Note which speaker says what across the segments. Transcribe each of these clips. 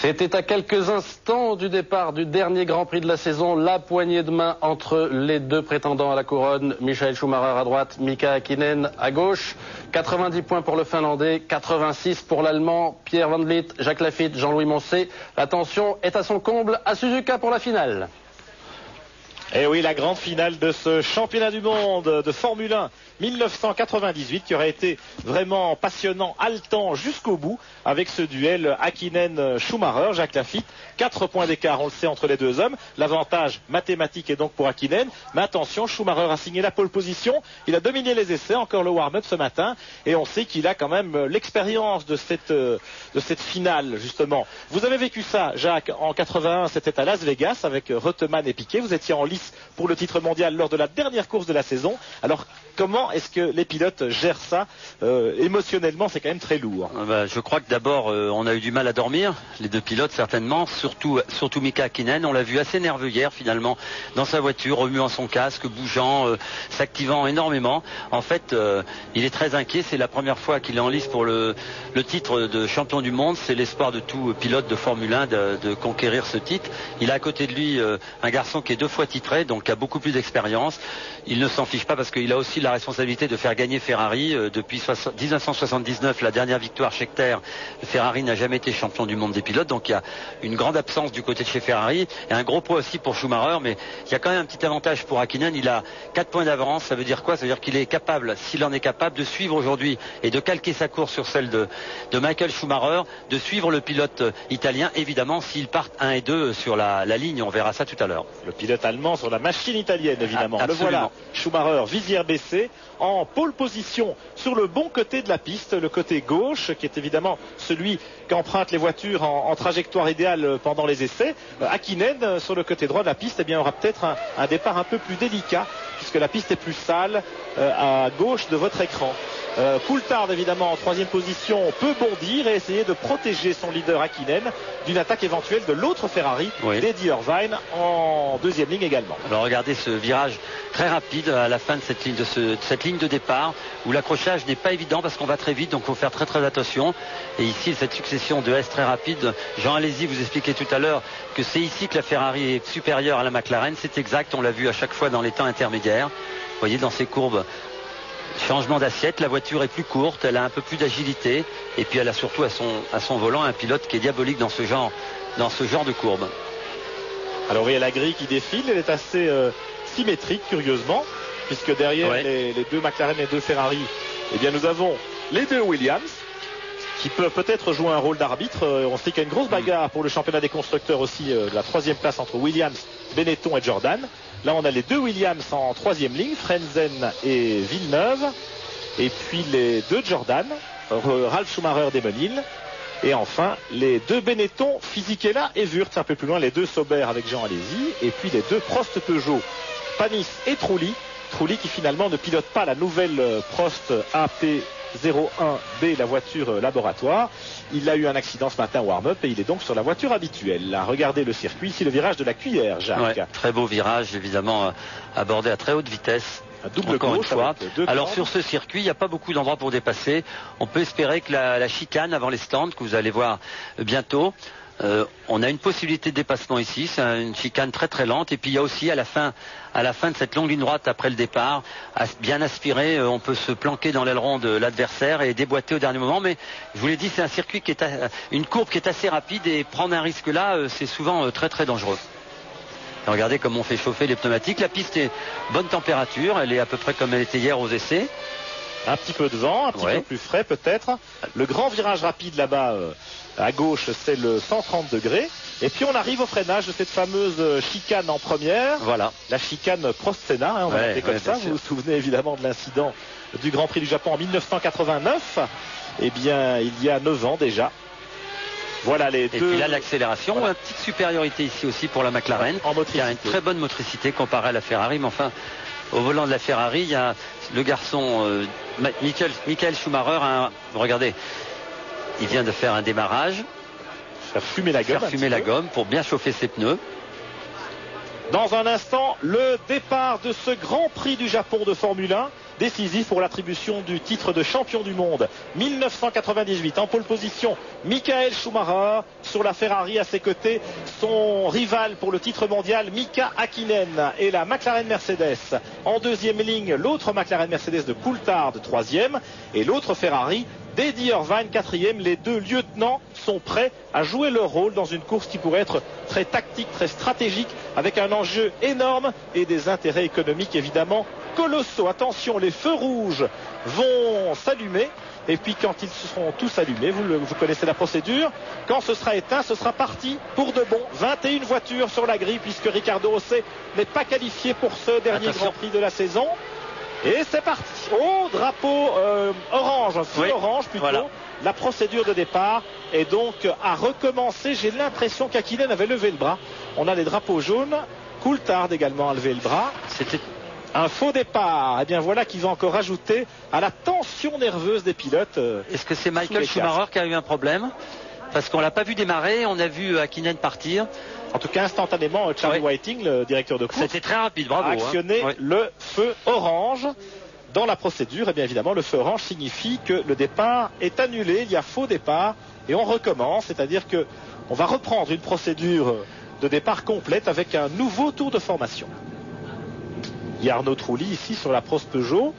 Speaker 1: C'était à quelques instants du départ du dernier Grand Prix de la saison, la poignée de main entre les deux prétendants à la couronne, Michael Schumacher à droite, Mika Häkkinen à gauche. 90 points pour le Finlandais, 86 pour l'Allemand, Pierre Van Vliet, Jacques Laffite, Jean-Louis Moncé. La tension est à son comble à Suzuka pour la finale.
Speaker 2: Et oui, la grande finale de ce championnat du monde de Formule 1 1998 qui aurait été vraiment passionnant, haletant jusqu'au bout avec ce duel Häkkinen-Schumacher, Jacques Laffite. 4 points d'écart, on le sait, entre les deux hommes. L'avantage mathématique est donc pour Häkkinen. Mais attention, Schumacher a signé la pole position. Il a dominé les essais, encore le warm-up ce matin. Et on sait qu'il a quand même l'expérience de cette finale, justement. Vous avez vécu ça, Jacques, en 81, c'était à Las Vegas avec Reutemann et Piquet. Vous étiez en lice pour le titre mondial lors de la dernière course de la saison. Alors, comment est-ce que les pilotes gèrent ça émotionnellement? C'est quand même très lourd.
Speaker 3: Je crois que d'abord on a eu du mal à dormir, les deux pilotes certainement, surtout Mika Häkkinen. On l'a vu assez nerveux hier finalement dans sa voiture, remuant son casque, bougeant, s'activant énormément. En fait il est très inquiet, c'est la première fois qu'il est en lice pour le titre de champion du monde. C'est l'espoir de tout pilote de Formule 1 de conquérir ce titre. Il a à côté de lui un garçon qui est 2 fois titré, donc qui a beaucoup plus d'expérience. Il ne s'en fiche pas parce qu'il a aussi la responsabilité de faire gagner Ferrari. Depuis 1979, la dernière victoire Scheckter, Ferrari n'a jamais été champion du monde des pilotes, donc il y a une grande absence du côté de chez Ferrari et un gros poids aussi pour Schumacher, mais il y a quand même un petit avantage pour Häkkinen. Il a 4 points d'avance. Ça veut dire quoi? Ça veut dire qu'il est capable, s'il en est capable, de suivre aujourd'hui et de calquer sa course sur celle de Michael Schumacher, de suivre le pilote italien, évidemment s'ils partent 1 et 2 sur la ligne. On verra ça tout à l'heure.
Speaker 2: Le pilote allemand sur la machine italienne, évidemment.
Speaker 3: Ah,
Speaker 2: le voilà, Schumacher, visière baissée, en pole position sur le bon côté de la piste, le côté gauche, qui est évidemment celui qu'empruntent les voitures en trajectoire idéale pendant les essais. Häkkinen, sur le côté droit de la piste, eh bien, aura peut-être un départ un peu plus délicat, puisque la piste est plus sale à gauche de votre écran. Coulthard, évidemment, en 3e position, peut bondir et essayer de protéger son leader Häkkinen d'une attaque éventuelle de l'autre Ferrari, oui, d'Eddie Irvine, en 2e ligne également.
Speaker 3: Alors regardez ce virage très rapide à la fin de cette ligne de départ, où l'accrochage n'est pas évident parce qu'on va très vite, donc il faut faire très attention. Et ici, cette succession de S très rapide, Jean Alesi vous expliquait tout à l'heure que c'est ici que la Ferrari est supérieure à la McLaren. C'est exact, on l'a vu à chaque fois dans les temps intermédiaires. Vous voyez dans ces courbes, changement d'assiette, la voiture est plus courte, elle a un peu plus d'agilité, et puis elle a surtout à son volant un pilote qui est diabolique dans ce genre de courbe.
Speaker 2: Alors oui, la grille qui défile, elle est assez symétrique, curieusement, puisque derrière, ouais, les deux McLaren et les deux Ferrari, eh bien nous avons les deux Williams qui peuvent peut-être jouer un rôle d'arbitre. On sait qu'il y a une grosse bagarre pour le championnat des constructeurs aussi, de la 3e place entre Williams, Benetton et Jordan. Là on a les deux Williams en 3e ligne, Frentzen et Villeneuve, et puis les deux Jordan, Ralf Schumacher d'Emenil, et enfin les deux Benetton, Fisichella et Wurz un peu plus loin, les deux Sauber avec Jean Alesi, et puis les deux Prost Peugeot, Panis et Trulli qui finalement ne pilote pas la nouvelle Prost AP01B, la voiture laboratoire. Il a eu un accident ce matin au warm-up et il est donc sur la voiture habituelle. Là, regardez le circuit, ici le virage de la Cuillère, Jacques.
Speaker 3: Ouais, très beau virage, évidemment abordé à très haute vitesse.
Speaker 2: Un double
Speaker 3: encore
Speaker 2: gauche
Speaker 3: une fois. Alors
Speaker 2: grandes.
Speaker 3: sur ce circuit, il n'y a pas beaucoup d'endroits pour dépasser. On peut espérer que la chicane avant les stands, que vous allez voir bientôt, on a une possibilité de dépassement ici. C'est une chicane très lente. Et puis il y a aussi à la fin de cette longue ligne droite après le départ, bien aspiré, on peut se planquer dans l'aileron de l'adversaire et déboîter au dernier moment. Mais je vous l'ai dit, c'est un circuit qui est une courbe qui est assez rapide, et prendre un risque là, c'est souvent très dangereux. Et regardez comment on fait chauffer les pneumatiques. La piste est bonne température, elle est à peu près comme elle était hier aux essais.
Speaker 2: Un petit peu de vent, un petit peu plus frais peut-être. Le grand virage rapide là-bas à gauche, c'est le 130 degrés. Et puis on arrive au freinage de cette fameuse chicane en première.
Speaker 3: Voilà.
Speaker 2: La chicane Prost-Senna, on va l'appeler comme ça. Vous vous souvenez évidemment de l'incident du Grand Prix du Japon en 1989. Eh bien, il y a 9 ans déjà. Voilà les deux.
Speaker 3: Et puis là, l'accélération, voilà. Une petite supériorité ici aussi pour la McLaren.
Speaker 2: En motricité.
Speaker 3: Il y a une très bonne motricité comparée à la Ferrari, mais enfin, au volant de la Ferrari, il y a le garçon Michael Schumacher. Regardez, il vient de faire un démarrage.
Speaker 2: Faire fumer la gomme
Speaker 3: pour bien chauffer ses pneus.
Speaker 2: Dans un instant, le départ de ce Grand Prix du Japon de Formule 1 décisif pour l'attribution du titre de champion du monde 1998. En pole position, Michael Schumacher. Sur la Ferrari à ses côtés, son rival pour le titre mondial, Mika Häkkinen, et la McLaren Mercedes. En deuxième ligne, l'autre McLaren Mercedes de Coulthard, troisième, et l'autre Ferrari d'Eddie Irvine, quatrième. Les deux lieutenants sont prêts à jouer leur rôle dans une course qui pourrait être très tactique, très stratégique, avec un enjeu énorme et des intérêts économiques évidemment colossaux. Attention, les feux rouges vont s'allumer. Et puis quand ils seront tous allumés, vous connaissez la procédure, quand ce sera éteint, ce sera parti pour de bon. 21 voitures sur la grille, puisque Ricardo Rosset n'est pas qualifié pour ce dernier Grand Prix de la saison. Et c'est parti. Oh, drapeau orange, feu orange plutôt. Voilà. La procédure de départ est donc à recommencer. J'ai l'impression qu'Hakkinen avait levé le bras. On a les drapeaux jaunes. Coulthard également a levé le bras. C'était un faux départ. Et bien voilà qui va encore ajouter à la tension nerveuse des pilotes.
Speaker 3: Est-ce que c'est Michael Schumacher qui a eu un problème? Parce qu'on l'a pas vu démarrer, on a vu Hakkinen partir.
Speaker 2: En tout cas, instantanément, Charlie Whiting, le directeur de course,
Speaker 3: c'était très rapide, bravo,
Speaker 2: a actionné le feu orange. Dans la procédure, et bien évidemment, le feu orange signifie que le départ est annulé, il y a faux départ, et on recommence, c'est-à-dire que on va reprendre une procédure de départ complète avec un nouveau tour de formation. Il y a Arnaud Trulli ici sur la Prost Peugeot.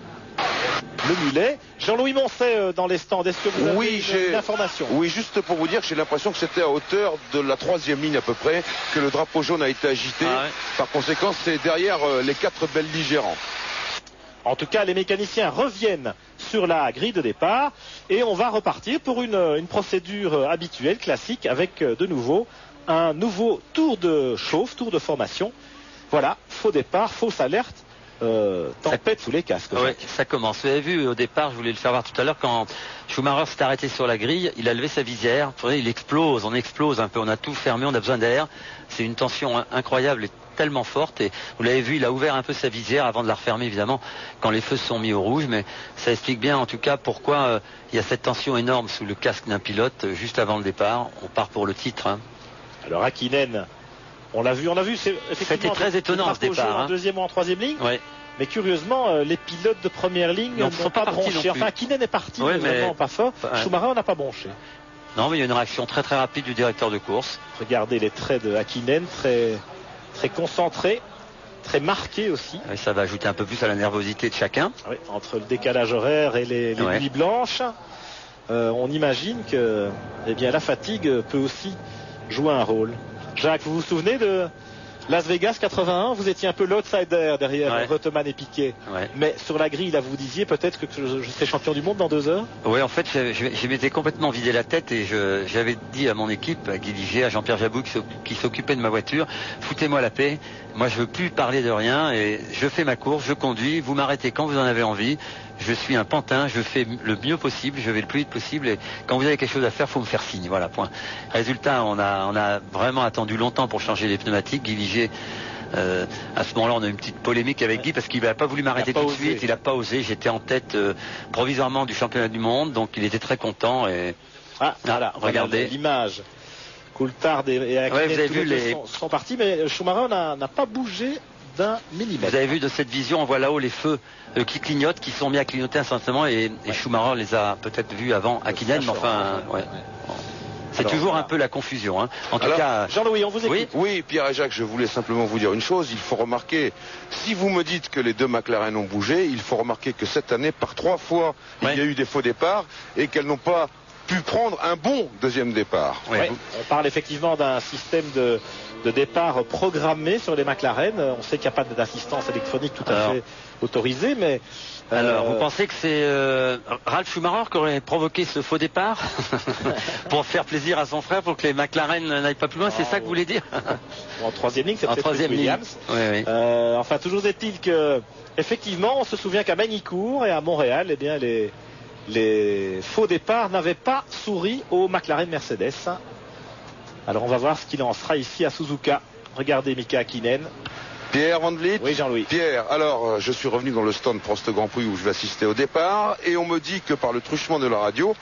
Speaker 2: Le mulet. Jean-Louis Moncet dans les stands, est-ce que vous avez une information?
Speaker 4: Oui, juste pour vous dire que j'ai l'impression que c'était à hauteur de la troisième ligne à peu près que le drapeau jaune a été agité. Par conséquent, c'est derrière les 4 belligérants.
Speaker 2: En tout cas, les mécaniciens reviennent sur la grille de départ et on va repartir pour une procédure habituelle, classique, avec de nouveau un nouveau tour de chauffe, tour de formation. Voilà, faux départ, fausse alerte. Tempête sous les casques.
Speaker 3: Oui, ça commence. Vous avez vu au départ, je voulais le faire voir tout à l'heure, quand Schumacher s'est arrêté sur la grille, il a levé sa visière. Vous voyez, il explose, on explose un peu, on a tout fermé, on a besoin d'air. C'est une tension incroyable et tellement forte. Et vous l'avez vu, il a ouvert un peu sa visière avant de la refermer, évidemment, quand les feux se sont mis au rouge. Mais ça explique bien, en tout cas, pourquoi il y a cette tension énorme sous le casque d'un pilote juste avant le départ. On part pour le titre.
Speaker 2: Alors Hakkinen, on l'a vu,
Speaker 3: c'était très étonnant ce départ.
Speaker 2: En deuxième ou en troisième ligne.
Speaker 3: Ouais.
Speaker 2: Mais curieusement, les pilotes de première ligne ne sont pas bronchés. Enfin, Hakkinen est parti, mais vraiment pas fort. Schumacher n'a pas bronché.
Speaker 3: Non, mais il y a une réaction très très rapide du directeur de course.
Speaker 2: Regardez les traits de Hakkinen, très concentré, très marqué aussi.
Speaker 3: Oui, ça va ajouter un peu plus à la nervosité de chacun.
Speaker 2: Oui, entre le décalage horaire et les nuits blanches, on imagine que la fatigue peut aussi jouer un rôle. Jacques, vous vous souvenez de Las Vegas 81? Vous étiez un peu l'outsider derrière Reutemann et Piquet. Mais sur la grille, là, vous disiez peut-être que je serai champion du monde dans 2 heures?
Speaker 3: Oui, en fait, je m'étais complètement vidé la tête et j'avais dit à mon équipe, à Guy Ligier, à Jean-Pierre Jabou qui s'occupait de ma voiture, foutez-moi la paix. Moi, je veux plus parler de rien et je fais ma course, je conduis, vous m'arrêtez quand vous en avez envie. Je suis un pantin, je fais le mieux possible, je vais le plus vite possible et quand vous avez quelque chose à faire, faut me faire signe. Voilà, point. Résultat, on a vraiment attendu longtemps pour changer les pneumatiques. Guy Ligier, à ce moment-là, on a eu une petite polémique avec Guy parce qu'il n'a pas voulu m'arrêter tout de suite. Il n'a pas osé. J'étais en tête provisoirement du championnat du monde, donc il était très content. Et
Speaker 2: voilà, regardez l'image. Coulthard et Hakkinen sont partis, mais Schumacher n'a pas bougé d'un millimètre.
Speaker 3: Vous avez vu de cette vision, on voit là-haut les feux qui clignotent, qui sont mis à clignoter instantanément et Schumacher les a peut-être vus avant Hakkinen, mais enfin, c'est toujours un peu la confusion. Hein. En tout cas,
Speaker 2: Jean-Louis, on vous écoute.
Speaker 4: Oui, Pierre et Jacques, je voulais simplement vous dire une chose. Il faut remarquer, si vous me dites que les 2 McLaren ont bougé, il faut remarquer que cette année, par 3 fois, il y a eu des faux départs et qu'elles n'ont pas pu prendre un bon deuxième départ.
Speaker 2: On parle effectivement d'un système de départ programmé sur les McLaren. On sait qu'il n'y a pas d'assistance électronique tout à fait autorisée, mais...
Speaker 3: Alors, vous pensez que c'est Ralf Schumacher qui aurait provoqué ce faux départ pour faire plaisir à son frère, pour que les McLaren n'aillent pas plus loin? C'est ça que vous voulez dire?
Speaker 2: En troisième ligne, c'est peut-être Williams. Enfin, toujours est-il que, effectivement, on se souvient qu'à Magny-Cours et à Montréal, les faux départs n'avaient pas souri au McLaren Mercedes. Alors on va voir ce qu'il en sera ici à Suzuka. Regardez Mika Häkkinen.
Speaker 4: Pierre Van Vliet.
Speaker 2: Oui, Jean-Louis.
Speaker 4: Pierre, alors je suis revenu dans le stand Prost Grand Prix où je vais assister au départ et on me dit que par le truchement de la radio,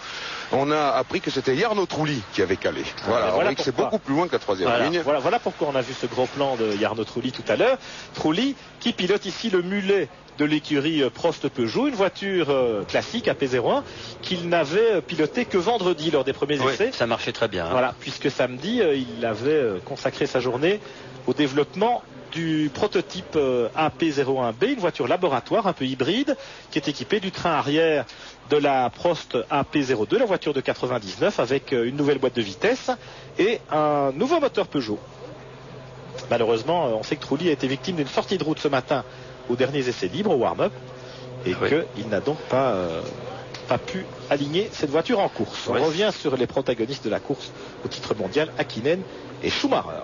Speaker 4: on a appris que c'était Jarno Trulli qui avait calé. Voilà, on dit que c'est beaucoup plus loin que la troisième ligne.
Speaker 2: Voilà pourquoi on a vu ce gros plan de Jarno Trulli tout à l'heure. Trulli qui pilote ici le mulet de l'écurie Prost Peugeot, une voiture classique AP01 qu'il n'avait piloté que vendredi lors des premiers essais.
Speaker 3: Ça marchait très bien.
Speaker 2: Voilà, puisque samedi, il avait consacré sa journée au développement du prototype AP01B, une voiture laboratoire un peu hybride qui est équipée du train arrière de la Prost AP02, la voiture de 99 avec une nouvelle boîte de vitesse et un nouveau moteur Peugeot. Malheureusement, on sait que Trulli a été victime d'une sortie de route ce matin aux derniers essais libres, au warm-up, et qu'il n'a donc pas pu aligner cette voiture en course. On revient sur les protagonistes de la course au titre mondial, Häkkinen et Schumacher.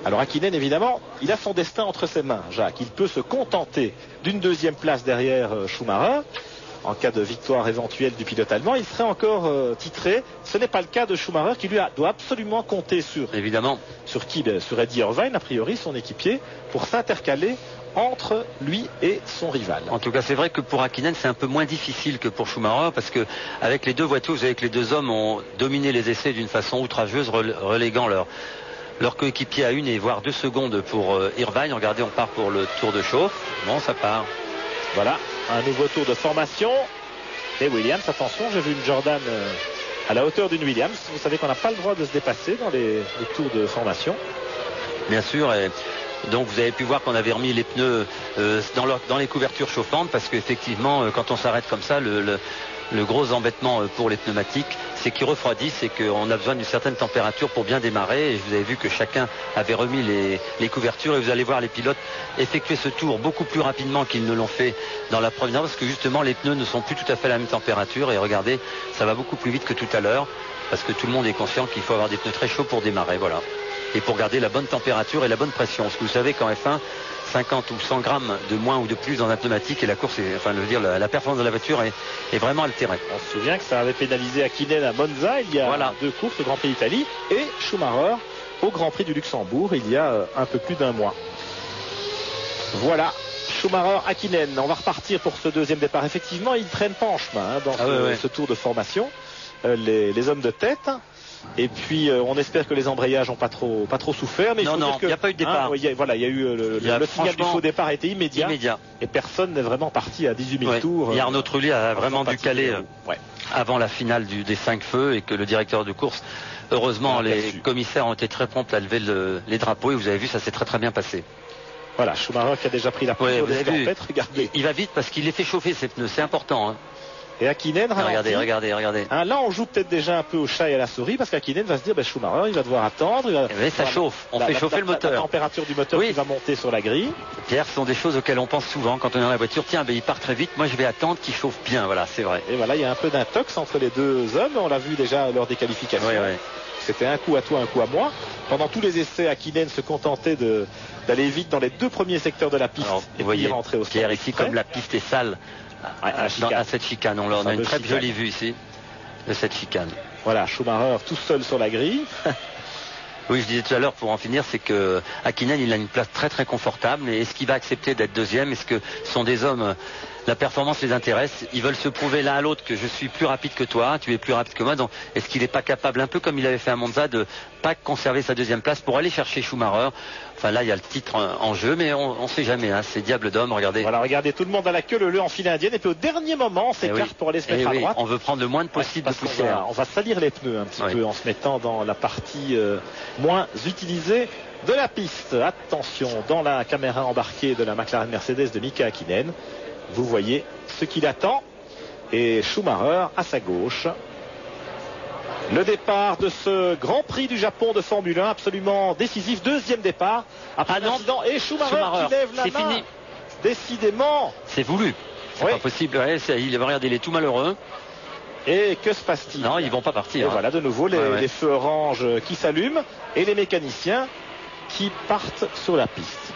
Speaker 2: Alors Häkkinen, évidemment, il a son destin entre ses mains, Jacques. Il peut se contenter d'une deuxième place derrière Schumacher. En cas de victoire éventuelle du pilote allemand, il serait encore titré. Ce n'est pas le cas de Schumacher qui lui doit absolument compter sur Eddie Irvine, a priori son équipier, pour s'intercaler entre lui et son rival.
Speaker 3: En tout cas, c'est vrai que pour Häkkinen, c'est un peu moins difficile que pour Schumacher parce que avec les deux voitures, vous savez que les deux hommes ont dominé les essais d'une façon outrageuse, reléguant leur coéquipier à 1 et voire 2 secondes pour Irvine. Regardez, on part pour le tour de chauffe. Bon, ça part.
Speaker 2: Voilà, un nouveau tour de formation. Et Williams, attention, j'ai vu une Jordan à la hauteur d'une Williams. Vous savez qu'on n'a pas le droit de se dépasser dans les tours de formation.
Speaker 3: Bien sûr, et donc vous avez pu voir qu'on avait remis les pneus dans les couvertures chauffantes parce qu'effectivement, quand on s'arrête comme ça, le gros embêtement pour les pneumatiques, c'est qu'ils refroidissent et qu'on a besoin d'une certaine température pour bien démarrer. Et vous avez vu que chacun avait remis les couvertures et vous allez voir les pilotes effectuer ce tour beaucoup plus rapidement qu'ils ne l'ont fait dans la première parce que justement les pneus ne sont plus tout à fait à la même température et regardez, ça va beaucoup plus vite que tout à l'heure parce que tout le monde est conscient qu'il faut avoir des pneus très chauds pour démarrer. Voilà. Et pour garder la bonne température et la bonne pression. Parce que vous savez qu'en F1, 50 ou 100 grammes de moins ou de plus dans un pneumatique et la course, la performance de la voiture est vraiment altérée.
Speaker 2: On se souvient que ça avait pénalisé Häkkinen à Monza il y a 2 courses au Grand Prix d'Italie et Schumacher au Grand Prix du Luxembourg il y a un peu plus d'1 mois. Voilà, Schumacher, Häkkinen. On va repartir pour ce deuxième départ. Effectivement, ils ne traînent pas en chemin dans ce tour de formation. Les hommes de tête. Et puis on espère que les embrayages n'ont pas trop souffert. Mais
Speaker 3: il n'y a pas eu de départ.
Speaker 2: Il y a eu le signal du faux départ a été immédiat. Et personne n'est vraiment parti à 18 000 tours.
Speaker 3: Et Arnaud Trulli a vraiment dû caler avant la finale des 5 feux et que le directeur de course, heureusement, les commissaires ont été très prompts à lever les drapeaux et vous avez vu, ça s'est très très bien passé.
Speaker 2: Voilà, Schumacher qui a déjà pris la poudre des scorpettes, regardez.
Speaker 3: Il va vite parce qu'il les fait chauffer ces pneus, c'est important.
Speaker 2: Et Häkkinen ralentit.
Speaker 3: Regardez.
Speaker 2: Là, on joue peut-être déjà un peu au chat et à la souris parce qu'Hékkinen va se dire, Schumacher, il va devoir attendre.
Speaker 3: Mais ça chauffe. On fait chauffer le moteur.
Speaker 2: La température du moteur qui va monter sur la grille.
Speaker 3: Pierre, ce sont des choses auxquelles on pense souvent quand on est dans la voiture. Tiens, il part très vite. Moi, je vais attendre qu'il chauffe bien. Voilà, c'est vrai.
Speaker 2: Et voilà, il y a un peu d'intox entre les deux hommes. On l'a vu déjà lors des qualifications. C'était un coup à toi, un coup à moi. Pendant tous les essais, Häkkinen se contentait d'aller vite dans les 2 premiers secteurs de la piste.
Speaker 3: Alors, vous voyez, rentrer au Pierre, ici, comme la piste est sale. À cette chicane, on a une très jolie vue ici de cette chicane.
Speaker 2: Voilà, Schumacher tout seul sur la grille.
Speaker 3: Oui, je disais tout à l'heure pour en finir, c'est que Häkkinen, il a une place très très confortable. Et est-ce qu'il va accepter d'être deuxième? Est-ce que ce sont des hommes, la performance les intéresse? Ils veulent se prouver l'un à l'autre que je suis plus rapide que toi, tu es plus rapide que moi. Donc, est-ce qu'il n'est pas capable, un peu comme il avait fait à Monza, de pas conserver sa deuxième place pour aller chercher Schumacher? Enfin là, il y a le titre en jeu, mais on ne sait jamais. C'est diable d'homme, regardez.
Speaker 2: Voilà, regardez, tout le monde à la queue, le en file indienne. Et puis au dernier moment, on s'écarte pour aller se mettre à droite.
Speaker 3: On veut prendre le moins possible de poussière.
Speaker 2: On va salir les pneus un petit peu en se mettant dans la partie moins utilisée de la piste. Attention, dans la caméra embarquée de la McLaren Mercedes de Mika Häkkinen, vous voyez ce qu'il attend. Et Schumacher à sa gauche. Le départ de ce Grand Prix du Japon de Formule 1, absolument décisif. Deuxième départ après l'incident. Et Schumacher qui lève la main. Fini. Décidément.
Speaker 3: C'est voulu. C'est pas possible. Regardez, il est tout malheureux.
Speaker 2: Et que se passe-t-il?
Speaker 3: Non, ils vont pas partir.
Speaker 2: Et voilà de nouveau les feux oranges qui s'allument et les mécaniciens qui partent sur la piste.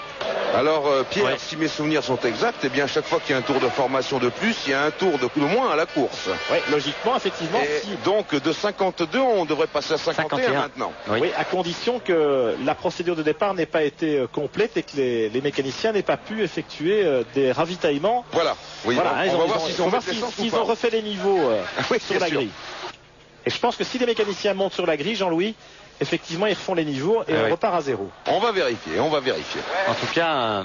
Speaker 4: Alors Pierre, si mes souvenirs sont exacts, eh bien à chaque fois qu'il y a un tour de formation de plus, il y a un tour de moins à la course.
Speaker 2: Oui, logiquement, effectivement.
Speaker 4: Donc de 52, on devrait passer à 51 maintenant.
Speaker 2: Oui, à condition que la procédure de départ n'ait pas été complète et que les mécaniciens n'aient pas pu effectuer des ravitaillements.
Speaker 4: Voilà. Oui,
Speaker 2: voilà,
Speaker 4: on va voir s'ils
Speaker 2: ont refait les niveaux sur la grille. Et je pense que si les mécaniciens montent sur la grille, Jean-Louis, effectivement, ils refont les niveaux et on repart à zéro.
Speaker 4: On va vérifier.
Speaker 3: En tout cas,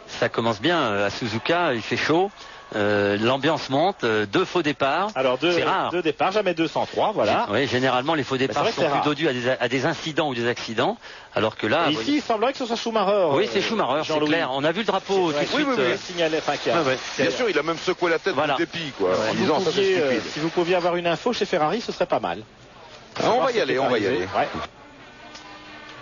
Speaker 3: ça commence bien à Suzuka, il fait chaud. L'ambiance monte, 2 faux départs.
Speaker 2: Alors c'est rare. 2 départs, jamais 203, voilà.
Speaker 3: Oui, généralement les faux départs sont plutôt dus à des incidents ou des accidents, alors que là.
Speaker 2: Et ici, il semblerait que ce soit Schumacher.
Speaker 3: Oui, c'est Schumacher, c'est clair. On a vu le drapeau tout de suite.
Speaker 2: Signalé,
Speaker 4: bien sûr, il a même secoué la tête de dépit, quoi, en disant ça c'est stupide.
Speaker 2: Si vous pouviez avoir une info chez Ferrari, ce serait pas mal.
Speaker 4: On va y aller.
Speaker 2: Ouais.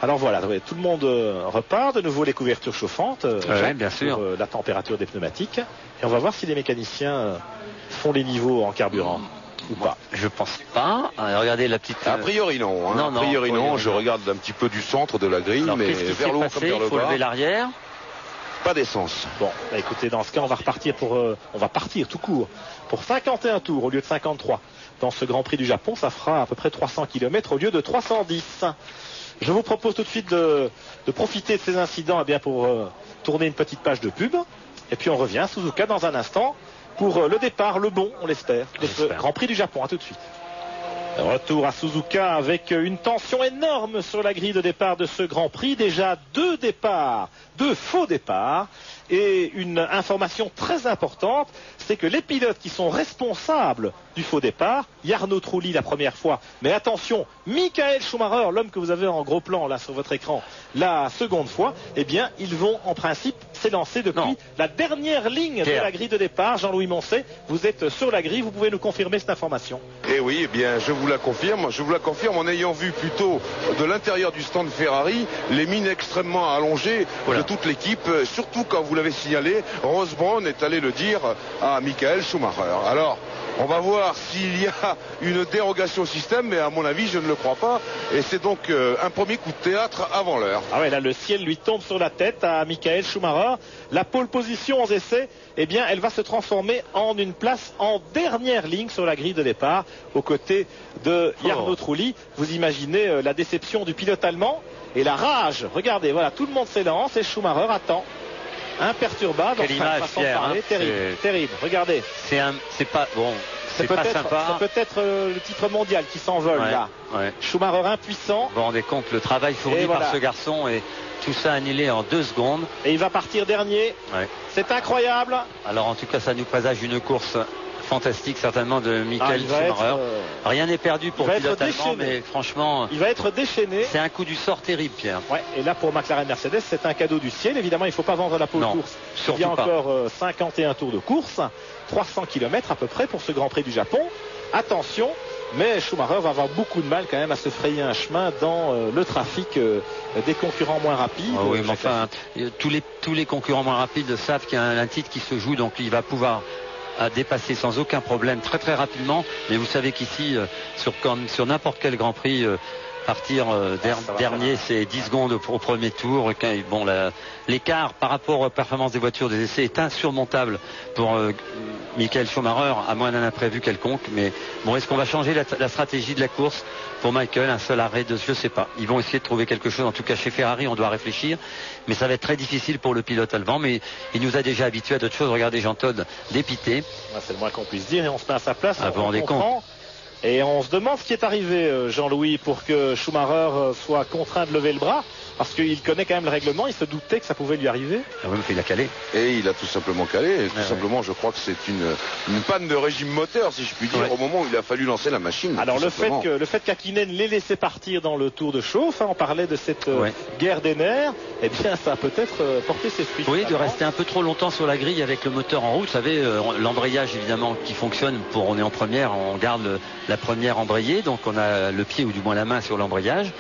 Speaker 2: Alors voilà, tout le monde repart, de nouveau les couvertures chauffantes,
Speaker 3: bien sûr.
Speaker 2: Pour la température des pneumatiques. Et on va voir si les mécaniciens font les niveaux en carburant ou pas.
Speaker 3: Je pense pas. Regardez la petite.
Speaker 4: A priori non. A priori non. Je regarde un petit peu du centre de la grille, mais vers le haut comme vers le bas.
Speaker 3: Il faut lever l'arrière.
Speaker 4: Pas d'essence.
Speaker 2: Bon, écoutez, dans ce cas, on va partir tout court pour 51 tours au lieu de 53. Dans ce Grand Prix du Japon, ça fera à peu près 300 km au lieu de 310. Je vous propose tout de suite de profiter de ces incidents pour tourner une petite page de pub. Et puis on revient à Suzuka dans un instant pour le départ, le bon, on l'espère, de ce Grand Prix du Japon. À tout de suite. Retour à Suzuka avec une tension énorme sur la grille de départ de ce Grand Prix. Déjà 2 faux départs. Et une information très importante, c'est que les pilotes qui sont responsables du faux départ, Jarno Trulli la première fois, mais attention, Michael Schumacher, l'homme que vous avez en gros plan là sur votre écran, la seconde fois, eh bien ils vont en principe s'élancer depuis la dernière ligne de la grille de départ. Jean-Louis Moncet, vous êtes sur la grille, vous pouvez nous confirmer cette information?
Speaker 4: Eh oui, eh bien je vous la confirme en ayant vu plutôt de l'intérieur du stand Ferrari les mines extrêmement allongées de toute l'équipe, surtout quand vous l'avez signalé, Ross Brawn est allé le dire à Michael Schumacher. Alors, on va voir s'il y a une dérogation au système, mais à mon avis, je ne le crois pas. Et c'est donc un premier coup de théâtre avant l'heure.
Speaker 2: Ah ouais, là, le ciel lui tombe sur la tête à Michael Schumacher. La pole position aux essais, eh bien, elle va se transformer en une place en dernière ligne sur la grille de départ, aux côtés de Jarno Trulli. Vous imaginez la déception du pilote allemand et la rage. Regardez, voilà, tout le monde s'élance et Schumacher attend. Imperturbable.
Speaker 3: Quelle image, Pierre,
Speaker 2: terrible. Regardez.
Speaker 3: C'est pas bon. C'est pas sympa.
Speaker 2: C'est peut-être le titre mondial qui s'envole là.
Speaker 3: Ouais.
Speaker 2: Schumacher impuissant.
Speaker 3: Vous vous rendez compte le travail fourni par ce garçon et tout ça annulé en 2 secondes.
Speaker 2: Et il va partir dernier.
Speaker 3: Ouais.
Speaker 2: C'est incroyable.
Speaker 3: Alors en tout cas, ça nous présage une course fantastique certainement de Michael Schumacher. Rien n'est perdu pour le pilote allemand, mais franchement,
Speaker 2: il va être déchaîné.
Speaker 3: C'est un coup du sort terrible, Pierre.
Speaker 2: Ouais, et là pour McLaren Mercedes, c'est un cadeau du ciel. Évidemment, il ne faut pas vendre la pole course. Il y a encore 51 tours de course, 300 km à peu près pour ce Grand Prix du Japon. Attention, mais Schumacher va avoir beaucoup de mal quand même à se frayer un chemin dans le trafic des concurrents moins rapides.
Speaker 3: Oui, mais enfin, tous les concurrents moins rapides savent qu'il y a un titre qui se joue, donc il va pouvoir à dépasser sans aucun problème très très rapidement. Mais vous savez qu'ici, sur n'importe quel Grand Prix, partir dernier, c'est 10 secondes au premier tour. Bon, l'écart par rapport aux performances des voitures des essais est insurmontable pour Michael Schumacher, à moins d'un imprévu quelconque. Mais bon, est-ce qu'on va changer la stratégie de la course pour Michael? Un seul arrêt je sais pas. Ils vont essayer de trouver quelque chose. En tout cas, chez Ferrari, on doit réfléchir. Mais ça va être très difficile pour le pilote allemand. Mais il nous a déjà habitués à d'autres choses. Regardez Jean Todt dépité.
Speaker 2: C'est le moins qu'on puisse dire. Et on se met à sa place.
Speaker 3: Vous vous rendez compte?
Speaker 2: Et on se demande ce qui est arrivé, Jean-Louis, pour que Schumacher soit contraint de lever le bras. Parce qu'il connaît quand même le règlement, il se doutait que ça pouvait lui arriver.
Speaker 3: Ah oui, mais il a calé.
Speaker 4: Et il a tout simplement calé. Et tout simplement, je crois que c'est une panne de régime moteur, si je puis dire, au moment où il a fallu lancer la machine.
Speaker 2: Alors le fait qu'Hakkinen l'ait laissé partir dans le tour de chauffe, on parlait de cette guerre des nerfs, eh bien ça a peut-être porté ses fruits.
Speaker 3: Oui, de rester un peu trop longtemps sur la grille avec le moteur en route. Vous savez, l'embrayage évidemment qui fonctionne, on est en première, on garde la première embrayée, donc on a le pied ou du moins la main sur l'embrayage.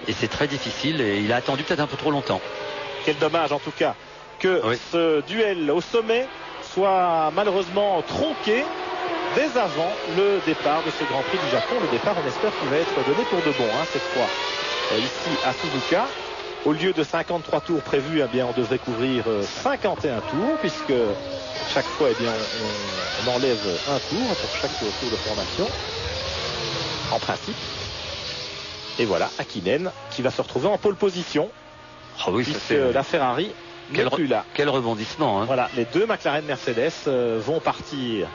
Speaker 3: Et c'est très difficile et il a attendu peut-être un peu trop longtemps.
Speaker 2: Quel dommage en tout cas que ce duel au sommet soit malheureusement tronqué dès avant le départ de ce Grand Prix du Japon. Le départ, on espère qu'il va être donné pour de bon cette fois. Ici à Suzuka. Au lieu de 53 tours prévus, eh bien, on devrait couvrir 51 tours, puisque chaque fois, eh bien, on enlève un tour pour chaque tour de formation, en principe. Et voilà, Hakkinen qui va se retrouver en pole position, puisque la Ferrari n'est plus là.
Speaker 3: Quel rebondissement, hein.
Speaker 2: Voilà, les deux McLaren Mercedes vont partir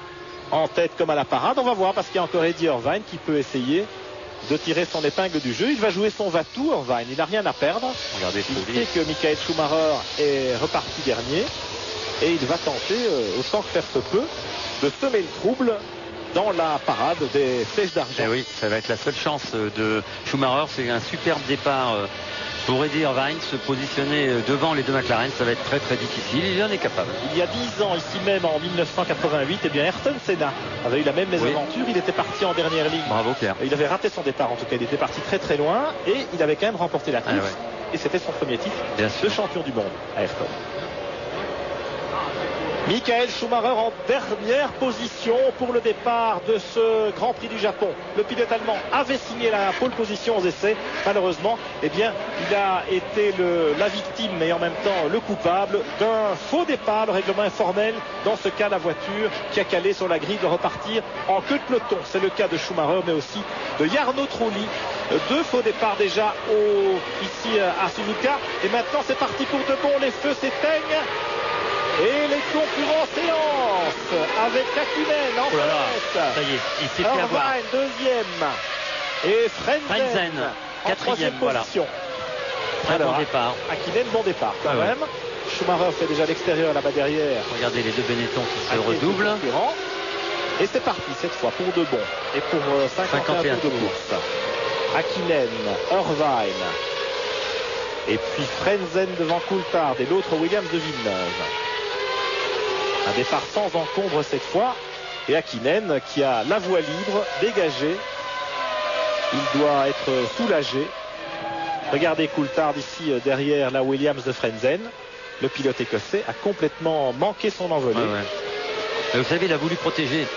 Speaker 2: en tête comme à la parade. On va voir, parce qu'il y a encore Eddie Irvine qui peut essayer de tirer son épingle du jeu. Il va jouer son va-tout, Irvine. Il n'a rien à perdre.
Speaker 3: Regardez,
Speaker 2: il sait que Michael Schumacher est reparti dernier. Et il va tenter, autant que faire se peut, de semer le trouble dans la parade des flèches d'argent.
Speaker 3: Et oui, ça va être la seule chance de Schumacher. C'est un superbe départ pour Eddie Irvine. Se positionner devant les deux McLaren, ça va être très très difficile. Il en est capable.
Speaker 2: Il y a 10 ans, ici même en 1988, eh bien Ayrton Senna avait eu la même mésaventure. Il était parti en dernière ligne.
Speaker 3: Bravo Pierre.
Speaker 2: Il avait raté son départ, en tout cas. Il était parti très très loin et il avait quand même remporté la course. Et c'était son premier titre de champion du monde, Ayrton. Michael Schumacher en dernière position pour le départ de ce Grand Prix du Japon. Le pilote allemand avait signé la pole position aux essais. Malheureusement, eh bien, il a été la victime et en même temps le coupable d'un faux départ. Le règlement est formel. Dans ce cas, la voiture qui a calé sur la grille doit repartir en queue de peloton. C'est le cas de Schumacher, mais aussi de Jarno Trulli. Deux faux départs déjà ici à Suzuka. Et maintenant, c'est parti pour de bon. Les feux s'éteignent. Et les concurrents s'élancent avec Hakkinen en tête.
Speaker 3: Ça y est, il s'est fait avoir.
Speaker 2: Irvine deuxième. Et Frentzen en troisième position.
Speaker 3: Très bon départ.
Speaker 2: Hakkinen, bon départ quand même. Schumacher fait déjà l'extérieur là-bas derrière.
Speaker 3: Regardez les deux Benetton qui se redoublent.
Speaker 2: Et c'est parti cette fois pour de bon. Et pour 51 tours de course. Hakkinen, Irvine. Et puis Frentzen devant Coulthard et l'autre Williams de Villeneuve. Un départ sans encombre cette fois. Et Hakkinen qui a la voie libre, dégagée. Il doit être soulagé. Regardez Coulthard ici derrière la Williams de Frentzen. Le pilote écossais a complètement manqué son envolée.
Speaker 3: Mais vous savez, il a voulu protéger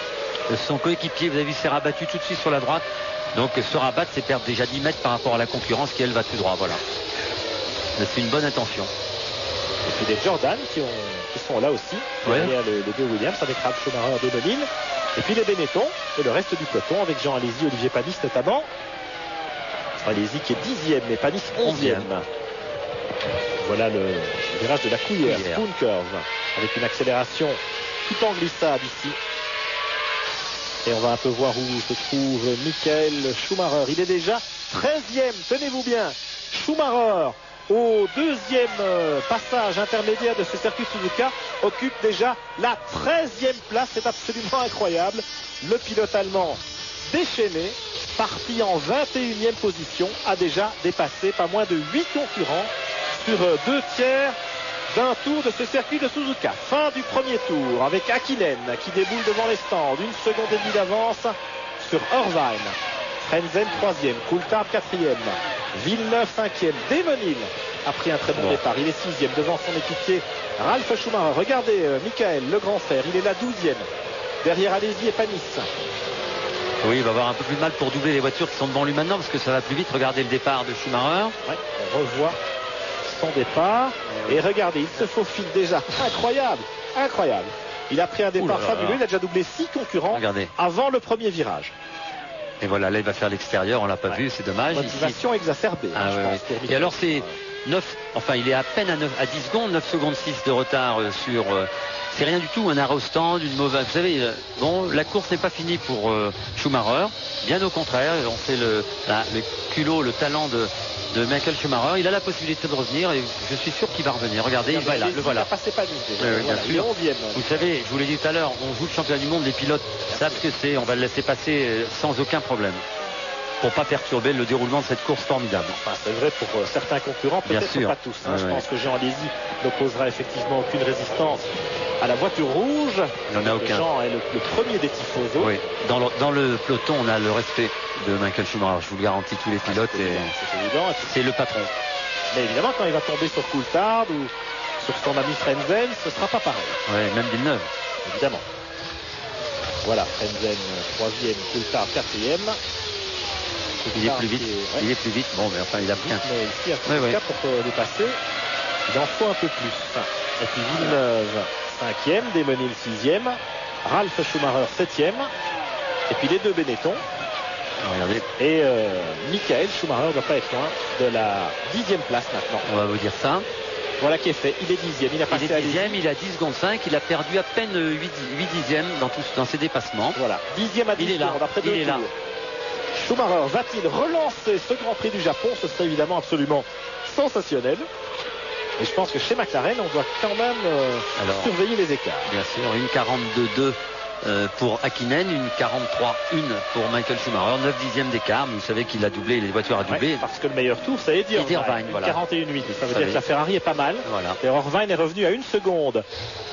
Speaker 3: son coéquipier. Vous avez vu, s'est rabattu tout de suite sur la droite. Donc se rabattre, c'est perdre déjà 10 mètres par rapport à la concurrence qui elle va tout droit. Voilà. C'est une bonne intention.
Speaker 2: Et puis des Jordan qui sont là aussi, derrière les deux Williams, avec Ralf Schumacher de Deauville. Et puis les Benetton et le reste du peloton avec Jean Alesi, Olivier Panis notamment. Alesi qui est 10e, mais Panis 11e. Voilà le virage de la Couillère, Spoon Curve, avec une accélération tout en glissade ici. Et on va un peu voir où se trouve Michael Schumacher. Il est déjà 13e, tenez-vous bien. Schumacher, au deuxième passage intermédiaire de ce circuit Suzuka, occupe déjà la 13e place. C'est absolument incroyable. Le pilote allemand déchaîné, parti en 21e position, a déjà dépassé pas moins de 8 concurrents sur 2 tiers d'un tour de ce circuit de Suzuka. Fin du premier tour avec Hakkinen qui déboule devant les stands. 1 seconde et demie d'avance sur Irvine. Frentzen 3e, Coulthard 4e, Villeneuve 5e, Demonil a pris un très bon départ. Il est 6e devant son équipier Ralf Schumacher. Regardez Michael, le grand frère, il est là 12e. Derrière Alesi et Panis.
Speaker 3: Oui, il va avoir un peu plus de mal pour doubler les voitures qui sont devant lui maintenant parce que ça va plus vite. Regardez le départ de Schumacher.
Speaker 2: On revoit son départ. Et regardez, il se faufile déjà. Incroyable, incroyable. Il a pris un départ fabuleux. Il a déjà doublé 6 concurrents avant le premier virage.
Speaker 3: Et voilà, là il va faire l'extérieur, on l'a pas vu, c'est dommage.
Speaker 2: Motivation exacerbée.
Speaker 3: Et alors c'est 9, enfin il est à peine à 10 secondes, 9 secondes 6 de retard sur... c'est rien du tout, un arrêt au stand, une mauvaise... Vous savez, bon, la course n'est pas finie pour Schumacher. Bien au contraire, on fait le culot, le talent de Michael Schumacher. Il a la possibilité de revenir et je suis sûr qu'il va revenir. Regardez, il va là, le voilà. Bien sûr. Vous savez, je vous l'ai dit tout à l'heure, on joue le championnat du monde, les pilotes savent ce que c'est, on va le laisser passer sans aucun problème pour pas perturber le déroulement de cette course formidable.
Speaker 2: Enfin, c'est vrai pour certains concurrents, peut-être pas tous. Je pense que Jean Alesi n'opposera effectivement aucune résistance à la voiture rouge.
Speaker 3: Il n'y en a aucun.
Speaker 2: Jean est le premier des tifosos.
Speaker 3: Oui. Dans le peloton, on a le respect de Michael Schumacher. Je vous le garantis, tous les pilotes.
Speaker 2: C'est évident.
Speaker 3: C'est le patron.
Speaker 2: Mais évidemment, quand il va tomber sur Coulthard ou sur son ami Frentzen, ce ne sera pas pareil.
Speaker 3: Oui, même Villeneuve.
Speaker 2: Évidemment. Voilà, Frentzen 3e, Coulthard 4e.
Speaker 3: Il est plus vite. Il est plus vite. Bon, mais enfin, il a bien.
Speaker 2: Mais ici, à tout cas, pour dépasser, il en faut un peu plus. Et puis Villeneuve, 5e, Desmonil, 6e, Ralf Schumacher, 7e. Et puis les deux Benetton.
Speaker 3: Regardez.
Speaker 2: Et Michael Schumacher ne doit pas être loin de la 10e place maintenant.
Speaker 3: On va vous dire ça.
Speaker 2: Voilà qui est fait. Il est 10e. Il a passé à
Speaker 3: 10e, il a 10 secondes 5. Il a perdu à peine 8 dixièmes dans ses dépassements.
Speaker 2: Voilà. 10e à 10 secondes après 2 tours. Schumacher va-t-il relancer ce Grand Prix du Japon? Ce serait évidemment absolument sensationnel. Et je pense que chez McLaren, on doit quand même surveiller les écarts.
Speaker 3: Bien sûr, une 42-2 pour Hakkinen, une 43-1 pour Michael Schumacher, 9 dixièmes d'écart, mais vous savez qu'il a doublé, les voitures a doublé.
Speaker 2: Ouais, parce que le meilleur tour, c'est Eddie Irvine,
Speaker 3: voilà.
Speaker 2: 41-8. Ça veut dire que la Ferrari est pas mal.
Speaker 3: Voilà.
Speaker 2: Et Irvine est revenu à 1 seconde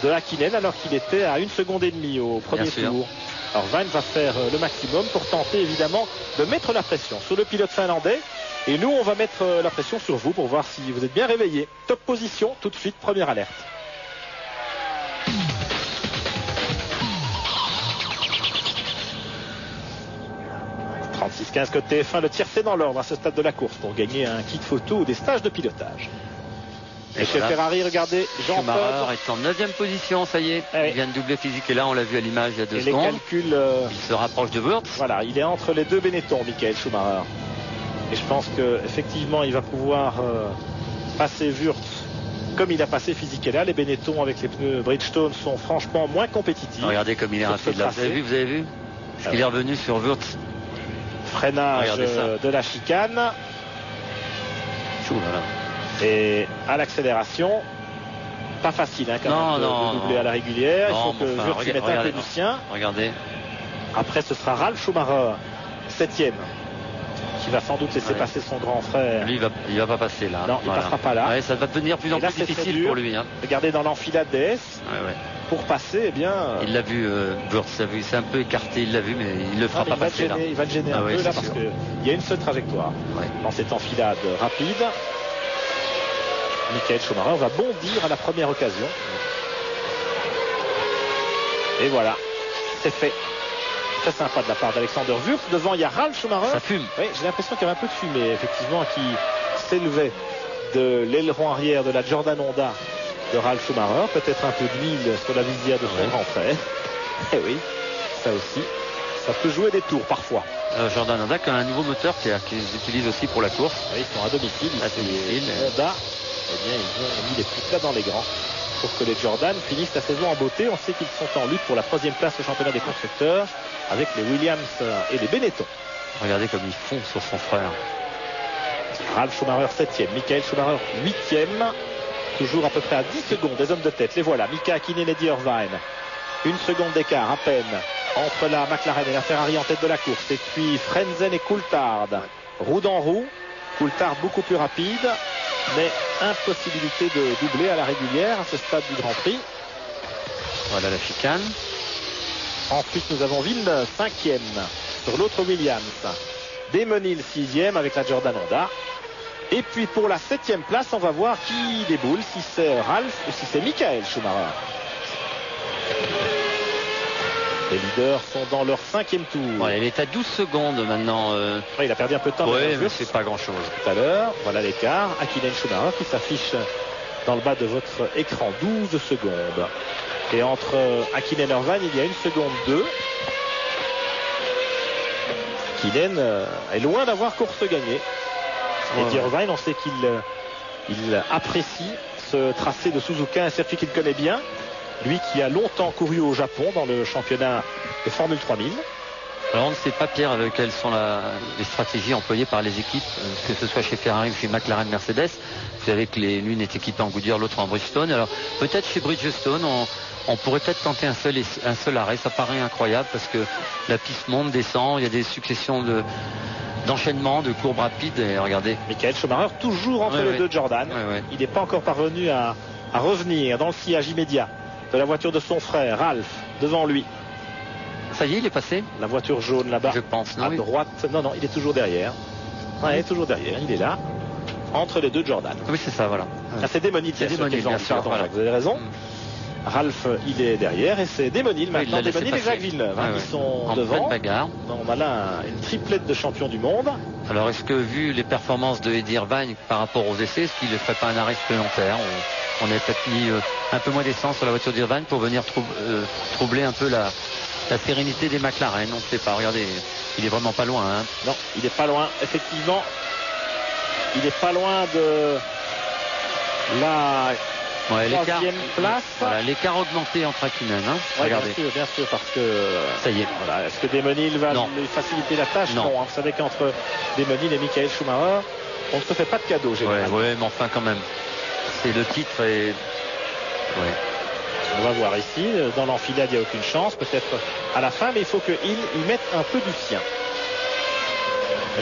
Speaker 2: de Hakkinen alors qu'il était à 1 seconde et demie au premier tour. Irvine va faire le maximum pour tenter évidemment de mettre la pression sur le pilote finlandais. Et nous, on va mettre la pression sur vous pour voir si vous êtes bien réveillés. Top position, tout de suite, première alerte. « 36-15 côté F1, le tiercé dans l'ordre à ce stade de la course pour gagner un kit photo ou des stages de pilotage. » Et chez Ferrari, regardez, Jean-Paul
Speaker 3: est en 9e position, ça y est. Il vient de doubler physique et là, on l'a vu à l'image il y a 2 secondes.
Speaker 2: Les calculs,
Speaker 3: il se rapproche de Wurtz.
Speaker 2: Voilà, il est entre les deux Benetton, Michael Schumacher. Et je pense qu'effectivement, il va pouvoir passer Wurtz comme il a passé Fisichella. Les Benetton avec les pneus Bridgestone sont franchement moins compétitifs.
Speaker 3: Regardez comme il est rapide là. Vous avez vu Est-ce qu'il est revenu sur Wurtz?
Speaker 2: Freinage de la chicane. Et à l'accélération, pas facile quand même de doubler à la régulière. Il faut que Wurtz mette un peu du sien.
Speaker 3: Regardez.
Speaker 2: Après, ce sera Ralf Schumacher, 7e. Qui va sans doute laisser passer son grand frère.
Speaker 3: Lui, il va pas passer là.
Speaker 2: Non, il passera pas là.
Speaker 3: Ça va devenir plus en plus difficile pour lui.
Speaker 2: Regardez dans l'enfilade DS. Pour passer, eh bien.
Speaker 3: Il l'a vu, Wurtz, c'est un peu écarté, il l'a vu, mais il ne le fera pas passer là.
Speaker 2: Il va le gêner un peu là parce qu'il y a une seule trajectoire dans cette enfilade rapide. Michael Schumacher va bondir à la première occasion. Et voilà, c'est fait. Très sympa de la part d'Alexander Wurtz. Devant, il y a Ralf Schumacher.
Speaker 3: Ça fume.
Speaker 2: Oui, j'ai l'impression qu'il y avait un peu de fumée, effectivement, qui s'élevait de l'aileron arrière de la Jordan Honda de Ralf Schumacher. Peut-être un peu d'huile sur la visière de son grand frère. Eh oui, ça aussi. Ça peut jouer des tours parfois.
Speaker 3: Jordan Honda qui a un nouveau moteur qu'ils utilisent aussi pour la course.
Speaker 2: Oui, ils sont à domicile. Honda, eh bien, ils ont mis les plus plats dans les grands pour que les Jordan finissent la saison en beauté. On sait qu'ils sont en lutte pour la 3e place au championnat des constructeurs avec les Williams et les Benetton.
Speaker 3: Regardez comme ils font sur son frère.
Speaker 2: Ralf Schumacher 7e, Michael Schumacher 8e, toujours à peu près à 10 secondes des hommes de tête. Les voilà, Mika Hakkinen et Eddie Irvine. 1 seconde d'écart à peine entre la McLaren et la Ferrari en tête de la course. Et puis Frentzen et Coulthard, roue dans roue. Coulthard beaucoup plus rapide, mais impossibilité de doubler à la régulière à ce stade du Grand Prix.
Speaker 3: Voilà la chicane.
Speaker 2: Ensuite, nous avons Villeneuve 5e sur l'autre Williams. Desmonil 6e avec la Jordan Honda. Et puis pour la 7e place, on va voir qui déboule, si c'est Ralf ou si c'est Michael Schumacher. Les leaders sont dans leur 5e tour.
Speaker 3: Voilà, il est à 12 secondes maintenant.
Speaker 2: Il a perdu un peu de temps.
Speaker 3: Oui, mais c'est pas grand-chose.
Speaker 2: Tout à l'heure, voilà l'écart. Hakkinen Schumacher qui s'affiche dans le bas de votre écran. 12 secondes. Et entre Hakkinen et Irvine, il y a 1 seconde 2. Hakkinen est loin d'avoir course gagnée. Et Irvine, on sait qu'il apprécie ce tracé de Suzuka, un circuit qu'il connaît bien. Lui qui a longtemps couru au Japon dans le championnat de Formule 3000.
Speaker 3: Alors on ne sait pas, Pierre, quelles sont les stratégies employées par les équipes, que ce soit chez Ferrari ou chez McLaren, Mercedes. Vous savez que l'une est équipée en Goodyear, l'autre en Bridgestone. Alors peut-être chez Bridgestone, on pourrait peut-être tenter un seul arrêt. Ça paraît incroyable parce que la piste monte, descend, il y a des successions d'enchaînements, de courbes rapides. Et regardez.
Speaker 2: Michael Schumacher toujours entre les deux Jordan. Il n'est pas encore parvenu à revenir dans le sillage immédiat de la voiture de son frère, Ralf, devant lui.
Speaker 3: Ça y est, il est passé.
Speaker 2: La voiture jaune là-bas.
Speaker 3: Je pense, non,
Speaker 2: à droite. Non, il est toujours derrière. Il est toujours derrière. Il est là, entre les deux Jordan.
Speaker 3: Oui, c'est ça, voilà.
Speaker 2: Ah, c'est Desmonil,
Speaker 3: bien sûr,
Speaker 2: voilà. Vous avez raison. Ralph, il est derrière et c'est Damon Hill maintenant.
Speaker 3: Damon
Speaker 2: Hill et Jacques Villeneuve qui sont
Speaker 3: en
Speaker 2: devant.
Speaker 3: Bagarre.
Speaker 2: On a là une triplette de champions du monde.
Speaker 3: Alors est-ce que vu les performances de Eddie Irvine par rapport aux essais, est-ce qu'il ne ferait pas un arrêt supplémentaire? On a peut-être mis un peu moins d'essence sur la voiture d'Irvine pour venir troubler un peu la sérénité des McLaren. On ne sait pas, regardez, il est vraiment pas loin. Hein.
Speaker 2: Non, il n'est pas loin, effectivement. Il n'est pas loin de la troisième place.
Speaker 3: Voilà, l'écart augmenté entre Hakkinen. Hein.
Speaker 2: Ouais,
Speaker 3: regardez.
Speaker 2: Bien sûr, parce que...
Speaker 3: Ça y est.
Speaker 2: Voilà, est-ce que Damon Hill va lui faciliter la tâche? Non. Vous savez qu'entre Damon Hill et Michael Schumacher, on ne se fait pas de cadeau, généralement.
Speaker 3: Ouais, mais enfin quand même. C'est le titre et... Ouais.
Speaker 2: On va voir ici, dans l'enfilade il n'y a aucune chance, peut-être à la fin, mais il faut qu'il y mette un peu du sien.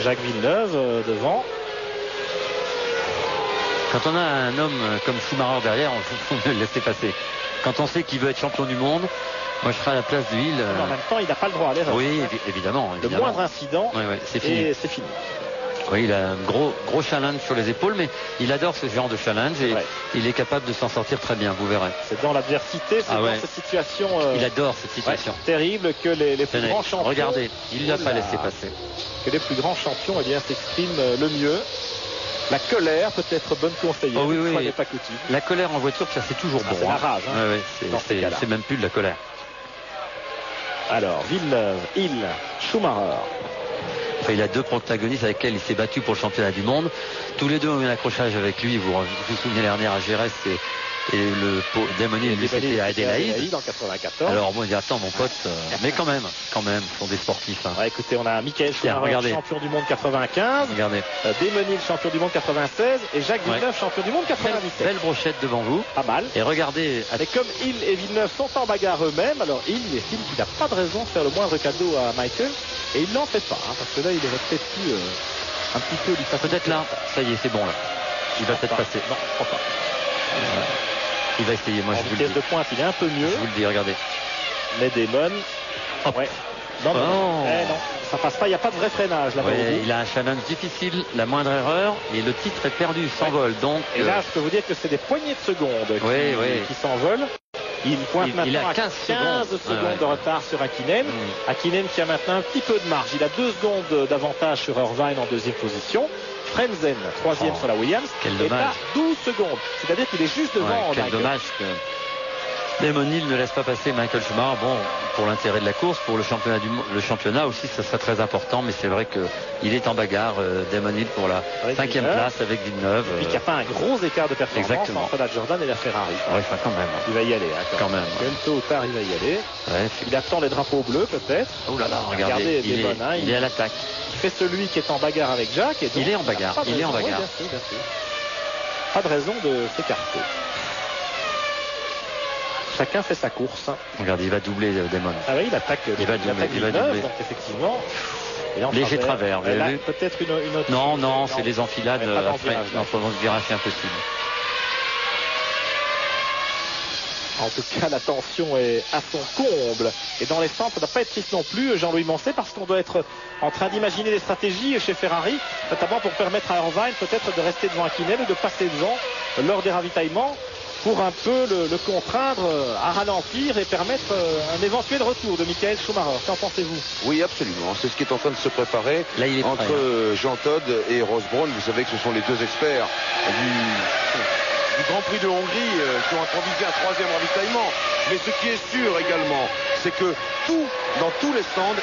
Speaker 2: Jacques Villeneuve devant.
Speaker 3: Quand on a un homme comme Schumacher derrière, on peut le laisser passer. Quand on sait qu'il veut être champion du monde, moi je serai à la place de Hill.
Speaker 2: En même temps, il n'a pas le droit à l'erreur.
Speaker 3: Oui, évidemment.
Speaker 2: Le moindre incident,
Speaker 3: c'est fini.
Speaker 2: Et c'est fini.
Speaker 3: Oui, il a un gros challenge sur les épaules, mais il adore ce genre de challenge et il est capable de s'en sortir très bien, vous verrez.
Speaker 2: C'est dans l'adversité, c'est dans cette situation.
Speaker 3: Il adore cette situation.
Speaker 2: Terrible que les plus grands champions.
Speaker 3: Regardez, il ne l'a pas laissé passer.
Speaker 2: Que les plus grands champions s'expriment le mieux. La colère peut être bonne conseillère.
Speaker 3: Oui.
Speaker 2: Pas coutume.
Speaker 3: La colère en voiture, ça c'est toujours bon.
Speaker 2: C'est la rage.
Speaker 3: C'est même plus de la colère.
Speaker 2: Alors, Villeneuve, Hill, Schumacher.
Speaker 3: Enfin, il a deux protagonistes avec lesquels il s'est battu pour le championnat du monde. Tous les deux ont eu un accrochage avec lui. Vous vous souvenez l'année dernière à Jerez et le Damon Hill, lui, c'était à Adélaïde.
Speaker 2: En 94.
Speaker 3: Alors moi, je dis attends mon pote, mais quand même, ce sont des sportifs. Hein.
Speaker 2: Écoutez, on a Michael Schumacher, champion du monde 95.
Speaker 3: Regardez.
Speaker 2: Damon Hill, champion du monde 96. Et Jacques Villeneuve, champion du monde 97.
Speaker 3: Belle brochette devant vous.
Speaker 2: Pas mal.
Speaker 3: Et regardez.
Speaker 2: Et comme Hill et Villeneuve sont en bagarre eux-mêmes, alors Hill estime qu'il n'a pas de raison de faire le moindre cadeau à Michael. Et il n'en fait pas, parce que là, il aurait peut-être pu un petit peu lui passer.
Speaker 3: Peut-être là, ça y est, c'est bon là. Il va peut-être passer.
Speaker 2: Non, je crois pas.
Speaker 3: Il va essayer, moi je vous le dis.
Speaker 2: De pointe, il est un peu mieux.
Speaker 3: Je vous le dis, regardez.
Speaker 2: Mais Damon. Ouais. Non, ça passe pas, il n'y a pas de vrai freinage là.
Speaker 3: Il a un challenge difficile, la moindre erreur, et le titre est perdu, s'envole. Donc,
Speaker 2: et là, je peux vous dire que c'est des poignées de secondes qui s'envolent. Il pointe maintenant à 15 secondes de retard sur Hakkinen. Hakkinen qui a maintenant un petit peu de marge. Il a 2 secondes d'avantage sur Irvine en deuxième position. Frenzen, troisième sur la Williams.
Speaker 3: Quel dommage.
Speaker 2: Et là, 12 secondes. C'est-à-dire qu'il est juste devant.
Speaker 3: Quel dommage que Damon Hill ne laisse pas passer Michael Schumacher. Bon, pour l'intérêt de la course, pour le championnat aussi, ça serait très important. Mais c'est vrai qu'il est en bagarre, Damon Hill, pour la 5e place avec Villeneuve.
Speaker 2: Et puis qu'il n'y a pas un gros écart de performance entre la Jordan et la Ferrari.
Speaker 3: Quand même.
Speaker 2: Il va y aller. Quand même. Tôt ou tard, il va y aller. Il attend les drapeaux bleus peut-être.
Speaker 3: Oh là là, regardez, il est à l'attaque.
Speaker 2: Il fait celui qui est en bagarre avec Jacques. Et donc,
Speaker 3: il est en bagarre.
Speaker 2: Bien sûr. Pas de raison de s'écarter. Chacun fait sa course.
Speaker 3: Regardez, il va doubler Damon.
Speaker 2: Ah oui, il attaque.
Speaker 3: Il va doubler.
Speaker 2: Donc effectivement.
Speaker 3: Léger travers.
Speaker 2: Peut-être une autre.
Speaker 3: Non, c'est les enfilades. Dans ce virage, c'est impossible.
Speaker 2: En tout cas, la tension est à son comble. Et dans les centres, ça ne doit pas être triste non plus, Jean-Louis Moncet, parce qu'on doit être en train d'imaginer des stratégies chez Ferrari, notamment pour permettre à Irvine peut-être de rester devant Hakkinen ou de passer devant lors des ravitaillements, pour un peu le contraindre à ralentir et permettre un éventuel retour de Michael Schumacher. Qu'en pensez-vous?
Speaker 4: Oui, absolument. C'est ce qui est en train de se préparer
Speaker 3: là, il est
Speaker 4: entre Jean Todt et Ross Brawn. Vous savez que ce sont les deux experts du Grand Prix de Hongrie qui ont improvisé un 3e ravitaillement. Mais ce qui est sûr également, c'est que dans tous les stands,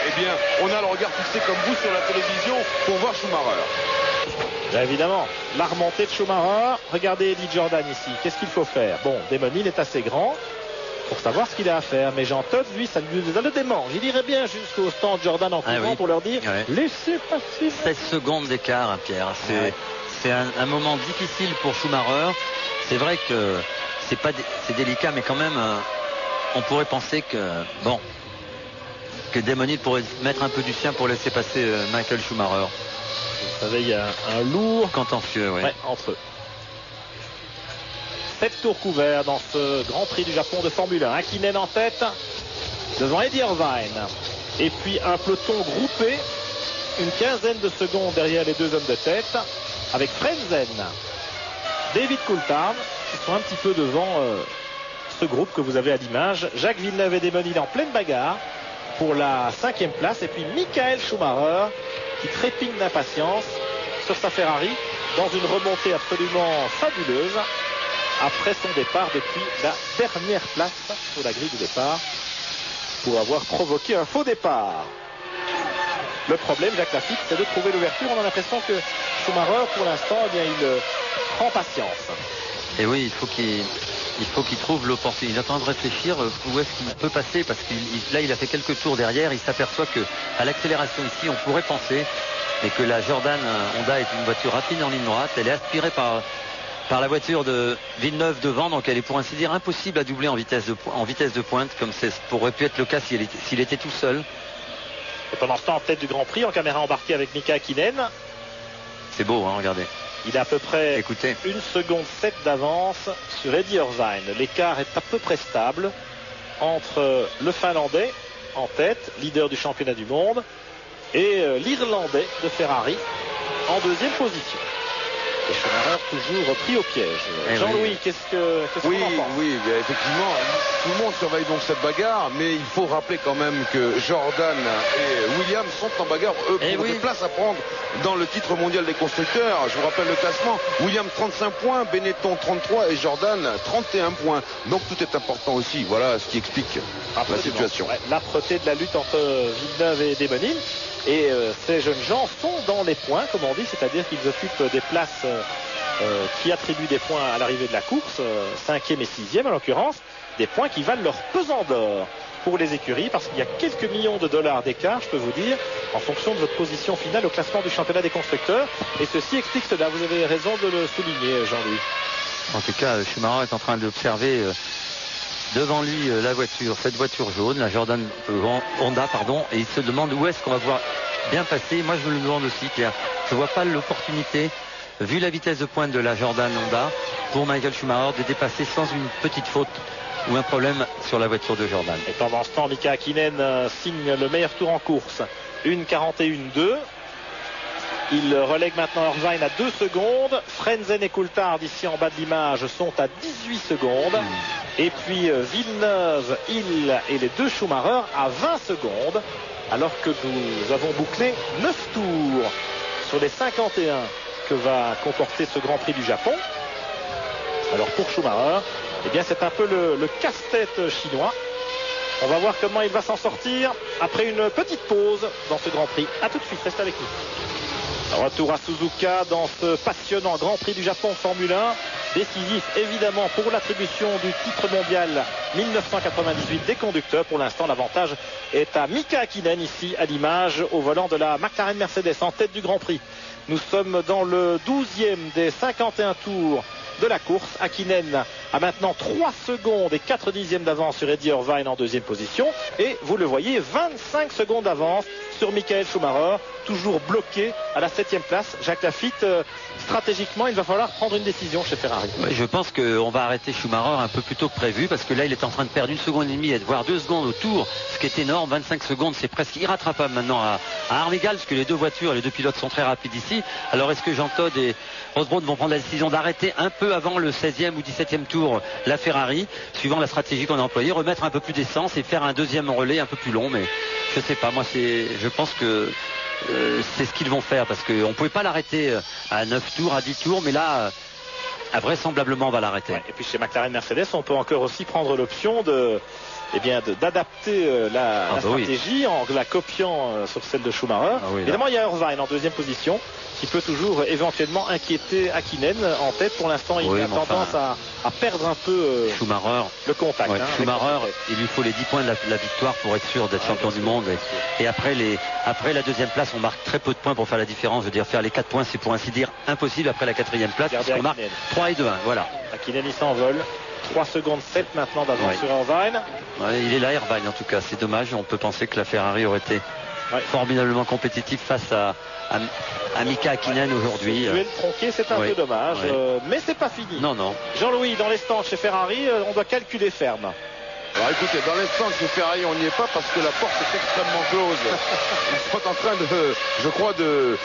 Speaker 4: on a le regard fixé comme vous sur la télévision pour voir Schumacher.
Speaker 2: Bien évidemment, la remontée de Schumacher. Regardez Eddie Jordan ici. Qu'est-ce qu'il faut faire? Bon, Damon Hill est assez grand pour savoir ce qu'il a à faire. Mais Jean Todt, lui, ça le démange. Il irait bien jusqu'au stand Jordan en courant pour leur dire laissez passer.
Speaker 3: 16 secondes d'écart, hein, Pierre. C'est un moment difficile pour Schumacher. C'est vrai que c'est délicat, mais quand même, on pourrait penser que Damon Hill pourrait mettre un peu du sien pour laisser passer Michael Schumacher.
Speaker 2: Vous savez, il y a un lourd
Speaker 3: contentieux
Speaker 2: entre eux. 7 tours couverts dans ce Grand Prix du Japon de Formule 1. Hakkinen en tête devant Eddie Irvine. Et puis un peloton groupé, une quinzaine de secondes derrière les deux hommes de tête, avec Frenzen, David Coulthard, qui sont un petit peu devant ce groupe que vous avez à l'image. Jacques Villeneuve et Damon Hill en pleine bagarre pour la 5e place. Et puis Michael Schumacher qui trépigne d'impatience sur sa Ferrari dans une remontée absolument fabuleuse après son départ depuis la dernière place sur la grille du départ pour avoir provoqué un faux départ. Le problème, Jacques Lafitte, c'est de trouver l'ouverture. On a l'impression que Schumacher, pour l'instant, eh bien, il prend patience.
Speaker 3: Et oui, il faut qu'il trouve l'opportunité. Il est en train de réfléchir où est-ce qu'il peut passer, parce que là, il a fait quelques tours derrière. Il s'aperçoit que à l'accélération ici, on pourrait penser, mais que la Jordan Honda est une voiture rapide en ligne droite. Elle est aspirée par la voiture de Villeneuve devant, donc elle est pour ainsi dire impossible à doubler en vitesse de pointe, comme ça pourrait pu être le cas s'il était tout seul.
Speaker 2: Et pendant ce temps, en tête du Grand Prix, en caméra embarquée avec Mika Hakkinen.
Speaker 3: C'est beau, hein, regardez.
Speaker 2: Il a à peu près 1 seconde 7 d'avance sur Eddie Irvine. L'écart est à peu près stable entre le Finlandais en tête, leader du championnat du monde, et l'Irlandais de Ferrari en 2e position. Et Schumacher toujours pris au piège. Jean-Louis, qu'est-ce qu'on en pense?
Speaker 4: Oui, effectivement, tout le monde surveille donc cette bagarre, mais il faut rappeler quand même que Jordan et Williams sont en bagarre, eux, pour des places à prendre dans le titre mondial des constructeurs. Je vous rappelle le classement, Williams 35 points, Benetton 33 et Jordan 31 points. Donc tout est important aussi, voilà ce qui explique la situation.
Speaker 2: Ouais, l'âpreté de la lutte entre Villeneuve et Damon Hill. Et ces jeunes gens sont dans les points, comme on dit, c'est-à-dire qu'ils occupent des places qui attribuent des points à l'arrivée de la course, 5e et 6e en l'occurrence, des points qui valent leur pesant d'or pour les écuries, parce qu'il y a quelques millions de dollars d'écart, je peux vous dire, en fonction de votre position finale au classement du championnat des constructeurs. Et ceci explique cela, vous avez raison de le souligner, Jean-Louis.
Speaker 3: En tout cas, Schumacher est en train d'observer devant lui cette voiture jaune, la Jordan Honda, et il se demande où est-ce qu'on va pouvoir bien passer. Moi, je me le demande aussi, Pierre. Je ne vois pas l'opportunité, vu la vitesse de pointe de la Jordan Honda, pour Michael Schumacher de dépasser sans une petite faute ou un problème sur la voiture de Jordan.
Speaker 2: Et pendant ce temps, Mika Hakkinen signe le meilleur tour en course, 1:41.2. Il relègue maintenant Irvine à 2 secondes. Frenzen et Coulthard ici en bas de l'image sont à 18 secondes. Et puis Villeneuve, Hill et les 2 Schumacher à 20 secondes. Alors que nous avons bouclé 9 tours sur les 51 que va comporter ce Grand Prix du Japon. Alors pour Schumacher, eh bien c'est un peu le casse-tête chinois. On va voir comment il va s'en sortir après une petite pause dans ce Grand Prix. A tout de suite, reste avec nous. Retour à Suzuka dans ce passionnant Grand Prix du Japon Formule 1. Décisif évidemment pour l'attribution du titre mondial 1998 des conducteurs. Pour l'instant, l'avantage est à Mika Hakkinen ici à l'image au volant de la McLaren Mercedes en tête du Grand Prix. Nous sommes dans le 12e des 51 tours de la course. Hakkinen a maintenant 3 secondes et 4 dixièmes d'avance sur Eddie Irvine en 2e position. Et vous le voyez, 25 secondes d'avance sur Michael Schumacher, toujours bloqué à la 7e place. Jacques Lafitte, stratégiquement, il va falloir prendre une décision chez Ferrari.
Speaker 3: Oui, je pense qu'on va arrêter Schumacher un peu plus tôt que prévu, parce que là, il est en train de perdre 1 seconde et demie, voire 2 secondes au tour, ce qui est énorme. 25 secondes, c'est presque irrattrapable maintenant à armes égales, parce que les 2 voitures, les 2 pilotes sont très rapides ici. Alors, est-ce que Jean Todt et Ross Brawn vont prendre la décision d'arrêter un peu avant le 16e ou 17e tour la Ferrari, suivant la stratégie qu'on a employée, remettre un peu plus d'essence et faire un 2e relais un peu plus long? Mais je sais pas, moi je pense que c'est ce qu'ils vont faire, parce qu'on ne pouvait pas l'arrêter à 9 tours, à 10 tours, mais là vraisemblablement on va l'arrêter.
Speaker 2: Ouais, et puis chez McLaren Mercedes, on peut encore aussi prendre l'option d'adapter la stratégie en la copiant sur celle de Schumacher. Évidemment, il y a Irvine en 2e position qui peut toujours éventuellement inquiéter Hakkinen en tête. Pour l'instant, il a tendance à perdre un peu
Speaker 3: Schumacher,
Speaker 2: le contact.
Speaker 3: Schumacher, il lui faut les 10 points de la victoire pour être sûr d'être champion du monde. Et après la 2e place, on marque très peu de points pour faire la différence. Je veux dire, faire les 4 points, c'est pour ainsi dire impossible après la 4e place, puisqu'on marque 3 et 2-1. Voilà.
Speaker 2: Hakkinen, il s'envole. 3 secondes 7 maintenant d'avance sur Irvine.
Speaker 3: Ouais, il est là, Irvine, en tout cas. C'est dommage. On peut penser que la Ferrari aurait été formidablement compétitive face à Mika Hakkinen aujourd'hui.
Speaker 2: Duel tronqué, c'est un peu dommage. Mais c'est pas fini.
Speaker 3: Non.
Speaker 2: Jean-Louis, dans les stands chez Ferrari, on doit calculer ferme.
Speaker 4: Alors écoutez, dans l'instant chez Ferrari, on n'y est pas parce que la porte est extrêmement close. Ils sont en train je crois, de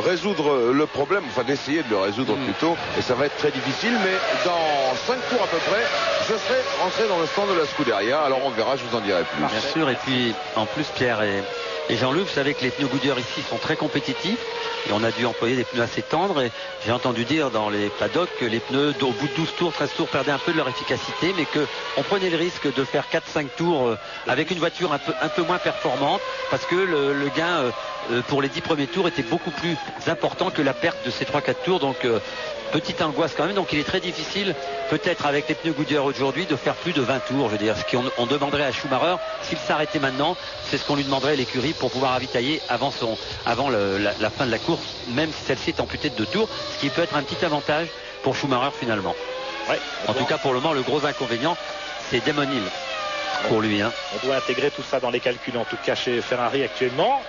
Speaker 4: résoudre le problème, enfin d'essayer de le résoudre plutôt. Et ça va être très difficile, mais dans 5 tours à peu près, je serai rentré dans le stand de la Scuderia. Alors on verra, je vous en dirai plus.
Speaker 3: Bien sûr, et puis en plus Pierre et Jean-Luc, vous savez que les pneus Goodyear ici sont très compétitifs et on a dû employer des pneus assez tendres et j'ai entendu dire dans les paddocks que les pneus au bout de 12 tours, 13 tours perdaient un peu de leur efficacité, mais qu'on prenait le risque de faire 4-5 tours avec une voiture un peu moins performante parce que le gain pour les 10 premiers tours était beaucoup plus important que la perte de ces 3-4 tours. Donc petite angoisse quand même, donc il est très difficile peut-être avec les pneus Goodyear aujourd'hui de faire plus de 20 tours. Je veux dire, ce qu'on demanderait à Schumacher s'il s'arrêtait maintenant, c'est ce qu'on lui demanderait à l'écurie pour pouvoir ravitailler avant la fin de la course, même si celle-ci est amputée de 2 tours, ce qui peut être un petit avantage pour Schumacher finalement.
Speaker 2: Ouais,
Speaker 3: en tout cas pour le moment, le gros inconvénient c'est Damon Hill pour lui.
Speaker 2: On doit intégrer tout ça dans les calculs en tout cas chez Ferrari actuellement.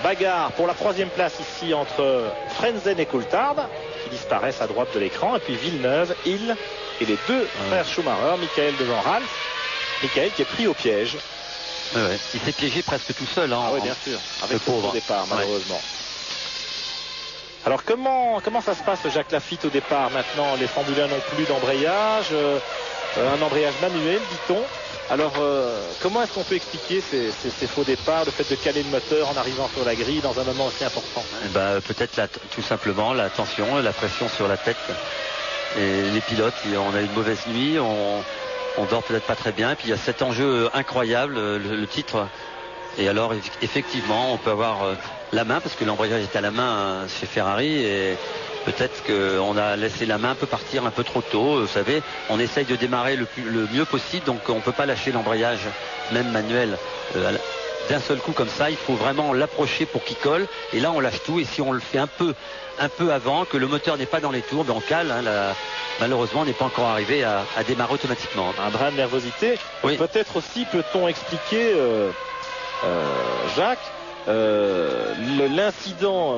Speaker 2: Bagarre pour la 3e place ici entre Frentzen et Coulthard qui disparaissent à droite de l'écran, et puis Villeneuve, Hill et les 2 frères Schumacher, Michael devant Ralph. Michael qui est pris au piège.
Speaker 3: Ouais. Il s'est piégé presque tout seul.
Speaker 2: Oui, bien sûr, avec le faux départ malheureusement. Alors comment ça se passe, Jacques Lafitte, au départ? Maintenant les Formule 1 n'ont plus d'embrayage, un embrayage manuel dit-on. Alors comment est-ce qu'on peut expliquer ces faux départs, le fait de caler le moteur en arrivant sur la grille dans un moment aussi important?
Speaker 3: Peut-être tout simplement la tension, la pression sur la tête. Et les pilotes, on a eu une mauvaise nuit, on dort peut-être pas très bien, et puis il y a cet enjeu incroyable, le titre. Et alors effectivement on peut avoir la main, parce que l'embrayage est à la main chez Ferrari, et peut-être qu'on a laissé la main partir un peu trop tôt. Vous savez, on essaye de démarrer le mieux possible, donc on ne peut pas lâcher l'embrayage même manuel d'un seul coup comme ça. Il faut vraiment l'approcher pour qu'il colle, et là on lâche tout, et si on le fait un peu avant, que le moteur n'est pas dans les tours, on cale. Malheureusement, on n'est pas encore arrivé à démarrer automatiquement.
Speaker 2: Un brin de nervosité. Oui. Peut-être aussi peut-on expliquer, Jacques, l'incident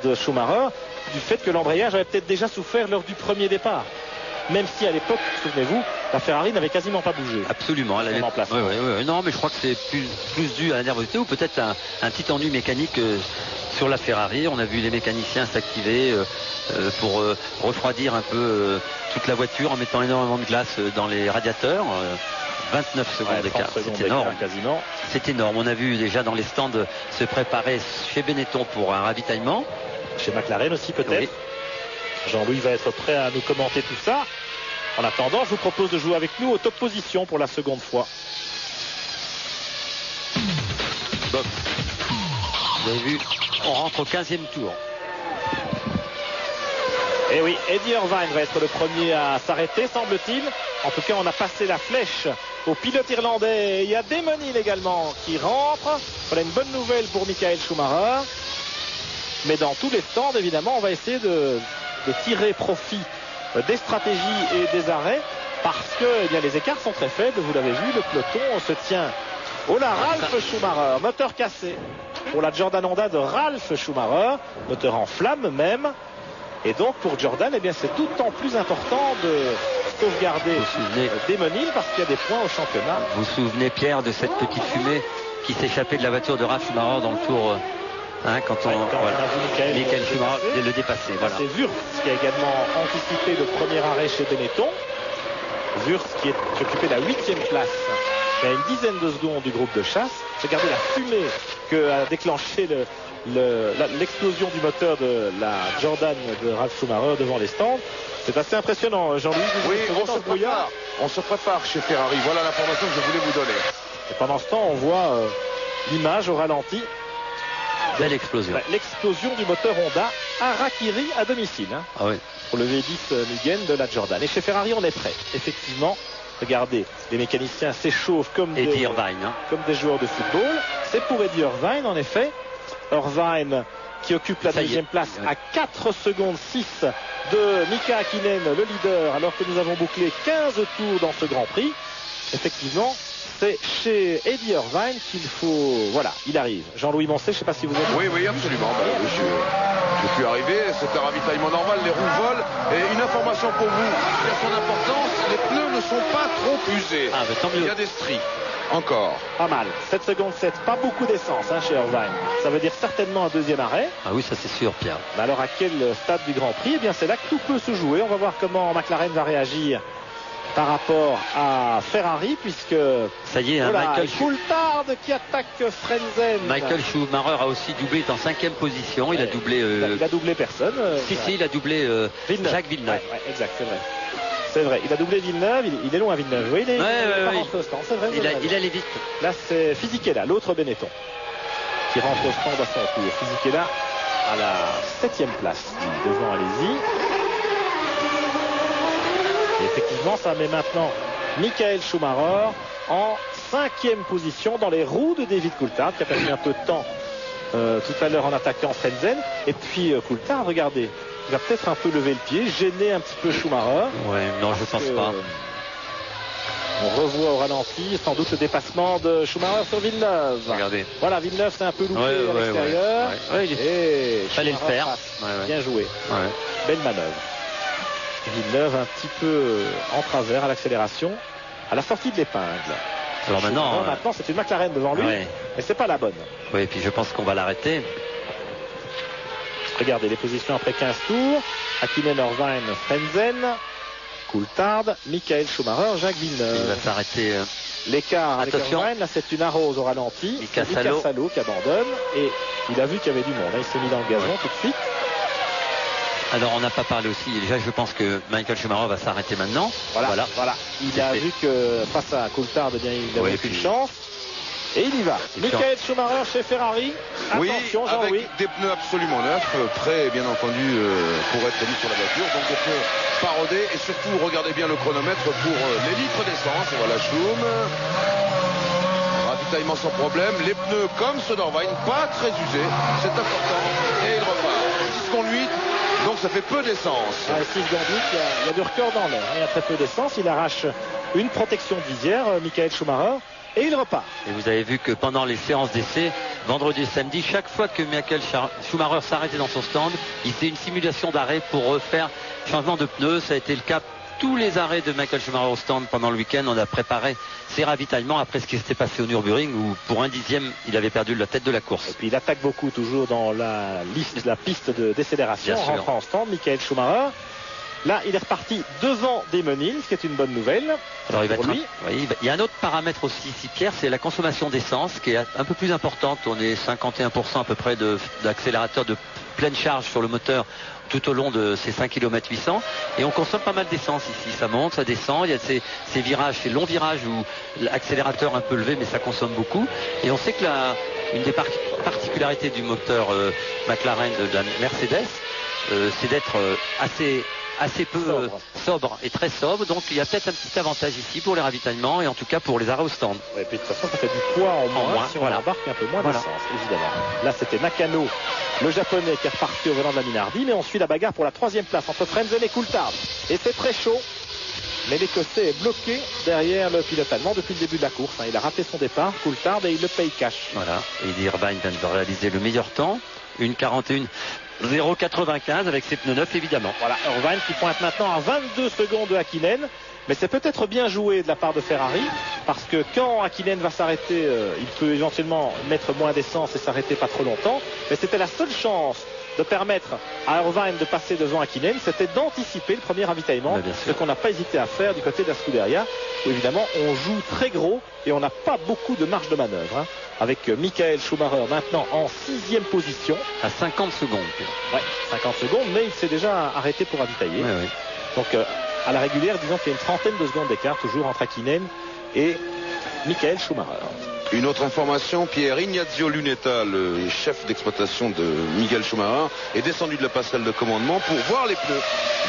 Speaker 2: de Schumacher du fait que l'embrayage avait peut-être déjà souffert lors du premier départ, même si à l'époque, souvenez-vous, la Ferrari n'avait quasiment pas bougé.
Speaker 3: Absolument, elle avait en place. Oui. Non, mais je crois que c'est plus dû à la nervosité, ou peut-être un petit ennui mécanique sur la Ferrari. On a vu les mécaniciens s'activer pour refroidir un peu toute la voiture en mettant énormément de glace dans les radiateurs. 29 secondes d'écart, c'est énorme.
Speaker 2: Quasiment.
Speaker 3: C'est énorme. On a vu déjà dans les stands se préparer chez Benetton pour un ravitaillement.
Speaker 2: Chez McLaren aussi peut-être. Oui. Jean-Louis va être prêt à nous commenter tout ça. En attendant, je vous propose de jouer avec nous au top position pour la seconde fois.
Speaker 3: Bob. Vous avez vu, on rentre au 15e tour.
Speaker 2: Et oui, Eddie Irvine va être le premier à s'arrêter, semble-t-il. En tout cas, on a passé la flèche au pilote irlandais. Il y a Damon Hill également qui rentre. Voilà une bonne nouvelle pour Michael Schumacher. Mais dans tous les stands, évidemment, on va essayer de tirer profit des stratégies et des arrêts, parce que les écarts sont très faibles. Vous l'avez vu, le peloton se tient. Oh là, Ralph Schumacher, moteur cassé pour la Jordan Honda de Ralph Schumacher, moteur en flamme même. Et donc pour Jordan, c'est tout le temps plus important de sauvegarder Damon Hill, parce qu'il y a des points au championnat.
Speaker 3: Vous vous souvenez, Pierre, de cette petite fumée qui s'échappait de la voiture de Ralph Schumacher dans le tour quand on a vu Michael Schumacher le dépasser. Voilà.
Speaker 2: C'est Wurz qui a également anticipé le premier arrêt chez Benetton. Wurz qui occupait la 8e place. Il y a une dizaine de secondes du groupe de chasse. Regardez la fumée que a déclenché l'explosion du moteur de la Jordan de Ralph Schumacher devant les stands. C'est assez impressionnant, Jean-Louis.
Speaker 4: Oui, on se prépare chez Ferrari. Voilà l'information que je voulais vous donner.
Speaker 2: Et pendant ce temps, on voit l'image au ralenti.
Speaker 3: Belle explosion.
Speaker 2: L'explosion du moteur Honda Harakiri à domicile.
Speaker 3: Ah oui.
Speaker 2: Pour le V10 Mugen de la Jordan. Et chez Ferrari, on est prêt. Effectivement, regardez, les mécaniciens s'échauffent comme des joueurs de football. C'est pour Eddie Irvine, en effet. Irvine qui occupe la deuxième place à 4 secondes 6 de Mika Hakkinen, le leader, alors que nous avons bouclé 15 tours dans ce Grand Prix. Effectivement, c'est chez Eddie Irvine qu'il faut... Voilà, il arrive. Jean-Louis Moncey, je ne sais pas si vous êtes...
Speaker 4: Oui, absolument. Je suis arrivé, c'est un ravitaillement normal, les roues volent. Et une information pour vous qui a son importance, les pneus ne sont pas trop usé.
Speaker 3: Ah, mais tant mieux.
Speaker 4: Il y a des stries. Encore.
Speaker 2: Pas mal. 7 secondes 7. Pas beaucoup d'essence chez Irvine. Ça veut dire certainement un deuxième arrêt.
Speaker 3: Ah oui, ça c'est sûr, Pierre.
Speaker 2: Mais alors à quel stade du Grand Prix? Eh bien c'est là que tout peut se jouer. On va voir comment McLaren va réagir par rapport à Ferrari, puisque
Speaker 3: ça y est,
Speaker 2: voilà,
Speaker 3: Michael
Speaker 2: Coulthard qui attaque Frentzen.
Speaker 3: Michael Schumacher a aussi doublé, est en 5e position. Il a doublé.
Speaker 2: Il a doublé personne.
Speaker 3: Si, il a doublé Jacques Villeneuve.
Speaker 2: Ouais, exact, c'est vrai. C'est vrai, il a doublé Villeneuve, il est loin Villeneuve. Oui, il est pas rentré au stand, c'est vrai.
Speaker 3: Il allait vite.
Speaker 2: Là, c'est Fisichella, l'autre Benetton, qui rentre au stand à son tour. Fisichella à la 7e place, devant Alesi. Et effectivement, ça met maintenant Michael Schumacher en 5e position dans les roues de David Coulthard, qui a perdu un peu de temps tout à l'heure en attaquant Frentzen. Et puis Coulthard, regardez, il va peut-être un peu lever le pied, gêner un petit peu Schumacher.
Speaker 3: Ouais, non, je pense pas.
Speaker 2: On revoit au ralenti sans doute le dépassement de Schumacher sur Villeneuve.
Speaker 3: Regardez.
Speaker 2: Voilà, Villeneuve c'est un peu loupé à l'extérieur.
Speaker 3: Et fallait le faire.
Speaker 2: Bien joué. Belle manœuvre. Villeneuve un petit peu en travers à l'accélération, à la sortie de l'épingle.
Speaker 3: Alors maintenant
Speaker 2: c'est une McLaren devant lui, mais c'est pas la bonne.
Speaker 3: Oui, et puis je pense qu'on va l'arrêter.
Speaker 2: Regardez les positions après 15 tours. Hakkinen, Irvine, Frentzen, Coulthard, Michael Schumacher, Jacques Villeneuve.
Speaker 3: Il va s'arrêter.
Speaker 2: L'écart avec Irvine, là c'est une arrose au ralenti.
Speaker 3: Mika
Speaker 2: Salo qui abandonne et il a vu qu'il y avait du monde. Là, il s'est mis dans le gazon tout de suite.
Speaker 3: Alors on n'a pas parlé aussi, déjà je pense que Michael Schumacher va s'arrêter maintenant.
Speaker 2: Voilà. Il a vu que face à Coulthard, eh bien, il n'avait aucune chance. Et il y va. Michael Schumacher chez Ferrari. Attention,
Speaker 4: avec des pneus absolument neufs, prêts bien entendu pour être mis sur la voiture. Donc des pneus parodés et surtout regardez bien le chronomètre pour les litres d'essence. Voilà Schum. Ravitaillement sans problème. Les pneus comme ceux d'Irvine, pas très usés. C'est important. Et il repart. 6 secondes 8. Donc ça fait peu d'essence.
Speaker 2: 6 secondes 8, il y a du record dans l'air. Il y a très peu d'essence. Il arrache une protection de visière, Michael Schumacher. Et il repart.
Speaker 3: Et vous avez vu que pendant les séances d'essai, vendredi et samedi, chaque fois que Michael Schumacher s'arrêtait dans son stand, il faisait une simulation d'arrêt pour refaire changement de pneus. Ça a été le cas. Tous les arrêts de Michael Schumacher au stand pendant le week-end, on a préparé ses ravitaillements après ce qui s'était passé au Nürburgring où pour un dixième, il avait perdu la tête de la course.
Speaker 2: Et puis il attaque beaucoup toujours dans la piste de décélération en rentrant en stand, Michael Schumacher. Là, il est reparti devant Damon Hill, ce qui est une bonne nouvelle.
Speaker 3: Alors,
Speaker 2: lui.
Speaker 3: Il y a un autre paramètre aussi ici, Pierre, c'est la consommation d'essence qui est un peu plus importante. On est 51% à peu près d'accélérateur de pleine charge sur le moteur tout au long de ces 5 km 800 et on consomme pas mal d'essence ici, ça monte, ça descend, il y a ces virages, ces longs virages où l'accélérateur un peu levé mais ça consomme beaucoup et on sait que une des particularités du moteur McLaren de la Mercedes c'est d'être assez peu sobre et très sobre, donc il y a peut-être un petit avantage ici pour les ravitaillements et en tout cas pour les arrêts au stand.
Speaker 2: Et puis de toute façon ça fait du poids en moins si on embarque un peu moins d'essence, évidemment. Là c'était Nakano, le japonais qui est reparti au volant de la Minardi, mais on suit la bagarre pour la 3e place entre Frentzen et Coulthard. Et c'est très chaud, mais l'écossais est bloqué derrière le pilote allemand depuis le début de la course. Il a raté son départ, Coulthard, et il le paye cash.
Speaker 3: Voilà, et Irvine vient de réaliser le meilleur temps, une 41. 0,95 avec ses pneus neufs évidemment.
Speaker 2: Voilà, Irvine qui pointe maintenant à 22 secondes de Hakkinen. Mais c'est peut-être bien joué de la part de Ferrari, parce que quand Hakkinen va s'arrêter, il peut éventuellement mettre moins d'essence et s'arrêter pas trop longtemps. Mais c'était la seule chance de permettre à Irvine de passer devant Hakkinen, c'était d'anticiper le premier ravitaillement, ce qu'on n'a pas hésité à faire du côté de la Scuderia, où évidemment on joue très gros et on n'a pas beaucoup de marge de manœuvre. Avec Michael Schumacher maintenant en 6e position.
Speaker 3: À 50 secondes.
Speaker 2: Ouais, 50 secondes, mais il s'est déjà arrêté pour ravitailler.
Speaker 3: Ouais.
Speaker 2: Donc à la régulière, disons qu'il y a une trentaine de secondes d'écart toujours entre Hakkinen et Michael Schumacher.
Speaker 4: Une autre information, Pierre Ignazio Lunetta, le chef d'exploitation de Michael Schumacher, est descendu de la passerelle de commandement pour voir les pneus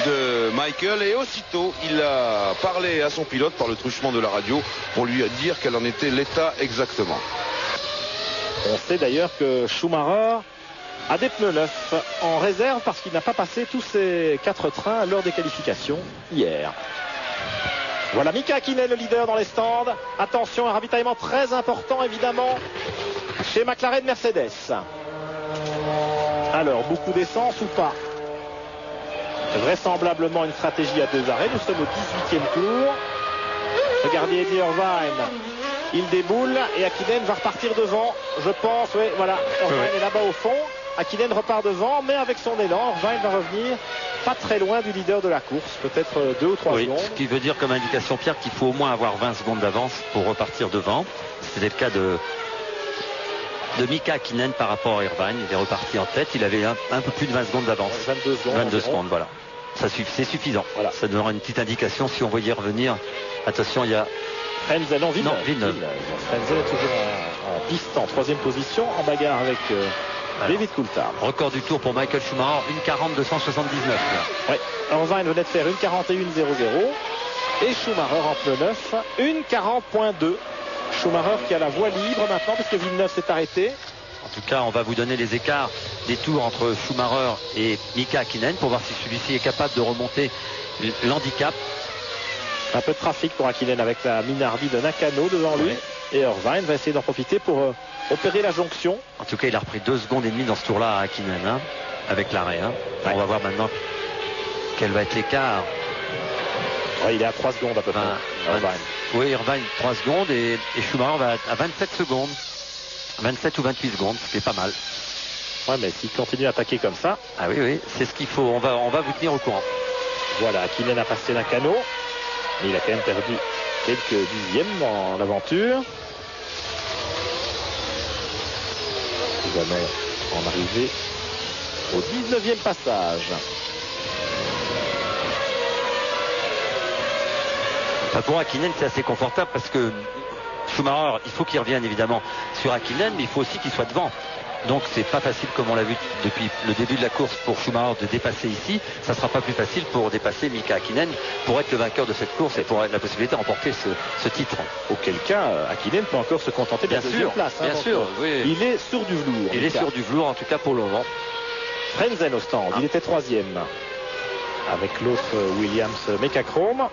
Speaker 4: de Michael et aussitôt il a parlé à son pilote par le truchement de la radio pour lui dire quel en était l'état exactement.
Speaker 2: On sait d'ailleurs que Schumacher a des pneus neufs en réserve parce qu'il n'a pas passé tous ses 4 trains lors des qualifications hier. Voilà Mika Hakkinen, le leader dans les stands. Attention, un ravitaillement très important évidemment chez McLaren Mercedes. Alors, beaucoup d'essence ou pas? Vraisemblablement une stratégie à 2 arrêts. Nous sommes au 18e tour. Regardez Eddie Irvine. Il déboule et Hakkinen va repartir devant. Je pense, oui, voilà. Irvine est là-bas au fond. Hakkinen repart devant, mais avec son élan, Irvine va revenir pas très loin du leader de la course, peut-être 2 ou 3 secondes.
Speaker 3: Ce qui veut dire comme indication, Pierre, qu'il faut au moins avoir 20 secondes d'avance pour repartir devant. C'était le cas de Mika Hakkinen par rapport à Irvine. Il est reparti en tête. Il avait un peu plus de 20 secondes d'avance.
Speaker 2: 22
Speaker 3: secondes, voilà. C'est suffisant.
Speaker 2: Voilà.
Speaker 3: Ça donnera une petite indication si on voyait revenir. Attention, il y a
Speaker 2: Frenzen, Villeneuve. Frenzen est toujours en piste, en 3e position, en bagarre avec David Coulthard.
Speaker 3: Record du tour pour Michael Schumacher, 1:40,279.
Speaker 2: Oui, Irvine venait de faire 1:41,00 et Schumacher en pneu neuf, 1:40,2. Schumacher qui a la voie libre maintenant puisque Villeneuve s'est arrêté.
Speaker 3: En tout cas, on va vous donner les écarts des tours entre Schumacher et Mika Hakkinen pour voir si celui-ci est capable de remonter l'handicap.
Speaker 2: Un peu de trafic pour Hakkinen avec la Minardi de Nakano devant lui. Et Irvine va essayer d'en profiter pour opérer la jonction.
Speaker 3: En tout cas, il a repris 2 secondes et demie dans ce tour-là à Hakkinen, avec l'arrêt. Ouais. On va voir maintenant quel va être l'écart.
Speaker 2: Ouais, il est à 3 secondes à peu près. Irvine.
Speaker 3: Oui, Irvine 3 secondes et Schumacher va à 27 secondes. 27 ou 28 secondes, ce qui est pas mal.
Speaker 2: Ouais, mais s'il continue à attaquer comme ça.
Speaker 3: Ah oui, c'est ce qu'il faut. On va vous tenir au courant.
Speaker 2: Voilà, Hakkinen a passé Nakano. Mais il a quand même perdu quelques dixièmes dans l'aventure. Il va en arriver au 19e passage.
Speaker 3: Pour Hakkinen, c'est assez confortable parce que Schumacher, il faut qu'il revienne évidemment sur Hakkinen, mais il faut aussi qu'il soit devant. Donc c'est pas facile, comme on l'a vu depuis le début de la course, pour Schumacher de dépasser ici. Ça sera pas plus facile pour dépasser Mika Hakkinen, pour être le vainqueur de cette course et pour avoir la possibilité de remporter ce titre.
Speaker 2: Auquel cas, Hakkinen peut encore se contenter de la deuxième place.
Speaker 3: Bien sûr, oui.
Speaker 2: Il est sur du velours.
Speaker 3: Il est sur du velours, en tout cas pour le moment.
Speaker 2: Frenzen au stand, il était 3e. Avec l'autre Williams Mecachrome.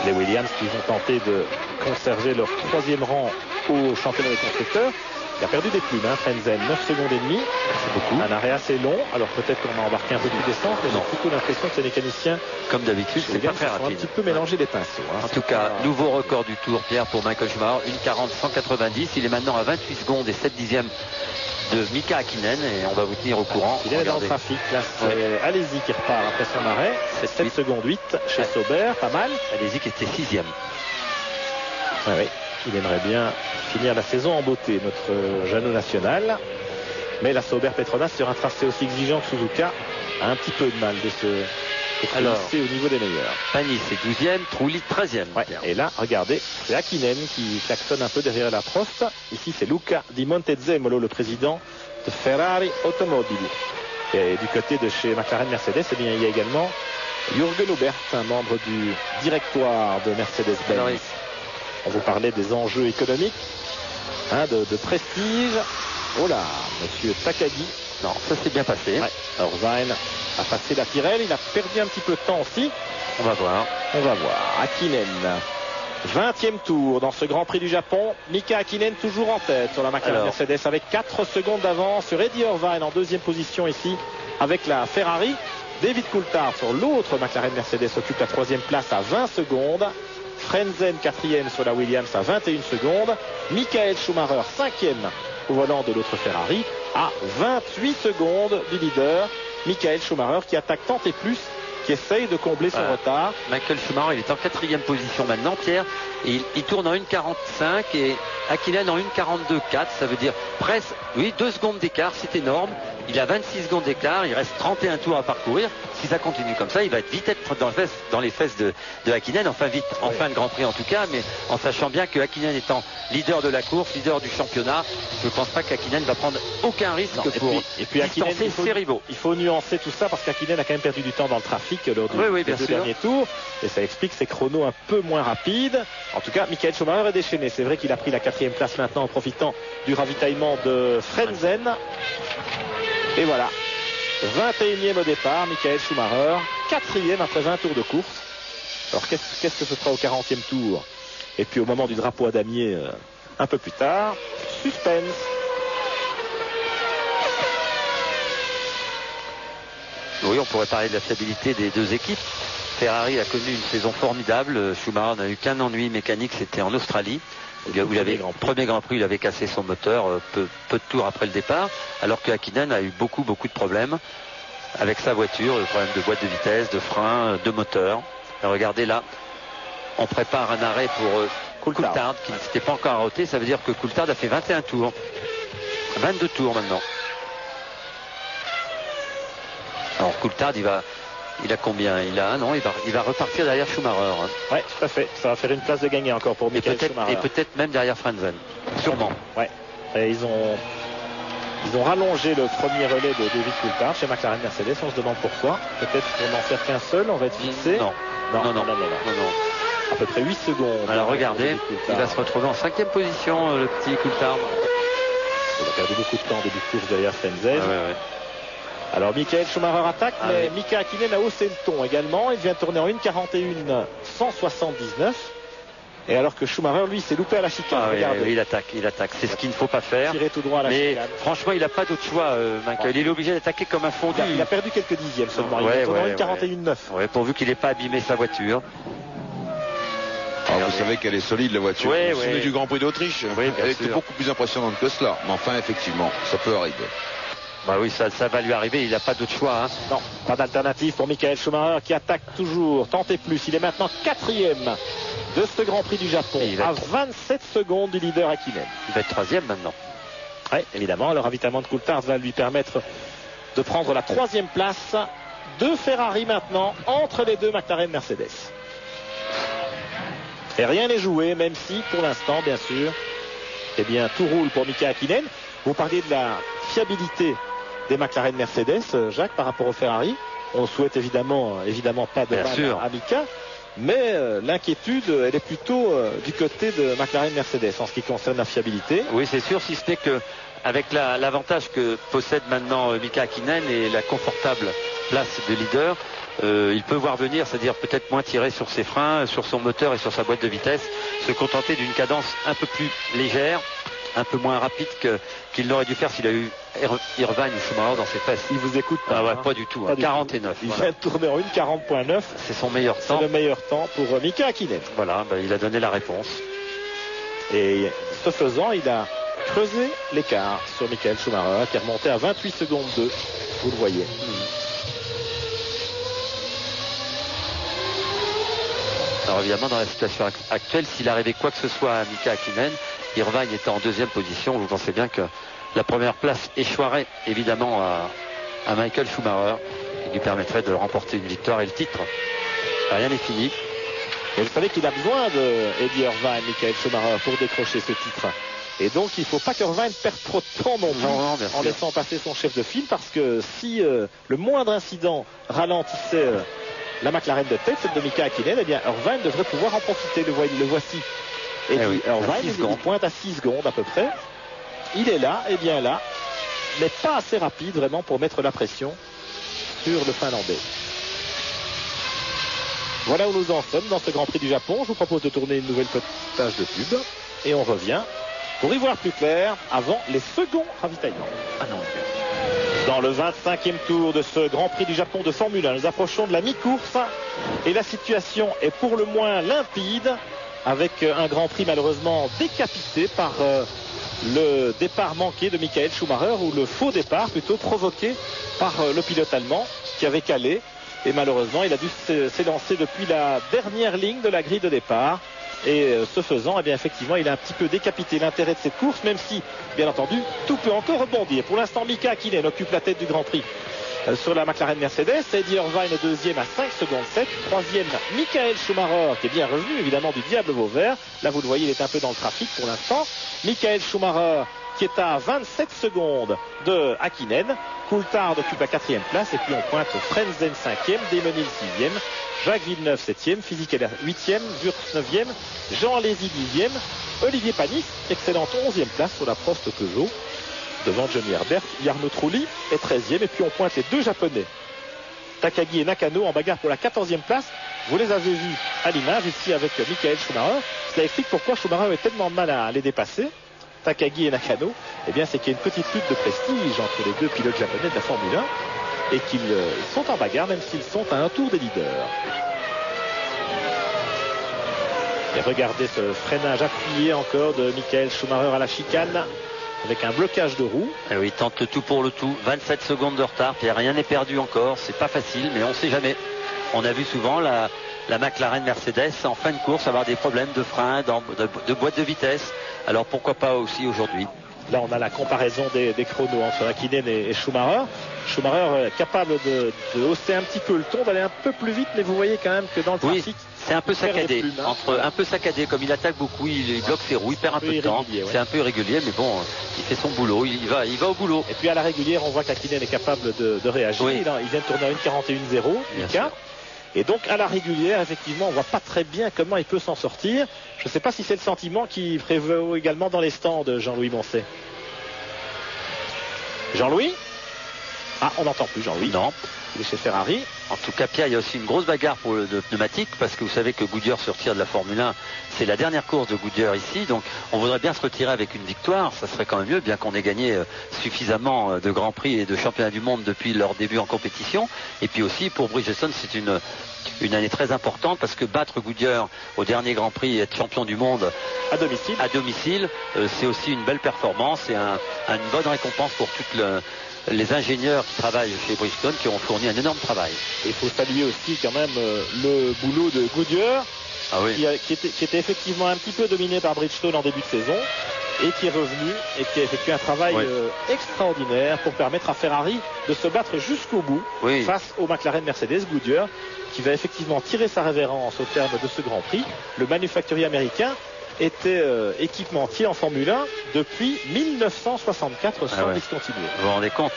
Speaker 2: Les Williams qui vont tenter de conserver leur 3e rang au championnat des constructeurs. Il a perdu des plumes, Frenzen, 9 secondes et demie.
Speaker 3: C'est beaucoup.
Speaker 2: Un arrêt assez long. Alors peut-être qu'on a embarqué un peu plus d'essence, mais j'ai plutôt l'impression que ces mécaniciens,
Speaker 3: comme d'habitude, c'est pas très rapide.
Speaker 2: Un petit peu mélangé les pinceaux.
Speaker 3: En tout cas, nouveau record du tour, Pierre, pour Michael Schumacher, 1:40,190. Il est maintenant à 28 secondes et 7 dixièmes de Mika Hakkinen et on va vous tenir au courant.
Speaker 2: Il est dans le trafic. Là, c'est Alesi qui repart après son arrêt. C'est 7 secondes 8 chez Sauber, pas mal.
Speaker 3: Alesi qui était 6e.
Speaker 2: Oui. Il aimerait bien finir la saison en beauté, notre Jeannot national. Mais la Sauber Petronas, sur un tracé aussi exigeant que Suzuka, a un petit peu de mal de se glisser au niveau des meilleurs.
Speaker 3: Panis est 12e, Trulli 13e.
Speaker 2: Ouais. Et là, regardez, c'est Hakkinen qui klaxonne un peu derrière la Prost. Ici, c'est Luca Di Montezemolo, le président de Ferrari Automobili. Et du côté de chez McLaren Mercedes, eh bien, il y a également Jürgen Hubert, un membre du directoire de Mercedes-Benz. On vous parlait des enjeux économiques, de prestige. Oh là, monsieur Takagi.
Speaker 3: Non, ça s'est bien passé.
Speaker 2: Ouais. Irvine a passé la Tyrrell. Il a perdu un petit peu de temps aussi.
Speaker 3: On va voir.
Speaker 2: Hakkinen. 20e tour dans ce Grand Prix du Japon. Mika Hakkinen toujours en tête sur la McLaren Mercedes avec 4 secondes d'avance sur Eddie Irvine en 2e position ici avec la Ferrari. David Coulthard sur l'autre McLaren Mercedes occupe la 3e place à 20 secondes. Frenzen 4e sur la Williams à 21 secondes. Michael Schumacher 5e au volant de l'autre Ferrari à 28 secondes du leader. Michael Schumacher qui attaque tant et plus, qui essaye de combler son retard.
Speaker 3: Michael Schumacher, il est en 4e position maintenant, Pierre. Et il tourne en 1:45 et Hakkinen en 1:42,4. Ça veut dire presque, 2 secondes d'écart, c'est énorme. Il a 26 secondes d'écart, il reste 31 tours à parcourir. Si ça continue comme ça, il va vite être dans les fesses de Hakkinen, enfin vite, en fin de Grand Prix en tout cas, mais en sachant bien que Hakkinen étant leader de la course, leader du championnat, je ne pense pas qu'Hakkinen va prendre aucun risque pour distancer ses rivaux.
Speaker 2: Il faut nuancer tout ça parce qu'Hakkinen a quand même perdu du temps dans le trafic lors des 2 derniers tours, et ça explique ses chronos un peu moins rapides. En tout cas, Michael Schumacher est déchaîné. C'est vrai qu'il a pris la 4e place maintenant en profitant du ravitaillement de Frenzen. Et voilà, 21e au départ, Michael Schumacher, 4e après 20 tours de course. Alors qu'est-ce que ce sera au 40e tour? Et puis au moment du drapeau à damier, un peu plus tard, suspense.
Speaker 3: Oui, on pourrait parler de la stabilité des 2 équipes. Ferrari a connu une saison formidable. Schumacher n'a eu qu'un ennui mécanique, c'était en Australie. Où premier Grand Prix, il avait cassé son moteur peu de tours après le départ, alors que Häkkinen a eu beaucoup de problèmes avec sa voiture, le problème de boîte de vitesse, de frein, de moteur. Et regardez là, on prépare un arrêt pour Coulthard qui ne s'était pas encore arrêté. Ça veut dire que Coulthard a fait 21 tours. 22 tours maintenant. Alors Coulthard, il a combien? Il a un an, il va repartir derrière Schumacher. Hein.
Speaker 2: Oui, tout à fait. Ça va faire une place de gagné encore pour Michael Schumacher.
Speaker 3: Et peut-être même derrière Frentzen. Sûrement.
Speaker 2: Ouais. Et ils ont rallongé le premier relais de David Coulthard chez McLaren Mercedes. On se demande pourquoi. Peut-être pour n'en faire qu'un seul, on va être fixé.
Speaker 3: Non.
Speaker 2: À peu près 8 secondes.
Speaker 3: Alors regardez, il va se retrouver en 5e position, le petit Coulthard.
Speaker 2: Il a perdu beaucoup de temps en début de course derrière Frentzen.
Speaker 3: Ouais.
Speaker 2: Alors Michael Schumacher attaque, mais Mika Häkkinen a haussé le ton également. Il vient de tourner en 1:41.179. Et alors que Schumacher, lui, s'est loupé à la chicane.
Speaker 3: Oui, il attaque. C'est ce qu'il ne faut pas faire.
Speaker 2: Tirer tout droit à la chicane.
Speaker 3: Franchement, il n'a pas d'autre choix, Michael. Il est obligé d'attaquer comme un fondu.
Speaker 2: Il a perdu quelques dixièmes seulement. Il est tourné en 1:41.9.
Speaker 3: Ouais, pourvu qu'il n'ait pas abîmé sa voiture.
Speaker 4: Vous savez qu'elle est solide, la voiture. Vous vous souvenez du Grand Prix d'Autriche? Elle était beaucoup plus impressionnante que cela. Mais enfin, effectivement, ça peut arriver.
Speaker 3: Bah oui, ça va lui arriver, il n'a pas d'autre choix. Hein.
Speaker 2: Non, pas d'alternative pour Michael Schumacher qui attaque toujours, tenter plus. Il est maintenant 4e de ce Grand Prix du Japon, à 27 secondes du leader Häkkinen.
Speaker 3: Il va être 3e maintenant.
Speaker 2: Oui, évidemment, le ravitaillement de Coulthard va lui permettre de prendre la 3e place de Ferrari maintenant, entre les deux McLaren Mercedes. Et rien n'est joué, même si, pour l'instant, bien sûr, tout roule pour Mika Häkkinen. Vous parliez de la fiabilité des McLaren Mercedes, Jacques, par rapport au Ferrari. On ne souhaite évidemment pas de mal à Mika, mais l'inquiétude, elle est plutôt du côté de McLaren Mercedes en ce qui concerne la fiabilité.
Speaker 3: Oui, c'est sûr, si ce n'est que avec l'avantage que possède maintenant Mika Häkkinen et la confortable place de leader, il peut voir venir, c'est-à-dire peut-être moins tirer sur ses freins, sur son moteur et sur sa boîte de vitesse, se contenter d'une cadence un peu plus légère, un peu moins rapide qu'il n'aurait dû faire s'il a eu Irvine ou Schumacher dans ses fesses.
Speaker 2: Il vous écoute
Speaker 3: pas, pas du tout. Pas 49.
Speaker 2: Il vient de tourner en 1:40.9.
Speaker 3: C'est son meilleur temps.
Speaker 2: C'est le meilleur temps pour Mika Häkkinen.
Speaker 3: Voilà, il a donné la réponse.
Speaker 2: Et ce faisant, il a creusé l'écart sur Michael Schumacher qui est remonté à 28 secondes 2. Vous le voyez.
Speaker 3: Alors évidemment, dans la situation actuelle, s'il arrivait quoi que ce soit à Mika Häkkinen, Irvine était en 2e position. Vous pensez bien que la première place échouerait évidemment à Michael Schumacher et lui permettrait de remporter une victoire et le titre. Rien n'est fini.
Speaker 2: Et vous savez qu'il a besoin de Eddie Irvine, Michael Schumacher, pour décrocher ce titre. Et donc il ne faut pas qu'Irvine perde trop de temps non plus en laissant passer son chef de file, parce que si le moindre incident ralentissait la McLaren de tête, celle de Mika Häkkinen, Irvine devrait pouvoir en profiter. Le voici. Et Irvine, il pointe à 6 secondes à peu près. Il est là, mais pas assez rapide vraiment pour mettre la pression sur le Finlandais. Voilà où nous en sommes dans ce Grand Prix du Japon. Je vous propose de tourner une nouvelle page de pub et on revient pour y voir plus clair avant les seconds ravitaillements. Dans le 25e tour de ce Grand Prix du Japon de Formule 1, nous approchons de la mi-course et la situation est pour le moins limpide, avec un Grand Prix malheureusement décapité par le départ manqué de Michael Schumacher, ou le faux départ plutôt provoqué par le pilote allemand qui avait calé, et malheureusement il a dû s'élancer depuis la dernière ligne de la grille de départ. Et ce faisant, effectivement, il a un petit peu décapité l'intérêt de cette course, même si, bien entendu, tout peut encore rebondir. Pour l'instant, Mika Häkkinen occupe la tête du Grand Prix sur la McLaren Mercedes. Eddie Irvine est 2e à 5 secondes 7. 3e, Michael Schumacher, qui est bien revenu, évidemment, du diable Vauvert. Là, vous le voyez, il est un peu dans le trafic pour l'instant. Michael Schumacher, qui est à 27 secondes de Häkkinen. Coulthard occupe la 4e place. Et puis, on pointe Frentzen 5e, Demonil 6e. Jacques Villeneuve 7e, Fisichella 8e, Wurz 9e, Jean Alesi 10e, Olivier Panis, excellente 11e place sur la Prost Peugeot, devant Johnny Herbert. Jarno Trulli est 13e, et puis on pointe les deux Japonais, Takagi et Nakano, en bagarre pour la 14e place. Vous les avez vus à l'image ici avec Michael Schumacher. Cela explique pourquoi Schumacher avait tellement de mal à les dépasser, Takagi et Nakano. C'est qu'il y a une petite lutte de prestige entre les deux pilotes japonais de la Formule 1 et qu'ils sont en bagarre, même s'ils sont à un tour des leaders. Et regardez ce freinage appuyé encore de Michael Schumacher à la chicane avec un blocage de roue.
Speaker 3: Et oui, il tente le tout pour le tout. 27 secondes de retard, puis rien n'est perdu encore. C'est pas facile, mais on sait jamais. On a vu souvent la McLaren Mercedes en fin de course avoir des problèmes de frein, de boîte de vitesse. Alors pourquoi pas aussi aujourd'hui?
Speaker 2: Là, on a la comparaison des chronos entre Hakkinen et Schumacher. Schumacher capable de hausser un petit peu le ton, d'aller un peu plus vite, mais vous voyez quand même que dans le trafic,
Speaker 3: c'est un peu saccadé. Un peu saccadé, comme il attaque beaucoup, il bloque ses roues, il perd un peu de temps. Ouais. C'est un peu irrégulier, mais bon, il fait son boulot, il va au boulot.
Speaker 2: Et puis à la régulière, on voit qu'Hakkinen est capable de réagir. Oui. Il vient de tourner à 1,41,0, Mika. Et donc à la régulière, effectivement, on voit pas très bien comment il peut s'en sortir. Je ne sais pas si c'est le sentiment qui prévaut également dans les stands de Jean-Louis Moncet. Jean-Louis? Ah, on n'entend plus Jean-Louis.
Speaker 3: Non.
Speaker 2: Il est chez Ferrari.
Speaker 3: En tout cas, Pierre, il y a aussi une grosse bagarre pour le pneumatique, parce que vous savez que Goodyear se retire de la Formule 1. C'est la dernière course de Goodyear ici, donc on voudrait bien se retirer avec une victoire. Ça serait quand même mieux, bien qu'on ait gagné suffisamment de Grands Prix et de championnats du monde depuis leur début en compétition. Et puis aussi, pour Bridgestone, c'est une année très importante, parce que battre Goodyear au dernier Grand Prix et être champion du monde à domicile, c'est aussi une belle performance et une bonne récompense pour toutes les ingénieurs qui travaillent chez Bridgestone, qui ont fourni un énorme travail.
Speaker 2: Et il faut saluer aussi quand même le boulot de Goodyear, qui était effectivement un petit peu dominé par Bridgestone en début de saison, et qui est revenu et qui a effectué un travail extraordinaire pour permettre à Ferrari de se battre jusqu'au bout face au McLaren Mercedes. Goodyear, qui va effectivement tirer sa révérence au terme de ce Grand Prix. Le manufacturier américain était équipementier en Formule 1 depuis 1964 sans discontinuer.
Speaker 3: Vous vous rendez compte,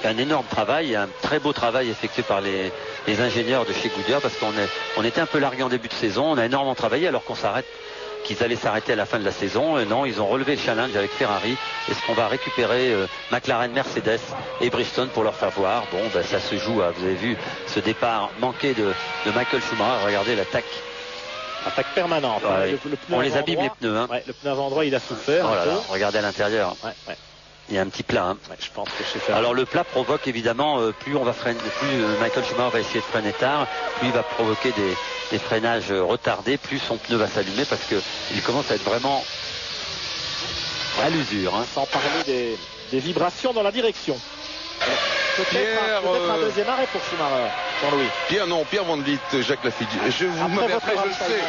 Speaker 3: un énorme travail, un très beau travail effectué par les ingénieurs de chez Goodyear, parce qu'on était un peu largués en début de saison, on a énormément travaillé alors qu'ils allaient s'arrêter à la fin de la saison. Non, ils ont relevé le challenge avec Ferrari. Est-ce qu'on va récupérer McLaren, Mercedes et Bridgestone pour leur faire voir? Bon, ça se joue, vous avez vu ce départ manqué de Michael Schumacher. Regardez l'attaque
Speaker 2: permanente.
Speaker 3: On les abîme les pneus.
Speaker 2: Le pneu avant-droit, il a souffert.
Speaker 3: Regardez à l'intérieur. Il y a un petit plat.
Speaker 2: Je pense que chez Ferrari.
Speaker 3: Alors le plat provoque évidemment, plus on va freiner, plus Michael Schumacher va essayer de freiner tard, plus il va provoquer des freinages retardés, plus son pneu va s'allumer, parce qu'il commence à être vraiment à l'usure.
Speaker 2: Sans parler des vibrations dans la direction. Peut-être un deuxième arrêt pour Schumacher, Jean-Louis.
Speaker 4: Pierre Van Vliet, Jacques Lafitte. Je le sais.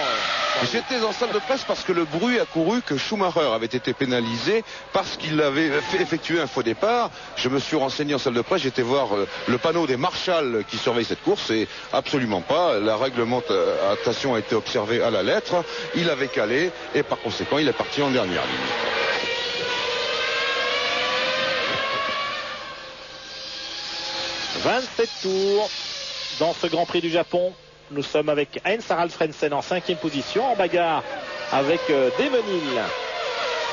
Speaker 4: J'étais en salle de presse parce que le bruit a couru que Schumacher avait été pénalisé parce qu'il avait effectué un faux départ. Je me suis renseigné en salle de presse, j'étais voir le panneau des marshals qui surveillent cette course, et absolument pas. La réglementation a été observée à la lettre. Il avait calé et par conséquent il est parti en dernière ligne. «
Speaker 2: 27 tours dans ce Grand Prix du Japon. Nous sommes avec Heinz-Harald Frentzen en 5e position, en bagarre avec Demenil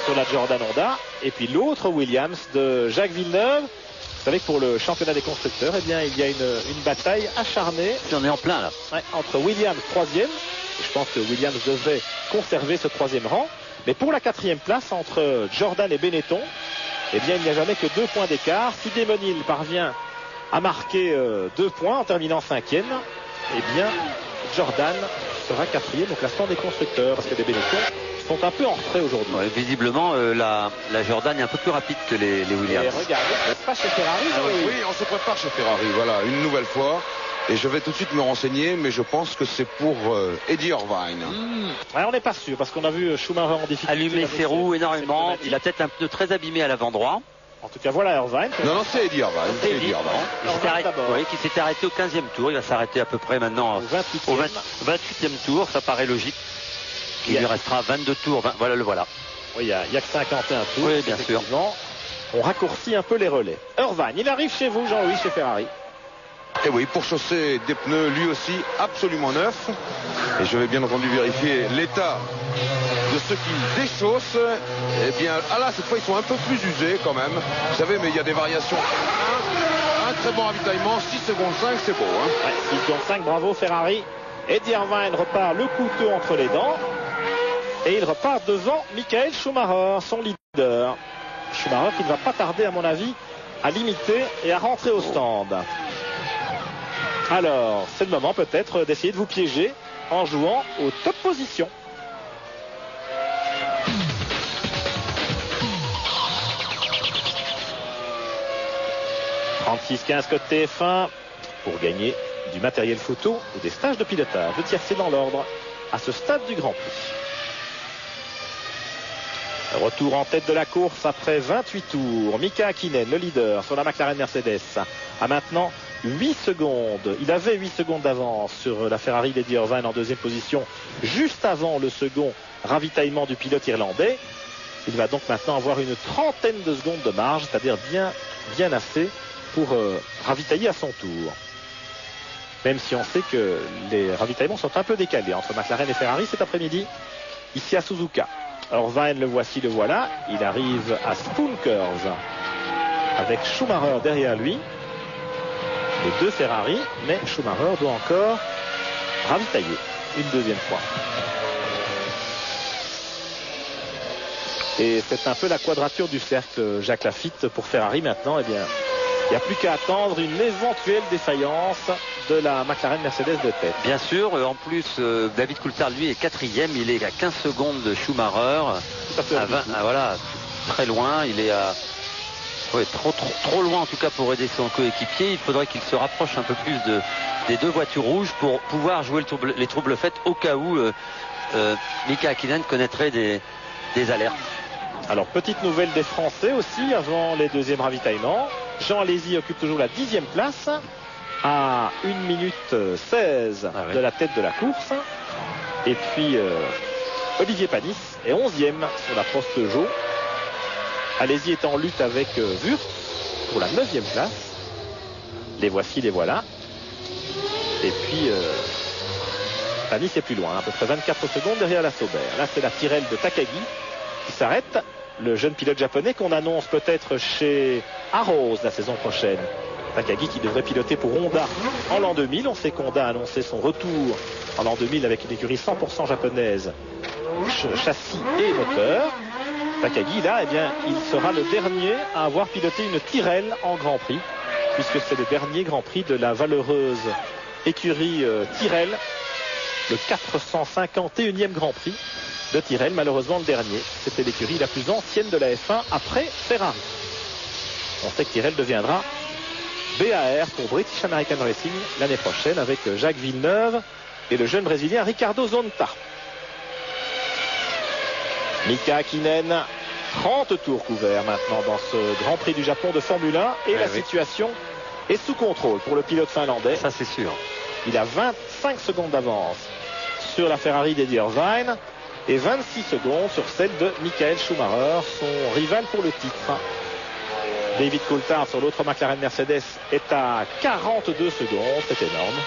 Speaker 2: sur la Jordan Honda, et puis l'autre Williams de Jacques Villeneuve. Vous savez que pour le championnat des constructeurs, il y a une bataille acharnée.
Speaker 3: On est en plein là.
Speaker 2: Entre Williams 3e, je pense que Williams devrait conserver ce 3e rang, mais pour la 4e place entre Jordan et Benetton, il n'y a jamais que 2 points d'écart. Si Demenil parvient à marquer 2 points en terminant 5e, Jordan sera 4e au classement des constructeurs, parce que les Benetton sont un peu en retrait aujourd'hui.
Speaker 3: Visiblement, la Jordan est un peu plus rapide que les Williams.
Speaker 2: Et regardez, c'est pas chez Ferrari.
Speaker 4: Oui, on se prépare chez Ferrari, voilà, une nouvelle fois. Et je vais tout de suite me renseigner, mais je pense que c'est pour Eddie Irvine.
Speaker 2: On n'est pas sûr, parce qu'on a vu Schumacher en difficulté.
Speaker 3: Allumer ses roues énormément. Il a peut-être un pneu très abîmé à l'avant-droit.
Speaker 2: En tout cas, voilà Irvine.
Speaker 4: Non, c'est Eddie Irvine.
Speaker 3: Qui s'était arrêté au 15e tour. Il va s'arrêter à peu près maintenant au 28e tour. Ça paraît logique. Il lui restera 22 tours. Voilà, le voilà.
Speaker 2: Oui, il n'y a que 51 tours.
Speaker 3: Oui, bien sûr.
Speaker 2: On raccourcit un peu les relais. Irvine, il arrive chez vous, Jean-Louis, chez Ferrari.
Speaker 4: Et oui, pour chausser des pneus lui aussi absolument neufs. Et je vais bien entendu vérifier l'état de ceux qui déchaussent. Là, cette fois, ils sont un peu plus usés quand même. Vous savez, mais il y a des variations. Un très bon ravitaillement, 6 secondes 5, c'est beau.
Speaker 2: 6 secondes 5, bravo Ferrari. Eddie Irvine repart le couteau entre les dents. Et il repart devant Michael Schumacher, son leader. Schumacher qui ne va pas tarder, à mon avis, à limiter et à rentrer au stand. Alors, c'est le moment peut-être d'essayer de vous piéger en jouant aux top positions. 36-15 code TF1 pour gagner du matériel photo ou des stages de pilotage. Le tiercé dans l'ordre à ce stade du Grand Prix. Retour en tête de la course après 28 tours. Mika Hakkinen, le leader sur la McLaren Mercedes, a maintenant 8 secondes. Il avait 8 secondes d'avance sur la Ferrari d'Eddie Irvine en deuxième position, juste avant le second ravitaillement du pilote irlandais. Il va donc maintenant avoir une trentaine de secondes de marge, c'est-à-dire bien assez pour ravitailler à son tour. Même si on sait que les ravitaillements sont un peu décalés entre McLaren et Ferrari cet après-midi, ici à Suzuka. Irvine, le voici, le voilà. Il arrive à Spoon Curve avec Schumacher derrière lui. Les deux Ferrari, mais Schumacher doit encore ravitailler une deuxième fois. Et c'est un peu la quadrature du cercle, Jacques Lafitte, pour Ferrari maintenant. Eh bien, il n'y a plus qu'à attendre une éventuelle défaillance de la McLaren Mercedes de tête.
Speaker 3: Bien sûr, en plus, David Coulthard, lui, est quatrième. Il est à 15 secondes de Schumacher. À 20, voilà, très loin. Il est à trop loin, en tout cas, pour aider son coéquipier. Il faudrait qu'il se rapproche un peu plus des deux voitures rouges pour pouvoir jouer les troubles faits au cas où Mika Hakkinen connaîtrait des alertes.
Speaker 2: Alors, petite nouvelle des Français aussi, avant les deuxièmes ravitaillements. Jean Alesi occupe toujours la 10e place à 1 minute 16 de la tête de la course. Et puis, Olivier Panis est 11e sur la poste jaune. Alesi est en lutte avec Wurz pour la 9e place. Les voici, les voilà. Et puis, Panis est plus loin, à peu près 24 secondes derrière la Sauber. Là, c'est la Tyrrell de Takagi qui s'arrête. Le jeune pilote japonais qu'on annonce peut-être chez Arrows la saison prochaine. Takagi qui devrait piloter pour Honda en l'an 2000. On sait qu'Honda a annoncé son retour en l'an 2000 avec une écurie 100% japonaise, châssis et moteur. Takagi, là, eh bien, il sera le dernier à avoir piloté une Tyrrell en Grand Prix, puisque c'est le dernier Grand Prix de la valeureuse écurie Tyrrell, le 451e Grand Prix de Tyrrell, malheureusement le dernier. C'était l'écurie la plus ancienne de la F1 après Ferrari. On sait que Tyrrell deviendra BAR pour British American Racing l'année prochaine avec Jacques Villeneuve et le jeune Brésilien Ricardo Zonta. Mika Hakkinen, 30 tours couverts maintenant dans ce Grand Prix du Japon de Formule 1 et la situation est sous contrôle pour le pilote finlandais.
Speaker 3: Ça, c'est sûr.
Speaker 2: Il a 25 secondes d'avance sur la Ferrari d'Eddie Irvine et 26 secondes sur celle de Michael Schumacher, son rival pour le titre. David Coulthard sur l'autre McLaren Mercedes est à 42 secondes, c'est énorme.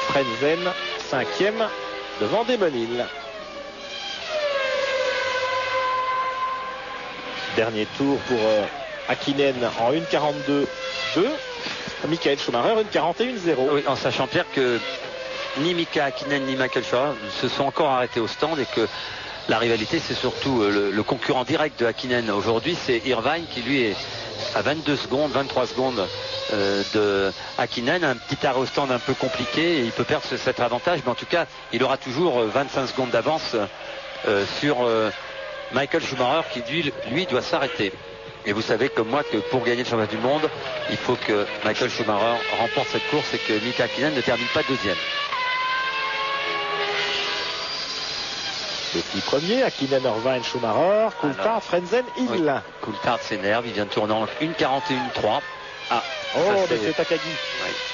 Speaker 2: Frentzen, 5e devant Damon Hill. Dernier tour pour Hakkinen en 1:42.2. Michael Schumacher 1:41.0.
Speaker 3: Oui, en sachant, Pierre, que ni Mika Hakkinen ni Michael Schumacher se sont encore arrêtés au stand et que la rivalité, c'est surtout le concurrent direct de Hakkinen aujourd'hui, c'est Irvine qui lui est à 22 secondes, 23 secondes de Hakkinen. Un petit arrêt au stand un peu compliqué et il peut perdre cet avantage, mais en tout cas, il aura toujours 25 secondes d'avance sur Michael Schumacher qui lui doit s'arrêter. Et vous savez comme moi que pour gagner le championnat du monde, il faut que Michael Schumacher remporte cette course et que Mika Hakkinen ne termine pas deuxième.
Speaker 2: Les 6 premiers, Hakkinen, Irvine, Schumacher, Coulthard, Frentzen, Hill.
Speaker 3: Oui. Coulthard s'énerve, il vient de tourner en 1:41.3.
Speaker 2: Ah, c'est Takagi.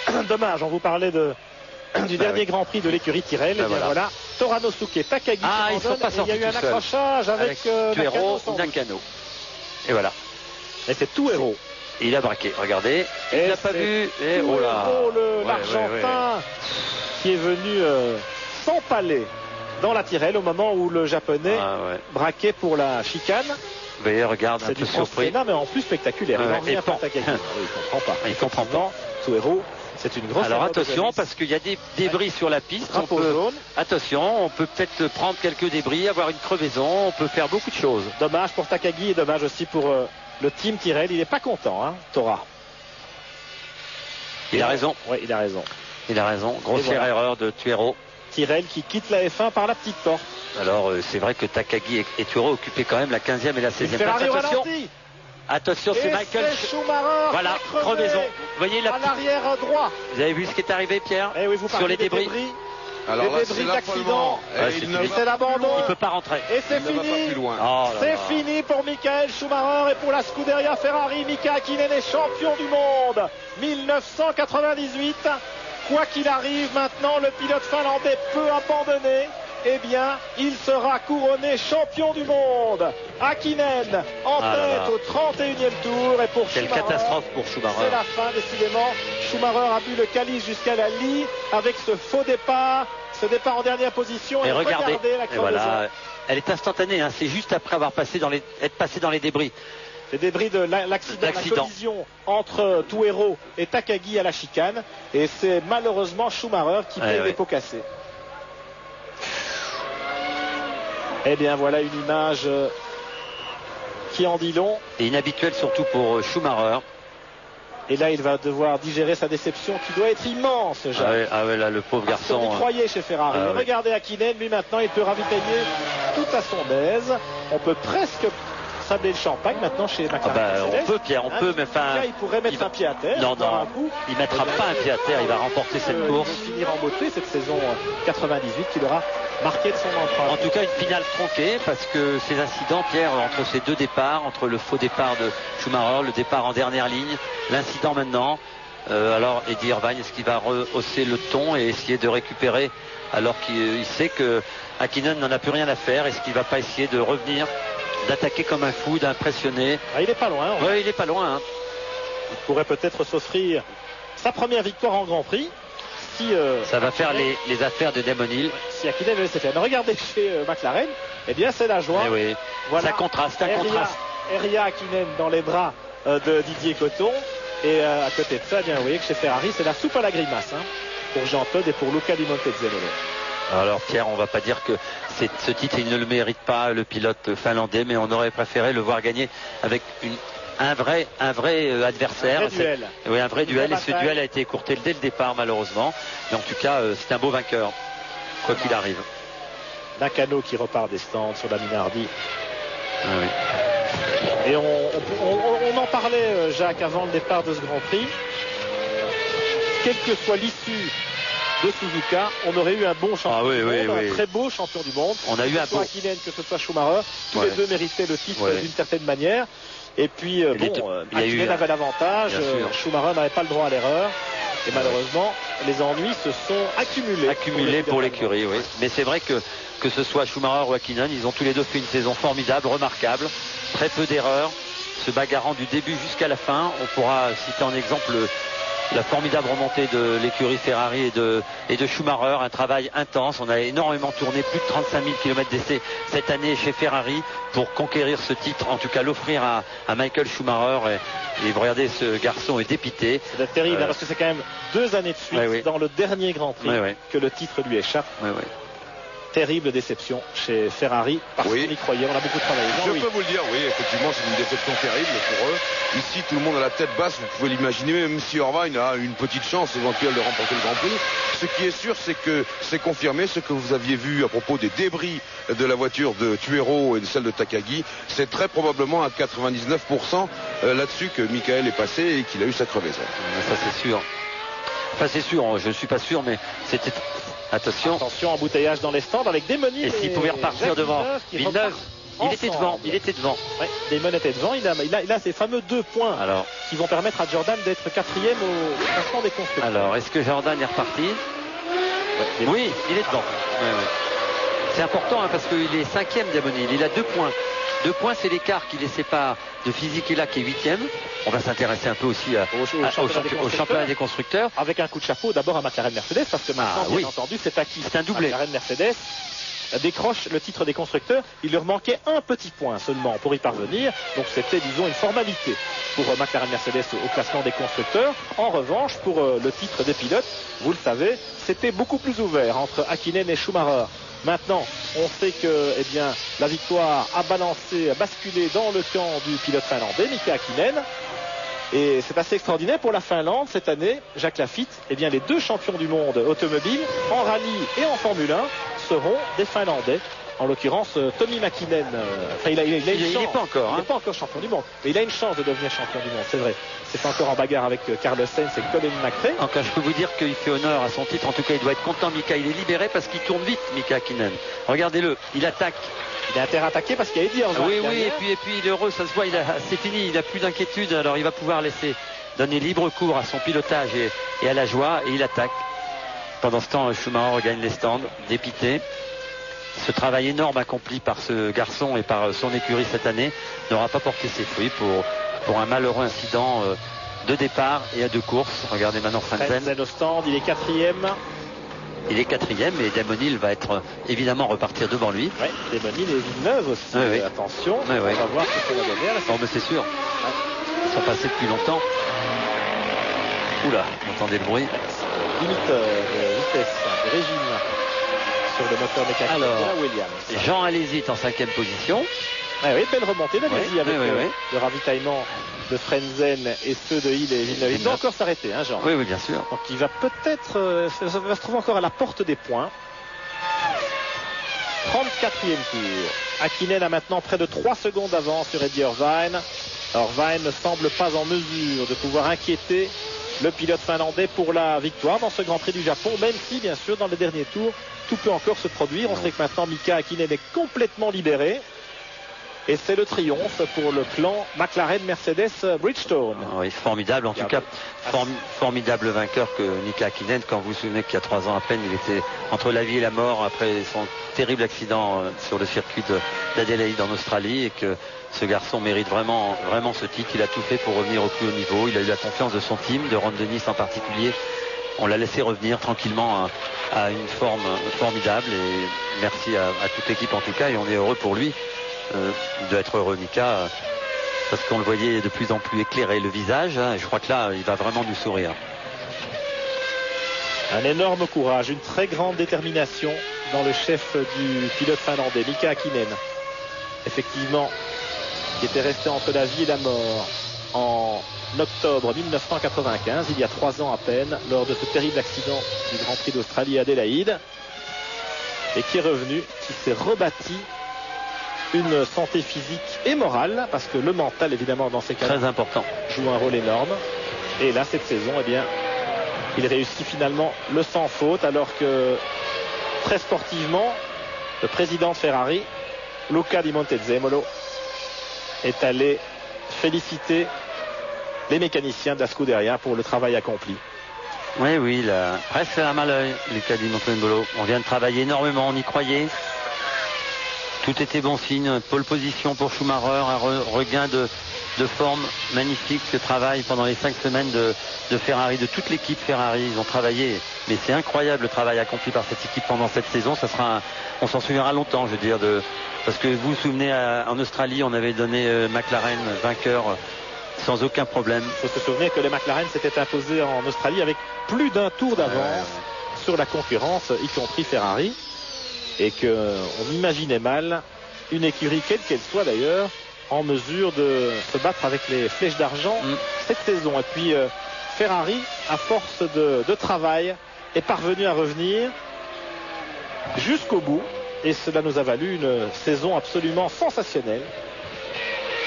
Speaker 2: Oui. Dommage, on vous parlait du dernier Grand Prix de l'écurie Tyrrell. Et bien voilà, Toranosuke, Takagi.
Speaker 3: Ils sont pas sortis.
Speaker 2: Il y a eu un accrochage avec
Speaker 3: Tuero ou Nakano. Et voilà.
Speaker 2: Et c'est tout héros.
Speaker 3: Il a braqué, regardez. Il n'a pas vu. Et oh là.
Speaker 2: L'Argentin qui est venu s'empaler dans la Tyrrell au moment où le Japonais braquait pour la chicane.
Speaker 3: Vous voyez, regarde, un peu surpris.
Speaker 2: Mais en plus spectaculaire. Il comprend pas.
Speaker 3: Il comprend pas.
Speaker 2: Tout héros. C'est une grosse.
Speaker 3: Alors attention, parce qu'il y a des débris sur la piste. Attention, on peut peut-être prendre quelques débris, avoir une crevaison, on peut faire beaucoup de choses.
Speaker 2: Dommage pour Takagi et dommage aussi pour le team Tyrrell. Il n'est pas content, hein, Tora.
Speaker 3: Il a raison.
Speaker 2: Oui, il a raison.
Speaker 3: Il a raison. Grossière erreur de Tuero.
Speaker 2: Tyrrell qui quitte la F1 par la petite porte.
Speaker 3: Alors c'est vrai que Takagi et Tuero occupaient quand même la 15e et la 16e
Speaker 2: place.
Speaker 3: Attention. Attention, c'est Michael
Speaker 2: Schumacher.
Speaker 3: Voilà, crevaison. Vous voyez
Speaker 2: à l'arrière droit.
Speaker 3: Vous avez vu ce qui est arrivé, Pierre?
Speaker 2: Eh oui, vous
Speaker 3: sur les débris.
Speaker 4: Alors là,
Speaker 2: débris d'accident.
Speaker 3: C'est
Speaker 2: l'abandon.
Speaker 3: Il peut pas rentrer.
Speaker 2: Et c'est fini. C'est fini pour Michael Schumacher et pour la Scuderia Ferrari. Mika Hakkinen est champion du monde 1998. Quoi qu'il arrive maintenant, le pilote finlandais peut abandonner. Eh bien, il sera couronné champion du monde. Hakkinen en tête au 31e tour. Et pour
Speaker 3: quelle catastrophe pour Schumacher.
Speaker 2: C'est la fin, décidément. Schumacher a bu le calice jusqu'à la lie avec ce faux départ. Ce départ en dernière position.
Speaker 3: Et regardez
Speaker 2: la crevaison.
Speaker 3: Voilà, elle est instantanée. Hein. C'est juste après avoir être passé dans les débris.
Speaker 2: Les débris de l'accident, la collision entre Tuero et Takagi à la chicane. Et c'est malheureusement Schumacher qui paie les pots cassés. Eh bien voilà une image qui en dit long.
Speaker 3: Et inhabituelle surtout pour Schumacher.
Speaker 2: Et là il va devoir digérer sa déception qui doit être immense, Jacques.
Speaker 3: Ah ouais, là le pauvre garçon.
Speaker 2: On y croyait chez Ferrari. Regardez Hakkinen, lui maintenant il peut ravitailler tout à son aise. On peut presque sabler le champagne maintenant chez McLaren.
Speaker 3: On peut, Pierre, on peut, mais enfin.
Speaker 2: Il pourrait mettre un pied à terre.
Speaker 3: Non, il mettra pas un pied à terre, il va remporter cette course.
Speaker 2: Il va finir en beauté cette saison 98 qu'il aura marqué de son empreinte.
Speaker 3: En tout cas, une finale tronquée parce que ces incidents, Pierre, entre ces deux départs, entre le faux départ de Schumacher, le départ en dernière ligne, l'incident maintenant. Alors, Eddie Irvine, est-ce qu'il va rehausser le ton et essayer de récupérer alors qu'il sait que Hakkinen n'en a plus rien à faire? Est-ce qu'il va pas essayer de revenir, d'attaquer comme un fou, d'impressionner?
Speaker 2: Il est pas loin.
Speaker 3: Oui, il est pas loin. Hein.
Speaker 2: Il pourrait peut-être s'offrir sa première victoire en Grand Prix. Si,
Speaker 3: ça va faire les affaires de Damon Hill.
Speaker 2: Si Hakkinen le laissait faire. Mais regardez chez McLaren, eh bien c'est la joie.
Speaker 3: Voilà. Ça contraste, un contraste.
Speaker 2: Eria Hakkinen dans les bras de Didier Cotton. Et à côté de ça, eh bien, vous voyez que chez Ferrari, c'est la soupe à la grimace pour Jean-Todt et pour Luca Di Montezemolo.
Speaker 3: Alors Pierre, on va pas dire que ce titre, il ne le mérite pas, le pilote finlandais, mais on aurait préféré le voir gagner avec un vrai adversaire. Un vrai duel. Et ce duel a été écourté dès le départ, malheureusement. Mais en tout cas, c'est un beau vainqueur, quoi qu'il arrive.
Speaker 2: Nakano qui repart des stands sur la Minardi. Et on en parlait, Jacques, avant le départ de ce Grand Prix. Quelle que soit l'issue de Suzuka, on aurait eu un bon champion du monde, un très beau champion du monde.
Speaker 3: On a eu un beau
Speaker 2: Hakkinen, que ce soit Schumacher, tous les deux méritaient le titre d'une certaine manière. Et puis Hakkinen avait l'avantage, Schumacher n'avait pas le droit à l'erreur. Et malheureusement, les ennuis se sont accumulés
Speaker 3: pour l'écurie. Oui. Mais c'est vrai que ce soit Schumacher ou Hakkinen, ils ont tous les deux fait une saison formidable, remarquable, très peu d'erreurs, se bagarrant du début jusqu'à la fin. On pourra citer en exemple la formidable remontée de l'écurie Ferrari et de Schumacher, un travail intense. On a énormément tourné, plus de 35 000 km d'essai cette année chez Ferrari pour conquérir ce titre, en tout cas l'offrir à Michael Schumacher. Et vous regardez, ce garçon est dépité.
Speaker 2: C'est terrible parce que c'est quand même 2 années de suite dans le dernier Grand Prix que le titre lui échappe. Terrible déception chez Ferrari parce qu'on y croyait, on a beaucoup travaillé.
Speaker 4: Je peux vous le dire, effectivement, c'est une déception terrible pour eux. Ici, tout le monde a la tête basse, vous pouvez l'imaginer, même si Irvine a une petite chance éventuelle de remporter le Grand Prix. Ce qui est sûr, c'est que c'est confirmé, ce que vous aviez vu à propos des débris de la voiture de Tuero et de celle de Takagi, c'est très probablement à 99% là-dessus que Michael est passé et qu'il a eu sa crevaison.
Speaker 3: Ça c'est sûr. Enfin c'est sûr, je ne suis pas sûr, mais c'était... Attention,
Speaker 2: embouteillage dans les stands avec Damon Hill.
Speaker 3: Et s'il pouvait repartir devant Villeneuve, il était devant.
Speaker 2: Damon était devant, il a ces fameux 2 points qui vont permettre à Jordan d'être 4e au classement des constructeurs.
Speaker 3: Alors, est-ce que Jordan est reparti? Oui, il est devant. C'est important parce qu'il est 5e Damon Hill, il a 2 points. 2 points, c'est l'écart qui les sépare de Fisichella qui est 8e. On va s'intéresser un peu aussi au championnat des constructeurs.
Speaker 2: Avec un coup de chapeau d'abord à McLaren Mercedes, parce que maintenant, bien entendu, c'est acquis.
Speaker 3: C'est un doublé.
Speaker 2: McLaren Mercedes décroche le titre des constructeurs. Il leur manquait un petit point seulement pour y parvenir. Donc c'était, disons, une formalité pour McLaren Mercedes au classement des constructeurs. En revanche, pour le titre des pilotes, vous le savez, c'était beaucoup plus ouvert entre Hakkinen et Schumacher. Maintenant, on sait que la victoire a basculé dans le camp du pilote finlandais, Mika Hakkinen. Et c'est assez extraordinaire pour la Finlande cette année. Jacques Lafitte, les 2 champions du monde automobile en rallye et en Formule 1 seront des Finlandais. en l'occurrence Tommy McKinnon. Enfin, il n'est
Speaker 3: pas encore.
Speaker 2: Il n'est pas encore champion du monde, mais il a une chance de devenir champion du monde, c'est vrai. C'est pas encore en bagarre avec Carlos Sainz et Colin McRae.
Speaker 3: En cas, je peux vous dire qu'il fait honneur à son titre. En tout cas, il doit être content, Mika. Il est libéré parce qu'il tourne vite, Mika Hakkinen. Regardez-le, il attaque.
Speaker 2: Il a intérêt à attaquer parce qu'il y a Eddie Irvine.
Speaker 3: Oui, et puis il est heureux, ça se voit, c'est fini, il n'a plus d'inquiétude. Alors il va pouvoir laisser donner libre cours à son pilotage et à la joie, et il attaque. Pendant ce temps, Schumacher regagne les stands, dépité. Ce travail énorme accompli par ce garçon et par son écurie cette année n'aura pas porté ses fruits pour un malheureux incident de départ et à 2 courses. Regardez maintenant Frentzen.
Speaker 2: Au stand, il est 4e.
Speaker 3: Il est 4e et Damon Hill va être évidemment repartir devant lui.
Speaker 2: Oui, Damon Hill et Villeneuve aussi.
Speaker 3: Oui.
Speaker 2: Attention,
Speaker 3: on
Speaker 2: va voir ce que ça va donner.
Speaker 3: Non, mais c'est sûr. Ils sont passés depuis longtemps. Oula, vous entendez le bruit.
Speaker 2: Limiteur de vitesse de régime sur le moteur mécanique de la Williams.
Speaker 3: Jean Alesi est en 5e position.
Speaker 2: Oui, belle remontée d'Alesi avec le ravitaillement de Frentzen et ceux de Hill et Villeneuve. Il doit encore s'arrêter, hein, Jean.
Speaker 3: Oui, bien sûr.
Speaker 2: Donc il va peut-être ça va se trouver encore à la porte des points. 34e tour. Hakkinen a maintenant près de 3 secondes d'avance sur Eddie Irvine. Irvine ne semble pas en mesure de pouvoir inquiéter le pilote finlandais pour la victoire dans ce Grand Prix du Japon, même si bien sûr dans les derniers tours tout peut encore se produire. On sait que maintenant Mika Hakkinen est complètement libéré. Et c'est le triomphe pour le clan McLaren-Mercedes Bridgestone.
Speaker 3: Oui, formidable. En tout cas, formidable vainqueur que Mika Hakkinen. Quand vous vous souvenez qu'il y a 3 ans à peine, il était entre la vie et la mort après son terrible accident sur le circuit d'Adélaïde en Australie, et que ce garçon mérite vraiment ce titre. Il a tout fait pour revenir au plus haut niveau. Il a eu la confiance de son team, de Ron Dennis en particulier. On l'a laissé revenir tranquillement à une forme formidable. Et merci à toute l'équipe en tout cas. Et on est heureux pour lui. Il doit être heureux, Mika, parce qu'on le voyait de plus en plus éclairé le visage, hein, et je crois que là il va vraiment nous sourire.
Speaker 2: Un énorme courage, une très grande détermination dans le chef du pilote finlandais, Mika Hakkinen, effectivement, qui était resté entre la vie et la mort en octobre 1995, il y a 3 ans à peine, lors de ce terrible accident du Grand Prix d'Australie à Adélaïde, et qui est revenu, qui s'est rebâti une santé physique et morale, parce que le mental évidemment dans ces cas
Speaker 3: très important,
Speaker 2: joue un rôle énorme. Et là cette saison, eh bien, il réussit finalement le sans faute, alors que très sportivement le président de Ferrari, Luca Di Montezemolo, est allé féliciter les mécaniciens de la Scuderia pour le travail accompli.
Speaker 3: Oui, presque la mal à l'œil, Luca Di Montezemolo. On vient de travailler énormément, on y croyait. Tout était bon signe, pole position pour Schumacher, un regain de forme magnifique, ce travail pendant les 5 semaines de Ferrari, de toute l'équipe Ferrari. Ils ont travaillé, mais c'est incroyable le travail accompli par cette équipe pendant cette saison. Ça sera on s'en souviendra longtemps, je veux dire, parce que vous vous souvenez, en Australie, on avait donné McLaren vainqueur sans aucun problème.
Speaker 2: Il faut se souvenir que les McLaren s'étaient imposés en Australie avec plus d'un tour d'avance sur la concurrence, y compris Ferrari. Et qu'on imaginait mal une écurie, quelle qu'elle soit d'ailleurs, en mesure de se battre avec les flèches d'argent cette saison. Et puis Ferrari, à force de travail, est parvenu à revenir jusqu'au bout. Et cela nous a valu une saison absolument sensationnelle.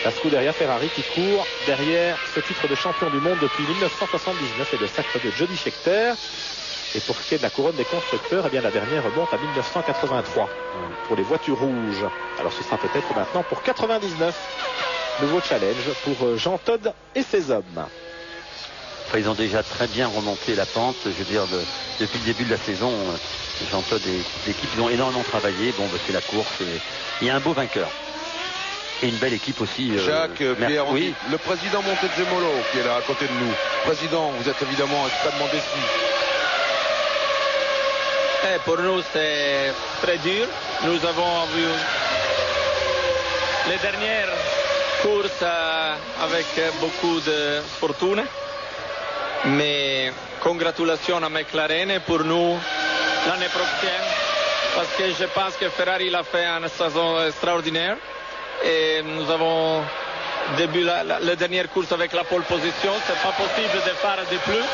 Speaker 2: La Scuderia Ferrari qui court derrière ce titre de champion du monde depuis 1979 et le sacre de Jody Scheckter. Et pour ce qui est de la couronne des constructeurs, eh bien la dernière remonte à 1983 pour les voitures rouges. Alors ce sera peut-être maintenant pour 99. Nouveau challenge pour Jean Todt et ses hommes.
Speaker 3: Enfin, ils ont déjà très bien remonté la pente. Je veux dire, depuis le début de la saison, Jean Todt et l'équipe, ils ont énormément travaillé. Bon, c'est la course. Et il y a un beau vainqueur. Et une belle équipe aussi.
Speaker 4: Jacques, Pierre,
Speaker 3: oui.
Speaker 4: Le président Montezemolo qui est là à côté de nous. Président, vous êtes évidemment extrêmement déçu.
Speaker 5: Pour nous, c'est très dur. Nous avons vu les dernières courses avec beaucoup de fortune. Mais congratulations à McLaren pour nous l'année prochaine. Parce que je pense que Ferrari a fait une saison extraordinaire. Et nous avons début la dernière course avec la pole position. C'est pas possible de faire de plus.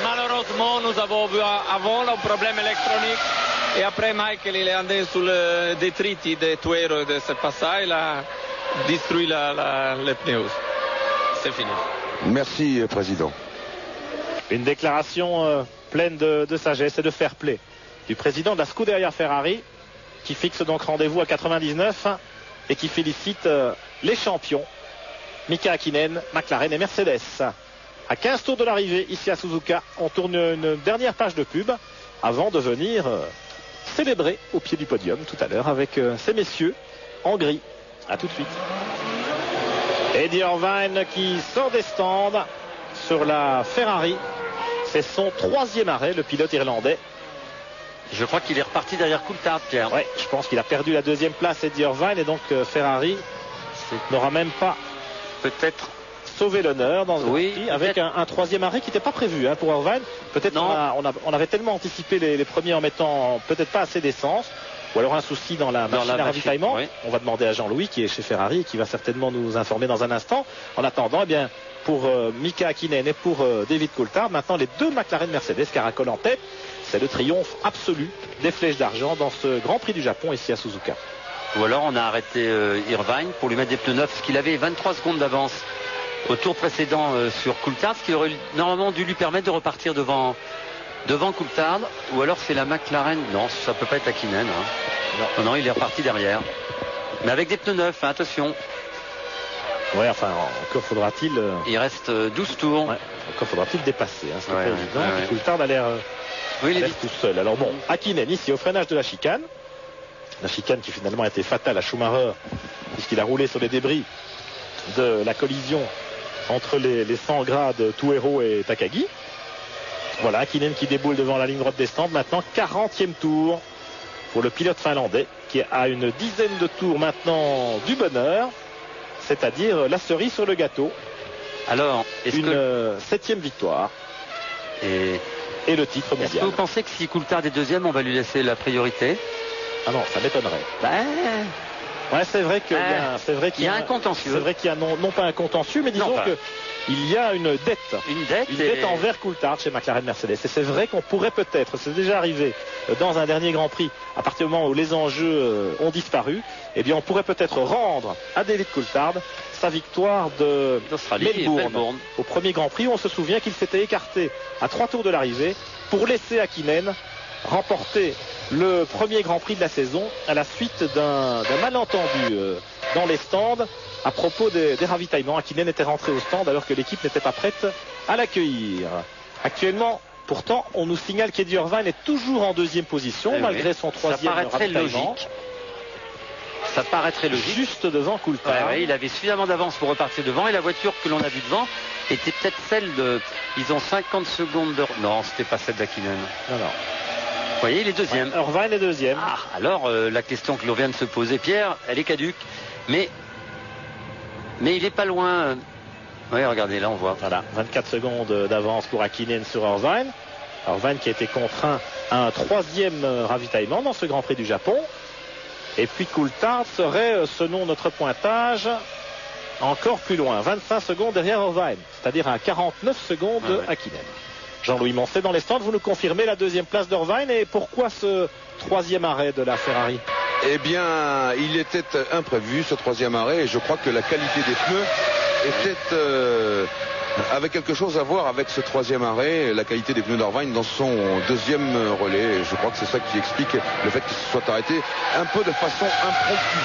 Speaker 5: Malheureusement, nous avons vu avant le problème électronique Et après, Michael, il est allé sur le détriti de Tuero de ce passage, il a détruit les pneus. C'est fini.
Speaker 4: Merci, Président.
Speaker 2: Une déclaration pleine de sagesse et de fair play du président de la Scuderia Ferrari, qui fixe donc rendez-vous à 99 et qui félicite les champions, Mika Hakkinen, McLaren et Mercedes. À 15 tours de l'arrivée, ici à Suzuka, on tourne une dernière page de pub avant de venir célébrer au pied du podium tout à l'heure avec ces messieurs en gris. A tout de suite. Eddie Irvine qui sort des stands sur la Ferrari. C'est son 3e arrêt, le pilote irlandais.
Speaker 3: Je crois qu'il est reparti derrière Coulthard, Pierre.
Speaker 2: Oui, je pense qu'il a perdu la 2e place, Eddie Irvine, et donc Ferrari n'aura même pas
Speaker 3: peut-être
Speaker 2: sauvé l'honneur dans ce prix avec un 3e arrêt qui n'était pas prévu pour Irvine. Peut-être on avait tellement anticipé les premiers en mettant peut-être pas assez d'essence, ou alors un souci dans la machine à ravitaillement. Oui. On va demander à Jean-Louis qui est chez Ferrari et qui va certainement nous informer dans un instant. En attendant, eh bien, pour Mika Hakkinen et pour David Coulthard, maintenant les 2 McLaren Mercedes caracolent en tête. C'est le triomphe absolu des flèches d'argent dans ce Grand Prix du Japon ici à Suzuka.
Speaker 3: Ou alors on a arrêté Irvine pour lui mettre des pneus neufs, parce qu'il avait 23 secondes d'avance au tour précédent sur Coulthard, ce qui aurait normalement dû lui permettre de repartir devant Coulthard. Ou alors c'est la McLaren. Non, ça peut pas être Hakkinen. Non, il est reparti derrière. Mais avec des pneus neufs, attention.
Speaker 2: Ouais, enfin, encore faudra-t-il...
Speaker 3: Il reste 12 tours.
Speaker 2: Ouais, encore faudra-t-il dépasser. C'est pas évident. Coulthard a l'air... il est tout seul. Alors bon, Hakkinen ici au freinage de la chicane. La chicane qui finalement a été fatale à Schumacher, puisqu'il a roulé sur les débris de la collision entre les 100 grades Tuero et Takagi. Voilà, Hakkinen qui déboule devant la ligne droite des stands. Maintenant, 40e tour pour le pilote finlandais, qui a une dizaine de tours maintenant du bonheur, c'est-à-dire la cerise sur le gâteau.
Speaker 3: Alors,
Speaker 2: une 7e victoire. Et le titre mondial.
Speaker 3: Est-ce que vous pensez que si Coulthard est 2e, on va lui laisser la priorité?
Speaker 2: Ah non, ça m'étonnerait. Ouais, c'est vrai qu'il y a un contentieux. C'est vrai qu'il y a non pas un contentieux, mais disons qu'il y a une dette. Une dette envers Coulthard chez McLaren Mercedes. Et c'est vrai qu'on pourrait peut-être, c'est déjà arrivé dans un dernier Grand Prix, à partir du moment où les enjeux ont disparu, eh bien on pourrait peut-être rendre à David Coulthard sa victoire de Melbourne. Au premier Grand Prix, on se souvient qu'il s'était écarté à 3 tours de l'arrivée pour laisser Hakkinen remporter le premier Grand Prix de la saison à la suite d'un malentendu dans les stands à propos des ravitaillements. Hakkinen était rentré au stand alors que l'équipe n'était pas prête à l'accueillir. Actuellement, pourtant, on nous signale qu'Eddie Irvine est toujours en 2e position malgré son 3e ravitaillement. Ça paraîtrait logique. Juste devant Coulthard.
Speaker 3: Il avait suffisamment d'avance pour repartir devant, et la voiture que l'on a vue devant était peut-être celle de... Ils ont 50 secondes de... Non, c'était pas celle d'Hakkinen.
Speaker 2: Non.
Speaker 3: Vous voyez, il est 2e.
Speaker 2: Irvine est 2e.
Speaker 3: Alors, la question que l'on vient de se poser, Pierre, elle est caduque. Mais il est pas loin. Oui, regardez, là on voit.
Speaker 2: Voilà, 24 secondes d'avance pour Hakkinen sur Irvine. Irvine qui a été contraint à un 3e ravitaillement dans ce Grand Prix du Japon. Et puis Coulthard serait, selon notre pointage, encore plus loin. 25 secondes derrière Irvine, c'est-à-dire à 49 secondes de Hakkinen. Jean-Louis Moncet dans les stands, vous nous confirmez la 2e place d'Irvine, et pourquoi ce 3e arrêt de la Ferrari?
Speaker 4: Eh bien, il était imprévu ce 3e arrêt, et je crois que la qualité des pneus était avait quelque chose à voir avec ce 3e arrêt, la qualité des pneus d'Irvine dans son 2e relais. Je crois que c'est ça qui explique le fait qu'il se soit arrêté un peu de façon impromptue.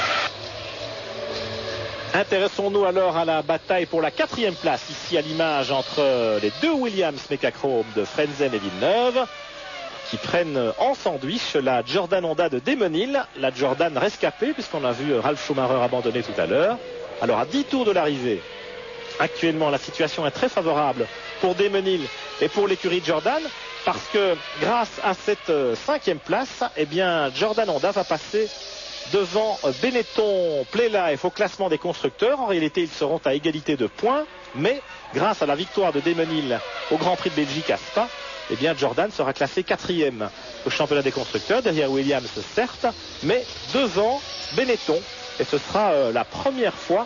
Speaker 2: Intéressons-nous alors à la bataille pour la 4e place, ici à l'image entre les 2 Williams Mecachrome de Frentzen et Villeneuve, qui prennent en sandwich la Jordan Honda de Damon Hill, la Jordan rescapée, puisqu'on a vu Ralf Schumacher abandonner tout à l'heure. Alors à 10 tours de l'arrivée, actuellement la situation est très favorable pour Damon Hill et pour l'écurie Jordan, parce que grâce à cette 5e place, eh bien Jordan Honda va passer devant Benetton Playlife au classement des constructeurs. En réalité, ils seront à égalité de points, mais grâce à la victoire de Damon Hill au Grand Prix de Belgique à Spa, eh bien Jordan sera classé 4e au championnat des constructeurs, derrière Williams certes, mais devant Benetton. Et ce sera la première fois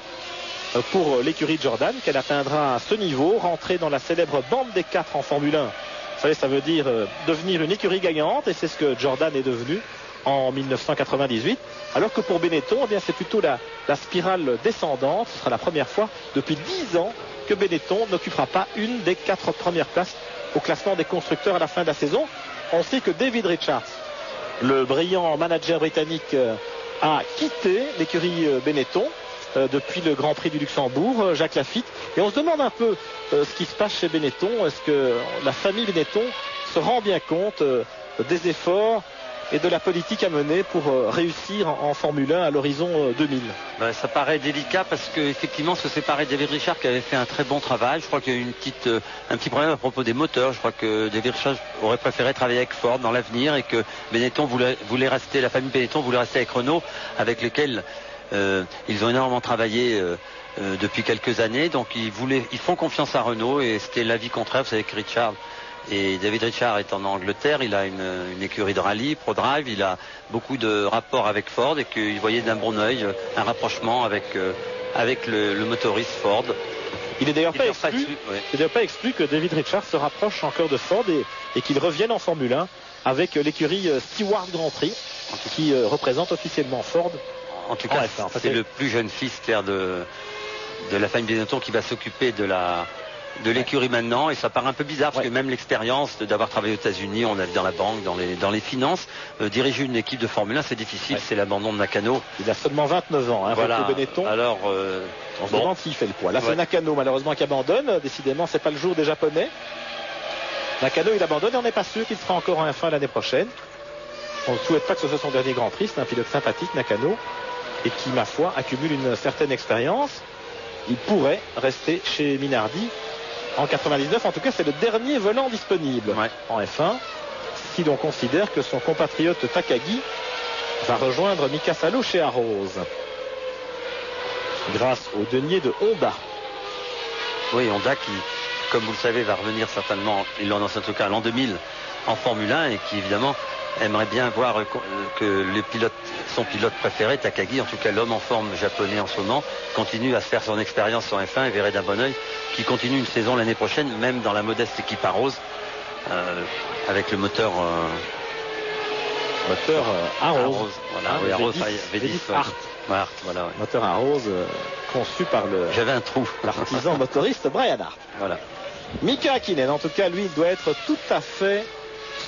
Speaker 2: pour l'écurie Jordan qu'elle atteindra ce niveau, rentrée dans la célèbre bande des 4 en Formule 1 Vous savez, ça veut dire devenir une écurie gagnante, et c'est ce que Jordan est devenu en 1998. Alors que pour Benetton, eh bien, c'est plutôt la spirale descendante. Ce sera la première fois depuis 10 ans que Benetton n'occupera pas une des 4 premières places au classement des constructeurs à la fin de la saison. On sait que David Richards, le brillant manager britannique, a quitté l'écurie Benetton depuis le Grand Prix du Luxembourg, Jacques Lafitte. Et on se demande un peu ce qui se passe chez Benetton. Est-ce que la famille Benetton se rend bien compte des efforts et de la politique à mener pour réussir en Formule 1 à l'horizon 2000?
Speaker 3: Ça paraît délicat parce qu'effectivement se séparer de David Richards qui avait fait un très bon travail. Je crois qu'il y a eu un petit problème à propos des moteurs. Je crois que David Richards aurait préféré travailler avec Ford dans l'avenir et que Benetton voulait rester, la famille Benetton voulait rester avec Renault, avec lequel ils ont énormément travaillé depuis quelques années. Donc ils font confiance à Renault et c'était l'avis contraire. Vous savez que David Richards est en Angleterre, il a une écurie de rallye, ProDrive, il a beaucoup de rapports avec Ford et qu'il voyait d'un bon oeil un rapprochement avec le motoriste Ford.
Speaker 2: Il n'est d'ailleurs pas exclu que David Richards se rapproche encore de Ford et qu'il revienne en Formule 1 avec l'écurie Stewart Grand Prix qui représente officiellement Ford.
Speaker 3: En tout cas, c'est le plus jeune fils de la famille Benetton qui va s'occuper de l'écurie maintenant, et ça paraît un peu bizarre parce que même l'expérience d'avoir travaillé aux États-Unis, on a vu dans la banque, dans les finances, diriger une équipe de Formule 1 c'est difficile, c'est l'abandon de Nakano.
Speaker 2: Il a seulement 29 ans,
Speaker 3: voilà.
Speaker 2: Benetton.
Speaker 3: Alors
Speaker 2: on se demande s'il fait le poids. Là c'est Nakano malheureusement qui abandonne, décidément c'est pas le jour des Japonais. Nakano il abandonne et on n'est pas sûr qu'il sera encore en F1 l'année prochaine. On ne souhaite pas que ce soit son dernier Grand Prix, c'est un pilote sympathique Nakano et qui ma foi accumule une certaine expérience. Il pourrait rester chez Minardi en 99, en tout cas c'est le dernier volant disponible en F1, si l'on considère que son compatriote Takagi va rejoindre Mika Salo chez Arrows grâce au denier de Honda.
Speaker 3: Oui, Honda qui, comme vous le savez, va revenir certainement, il l'annonce en tout cas l'an 2000 en Formule 1 et qui évidemment aimerait bien voir que son pilote préféré, Takagi, en tout cas l'homme en forme japonais en ce moment, continue à se faire son expérience en F1 et verrait d'un bon oeil qui continue une saison l'année prochaine, même dans la modeste équipe Arrows, avec le moteur
Speaker 2: Arrows.
Speaker 3: Voilà, Arrows V10 Hart. Voilà,
Speaker 2: moteur Arrows conçu par l'artisan motoriste Brian Hart.
Speaker 3: Voilà.
Speaker 2: Mika Hakkinen, en tout cas, lui, il doit être tout à fait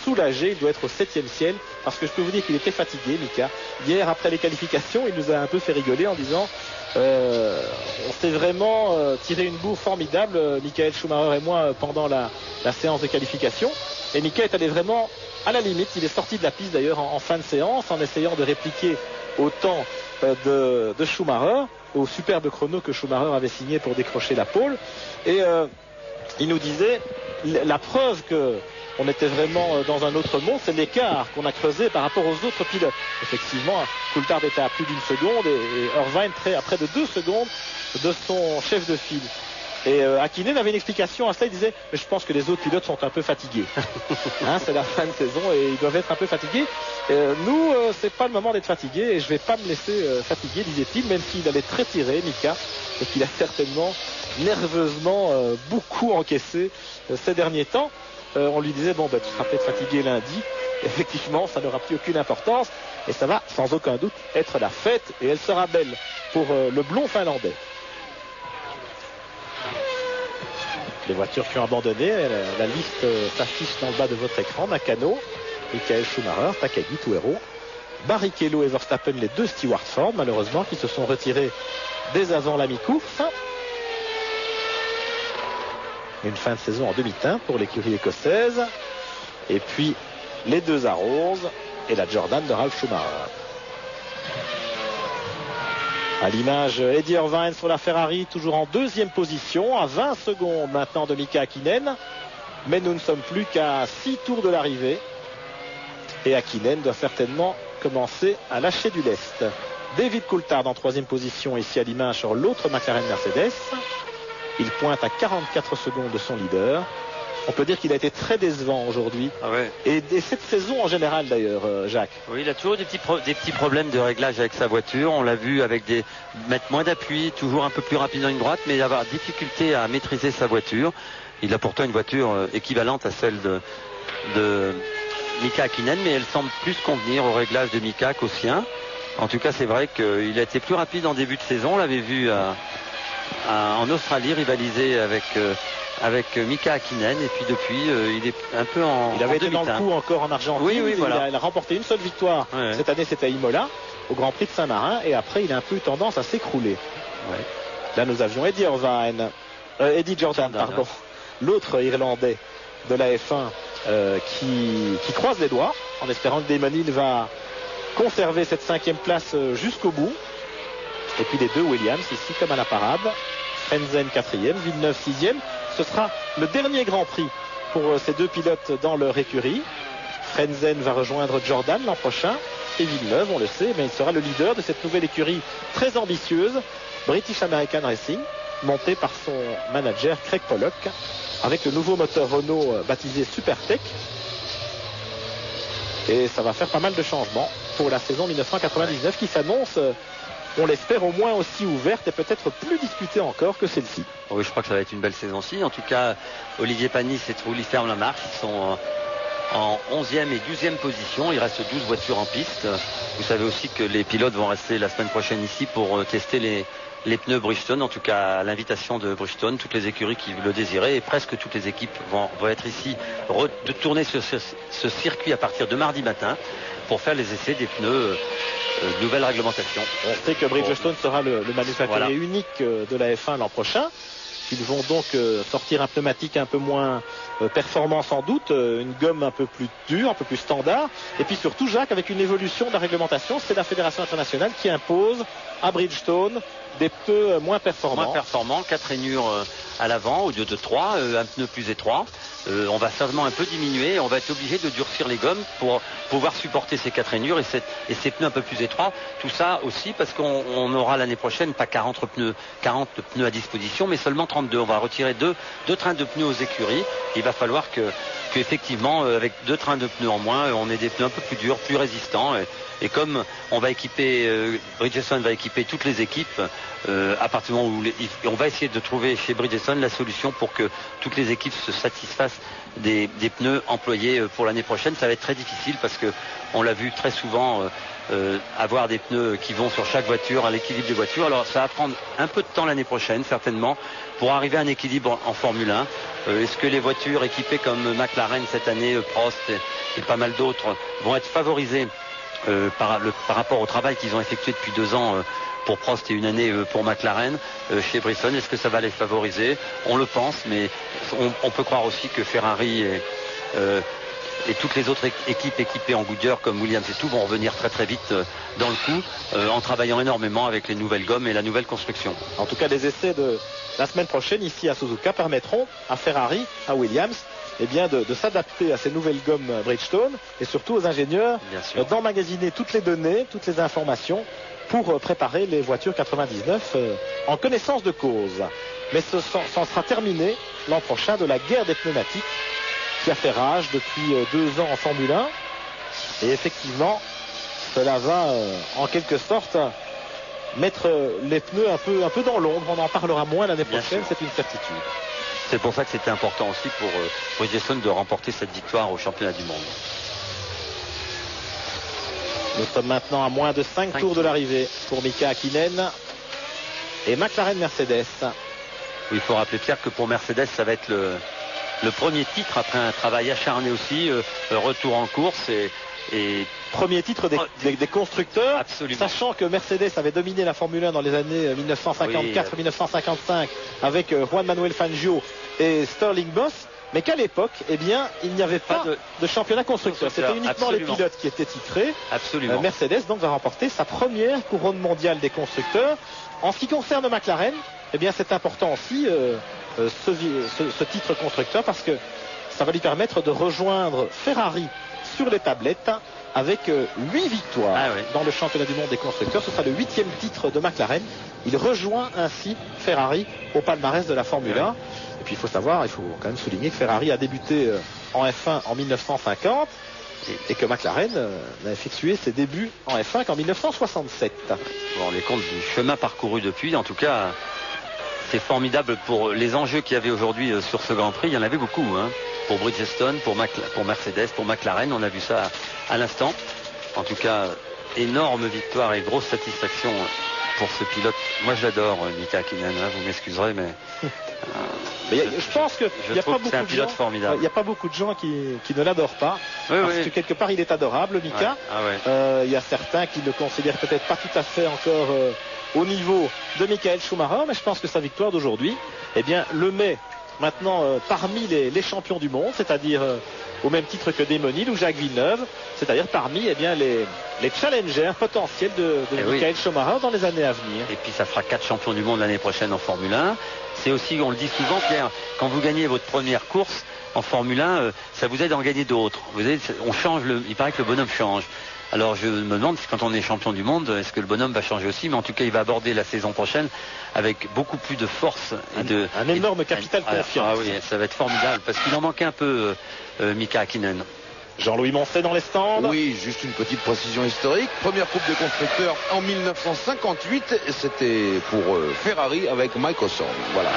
Speaker 2: soulagé, il doit être au 7e ciel, parce que je peux vous dire qu'il était fatigué, Mika. Hier, après les qualifications, il nous a un peu fait rigoler en disant on s'est vraiment tiré une bourre formidable, Michael Schumacher et moi, pendant la séance de qualification. Et Mika est allé vraiment à la limite. Il est sorti de la piste d'ailleurs en fin de séance, en essayant de répliquer au temps de Schumacher, au superbe chrono que Schumacher avait signé pour décrocher la pole. Et il nous disait la preuve que on était vraiment dans un autre monde, c'est l'écart qu'on a creusé par rapport aux autres pilotes. Effectivement, Coulthard était à plus d'une seconde et Irvine à près de 2 secondes de son chef de file. Et Hakkinen avait une explication à cela, il disait mais je pense que les autres pilotes sont un peu fatigués. C'est la fin de saison et ils doivent être un peu fatigués. Nous, c'est pas le moment d'être fatigués et je vais pas me laisser fatiguer, disait-il, même s'il allait très tiré, Mika, et qu'il a certainement nerveusement beaucoup encaissé ces derniers temps. On lui disait bon tu seras peut-être fatigué lundi. Effectivement, ça n'aura plus aucune importance et ça va sans aucun doute être la fête et elle sera belle pour le blond finlandais. Les voitures qui ont abandonné, la liste s'affiche dans le bas de votre écran. Nakano, Michael Schumacher, Takagi, Tuero, Barrichello et Verstappen, les 2 Stewart Ford malheureusement qui se sont retirés dès avant la mi-course. Une fin de saison en demi-teinte pour l'écurie écossaise. Et puis les 2 Arrows et la Jordan de Ralf Schumacher. À l'image, Eddie Irvine sur la Ferrari, toujours en 2e position, à 20 secondes maintenant de Mika Hakkinen. Mais nous ne sommes plus qu'à 6 tours de l'arrivée. Et Hakkinen doit certainement commencer à lâcher du lest. David Coulthard en 3e position ici à l'image sur l'autre McLaren Mercedes. Il pointe à 44 secondes de son leader. On peut dire qu'il a été très décevant aujourd'hui. Et cette saison en général d'ailleurs, Jacques.
Speaker 3: Oui, il a toujours des petits problèmes de réglage avec sa voiture. On l'a vu avec mettre moins d'appui, toujours un peu plus rapide dans une droite, mais avoir difficulté à maîtriser sa voiture. Il a pourtant une voiture équivalente à celle de Mika Hakkinen, mais elle semble plus convenir au réglage de Mika qu'au sien. En tout cas, c'est vrai qu'il a été plus rapide en début de saison. On l'avait vu en Australie rivaliser avec Mika Hakkinen, et puis depuis il est un peu en
Speaker 2: il avait été
Speaker 3: demi-teinte.
Speaker 2: dans le coup encore en Argentine.
Speaker 3: Oui, voilà.
Speaker 2: Il a remporté une seule victoire.
Speaker 3: Ouais.
Speaker 2: Cette année, c'était à Imola, au Grand Prix de Saint-Marin, et après il a un peu eu tendance à s'écrouler.
Speaker 3: Ouais.
Speaker 2: Là, nous avions Eddie Jordan, pardon, l'autre Irlandais de la F1 qui croise les doigts en espérant que Damon Hill va conserver cette 5e place jusqu'au bout. Et puis les deux Williams ici comme à la parade. Frentzen 4e, Villeneuve 6e. Ce sera le dernier Grand Prix pour ces deux pilotes dans leur écurie. Frentzen va rejoindre Jordan l'an prochain. Et Villeneuve, on le sait, mais il sera le leader de cette nouvelle écurie très ambitieuse, British American Racing, montée par son manager Craig Pollock, avec le nouveau moteur Renault baptisé Supertech. Et ça va faire pas mal de changements pour la saison 1999 qui s'annonce, on l'espère, au moins aussi ouverte et peut-être plus disputée encore que celle-ci.
Speaker 3: Oui, je crois que ça va être une belle saison aussi. En tout cas, Olivier Panis et Trulli ferment la marche. Ils sont en 11e et 12e position. Il reste 12 voitures en piste. Vous savez aussi que les pilotes vont rester la semaine prochaine ici pour tester les pneus Bridgestone, en tout cas à l'invitation de Bridgestone, toutes les écuries qui le désiraient, et presque toutes les équipes vont être ici de tourner sur ce circuit à partir de mardi matin pour faire les essais des pneus nouvelle réglementation.
Speaker 2: On sait que Bridgestone sera le manufacturier unique de la F1 l'an prochain. Ils vont donc sortir un pneumatique un peu moins performant sans doute, une gomme un peu plus dure, un peu plus standard, et puis surtout, Jacques, avec une évolution de la réglementation, c'est la Fédération internationale qui impose à Bridgestone des pneus moins performants.
Speaker 3: Moins performants, 4 rainures à l'avant au lieu de 3, un pneu plus étroit. On va certainement un peu diminuer, on va être obligé de durcir les gommes pour pouvoir supporter ces 4 rainures et ces pneus un peu plus étroits. Tout ça aussi parce qu'on aura l'année prochaine pas 40 pneus à disposition, mais seulement 32. On va retirer deux trains de pneus aux écuries. Il va falloir qu'effectivement, avec 2 trains de pneus en moins, on ait des pneus un peu plus durs, plus résistants. Et comme on va équiper, Bridgestone va équiper toutes les équipes, à partir du moment où on va essayer de trouver chez Bridgestone la solution pour que toutes les équipes se satisfassent des pneus employés pour l'année prochaine. Ça va être très difficile parce que on l'a vu très souvent avoir des pneus qui vont sur chaque voiture à l'équilibre des voitures. Alors ça va prendre un peu de temps l'année prochaine certainement pour arriver à un équilibre en Formule 1. Est-ce que les voitures équipées comme McLaren cette année, Prost et pas mal d'autres vont être favorisées par rapport au travail qu'ils ont effectué depuis 2 ans pour Prost et une année pour McLaren chez Bridgestone? Est-ce que ça va les favoriser? On le pense, mais on peut croire aussi que Ferrari et toutes les autres équipes équipées en Goodyear comme Williams et tout vont revenir très très vite dans le coup en travaillant énormément avec les nouvelles gommes et la nouvelle construction.
Speaker 2: En tout cas, les essais de la semaine prochaine ici à Suzuka permettront à Ferrari, à Williams, de s'adapter à ces nouvelles gommes Bridgestone et surtout aux ingénieurs d'emmagasiner toutes les données, toutes les informations pour préparer les voitures 99 en connaissance de cause. Mais c'en sera terminé l'an prochain de la guerre des pneumatiques qui a fait rage depuis 2 ans en Formule 1. Et effectivement, cela va en quelque sorte mettre les pneus un peu dans l'ombre. On en parlera moins l'année prochaine, c'est une certitude.
Speaker 3: C'est pour ça que c'était important aussi pour Bridgestone de remporter cette victoire au championnat du monde.
Speaker 2: Nous sommes maintenant à moins de 5 tours de l'arrivée pour Mika Hakkinen et McLaren Mercedes.
Speaker 3: Oui, il faut rappeler, Pierre, que pour Mercedes, ça va être le premier titre après un travail acharné aussi, retour en course et
Speaker 2: premier titre des constructeurs.
Speaker 3: Absolument.
Speaker 2: Sachant que Mercedes avait dominé la Formule 1 dans les années 1954-1955 avec Juan Manuel Fangio et Sterling Moss, mais qu'à l'époque, il n'y avait pas de championnat constructeur. C'était uniquement les pilotes qui étaient titrés.
Speaker 3: Absolument.
Speaker 2: Mercedes donc va remporter sa première couronne mondiale des constructeurs. En ce qui concerne McLaren, c'est important aussi ce titre constructeur parce que ça va lui permettre de rejoindre Ferrari sur les tablettes avec 8 victoires dans le championnat du monde des constructeurs. Ce sera le 8e titre de McLaren. Il rejoint ainsi Ferrari au palmarès de la Formule 1. Et puis il faut quand même souligner que Ferrari a débuté en F1 en 1950 et que McLaren n'a effectué ses débuts en F1 qu'en 1967.
Speaker 3: On les compte du chemin parcouru depuis. En tout cas, c'est formidable pour les enjeux qu'il y avait aujourd'hui sur ce Grand Prix. Il y en avait beaucoup, hein, pour Bridgestone, pour Mercedes, pour McLaren. On a vu ça à l'instant. En tout cas, énorme victoire et grosse satisfaction pour ce pilote. Moi, je l'adore, Mika Hakkinen. Hein, vous m'excuserez, mais
Speaker 2: je pense qu'il n'y a pas beaucoup
Speaker 3: c'est un pilote formidable.
Speaker 2: Il n'y a pas beaucoup de gens qui ne l'adorent pas.
Speaker 3: Oui,
Speaker 2: parce que quelque part, il est adorable, Mika.
Speaker 3: Ouais. Ah ouais.
Speaker 2: Il y a certains qui le considèrent peut-être pas tout à fait encore au niveau de Michael Schumacher, mais je pense que sa victoire d'aujourd'hui, eh bien, le met maintenant parmi les champions du monde, c'est-à-dire au même titre que Damon Hill ou Jacques Villeneuve, c'est-à-dire parmi les challengers potentiels de Michael Schumacher dans les années à venir.
Speaker 3: Et puis ça fera 4 champions du monde l'année prochaine en Formule 1. C'est aussi, on le dit souvent, Pierre, quand vous gagnez votre première course en Formule 1, ça vous aide à en gagner d'autres. On change, il paraît que le bonhomme change. Alors je me demande si quand on est champion du monde, est-ce que le bonhomme va changer aussi, mais en tout cas il va aborder la saison prochaine avec beaucoup plus de force et
Speaker 2: un énorme capital confiance.
Speaker 3: Ah oui, ça va être formidable parce qu'il en manquait un peu Mika Hakkinen.
Speaker 2: Jean-Louis Moncet dans les stands.
Speaker 4: Oui, juste une petite précision historique. Première Coupe des constructeurs en 1958, c'était pour Ferrari avec Mike Hawthorne. Voilà.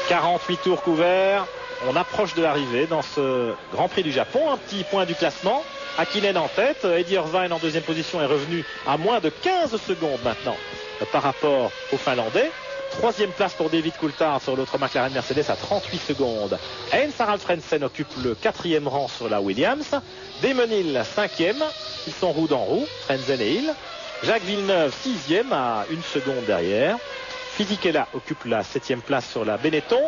Speaker 2: 48 tours couverts. On approche de l'arrivée dans ce Grand Prix du Japon. Un petit point du classement. Hakkinen en tête. Eddie Irvine en deuxième position est revenu à moins de 15 secondes maintenant par rapport aux Finlandais. Troisième place pour David Coulthard sur l'autre McLaren Mercedes à 38 secondes. Heinz-Harald Frentzen occupe le 4e rang sur la Williams. Damon Hill 5e. Ils sont roue dans roue, Frentzen et Hill. Jacques Villeneuve 6e à 1 seconde derrière. Fisichella occupe la 7e place sur la Benetton.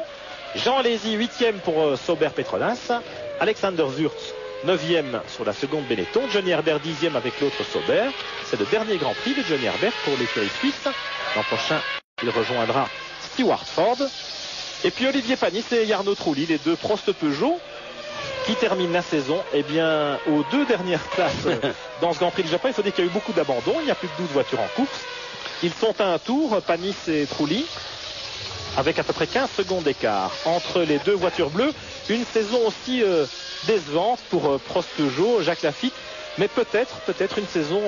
Speaker 2: Jean Alesi 8e pour Sauber Petronas. Alexander Wurz 9e sur la seconde Benetton. Johnny Herbert 10e avec l'autre Sauber. C'est le dernier Grand Prix de Johnny Herbert pour l'écurie suisse. L'an prochain, il rejoindra Stewart Ford. Et puis Olivier Panis et Jarno Trulli, les deux Prost Peugeot, qui terminent la saison aux 2 dernières places dans ce Grand Prix du Japon. Il faut dire qu'il y a eu beaucoup d'abandons. Il n'y a plus que 12 voitures en course. Ils sont à un tour, Panis et Trulli, avec à peu près 15 secondes d'écart entre les deux voitures bleues. Une saison aussi décevante pour Prost Peugeot, Jacques Lafitte, mais peut-être une saison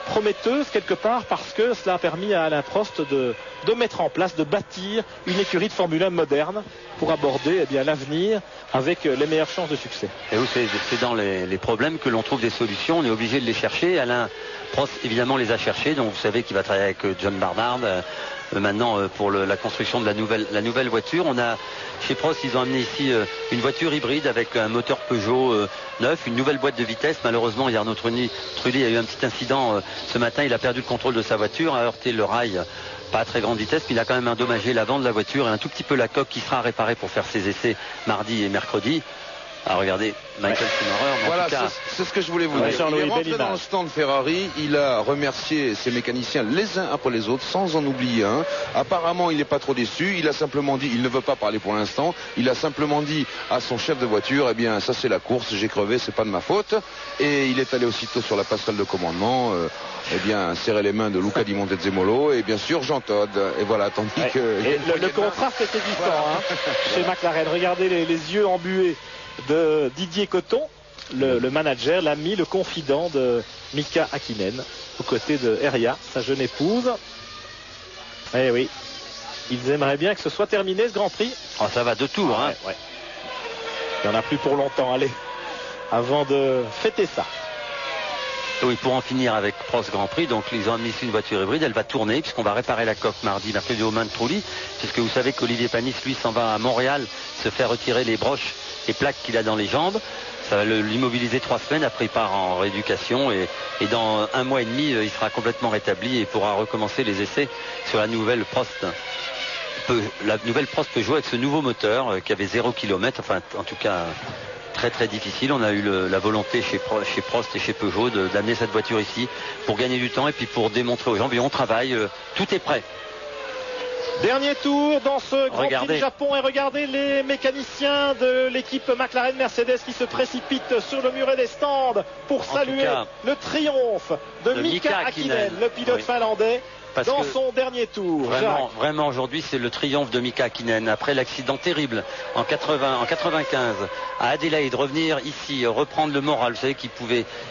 Speaker 2: prometteuse quelque part parce que cela a permis à Alain Prost de mettre en place, de bâtir une écurie de Formule 1 moderne pour aborder l'avenir avec les meilleures chances de succès.
Speaker 3: Et oui, c'est dans les problèmes que l'on trouve des solutions. On est obligé de les chercher. Alain Prost évidemment les a cherchés. Donc vous savez qu'il va travailler avec John Barnard maintenant pour la construction de la nouvelle voiture. Chez Prost, ils ont amené ici une voiture hybride avec un moteur Peugeot neuf, une nouvelle boîte de vitesse. Malheureusement, Jarno Trulli a eu un petit incident ce matin. Il a perdu le contrôle de sa voiture, a heurté le rail, pas à très grande vitesse, mais il a quand même endommagé l'avant de la voiture et un tout petit peu la coque qui sera réparée pour faire ses essais mardi et mercredi. Ah, regardez, Michael Schumacher.
Speaker 4: Voilà, c'est ce que je voulais vous dire. Il est rentré dans le stand Ferrari, il a remercié ses mécaniciens les uns après les autres, sans en oublier un. Apparemment, il n'est pas trop déçu. Il a simplement dit, il ne veut pas parler pour l'instant, il a simplement dit à son chef de voiture, eh bien, ça c'est la course, j'ai crevé, c'est pas de ma faute. Et il est allé aussitôt sur la passerelle de commandement, serrer les mains de Luca Di Montezemolo et bien sûr Jean Todt. Et voilà, tandis que...
Speaker 2: Le contraste est édifiant chez McLaren. Regardez les yeux embués de Didier Cotton, le manager, l'ami, le confident de Mika Hakkinen, aux côtés de Herja, sa jeune épouse. Eh oui, ils aimeraient bien que ce soit terminé ce Grand Prix.
Speaker 3: Oh, ça va 2 tours, hein.
Speaker 2: Ouais. Il n'y en a plus pour longtemps, allez, avant de fêter ça.
Speaker 3: Oui, pour en finir avec Prost Grand Prix, donc ils ont amené ici une voiture hybride, elle va tourner puisqu'on va réparer la coque mardi, mercredi aux mains de Trulli, puisque vous savez qu'Olivier Panis, lui, s'en va à Montréal se faire retirer les broches et plaques qu'il a dans les jambes. Ça va l'immobiliser 3 semaines, après il part en rééducation et dans 1 mois et demi, il sera complètement rétabli et pourra recommencer les essais sur la nouvelle Prost. La nouvelle Prost Peugeot avec ce nouveau moteur qui avait 0 km, enfin en tout cas très très difficile. On a eu la volonté chez Prost et chez Peugeot d'amener cette voiture ici pour gagner du temps et puis pour démontrer aux gens, on travaille, tout est prêt.
Speaker 2: Dernier tour dans ce Grand Prix du Japon et regardez les mécaniciens de l'équipe McLaren Mercedes qui se précipitent sur le muret des stands pour saluer le triomphe de Mika Hakkinen, le pilote finlandais. dans son dernier tour.
Speaker 3: Vraiment aujourd'hui c'est le triomphe de Mika Hakkinen après l'accident terrible en 95 à Adélaïde, revenir ici, reprendre le moral. Vous savez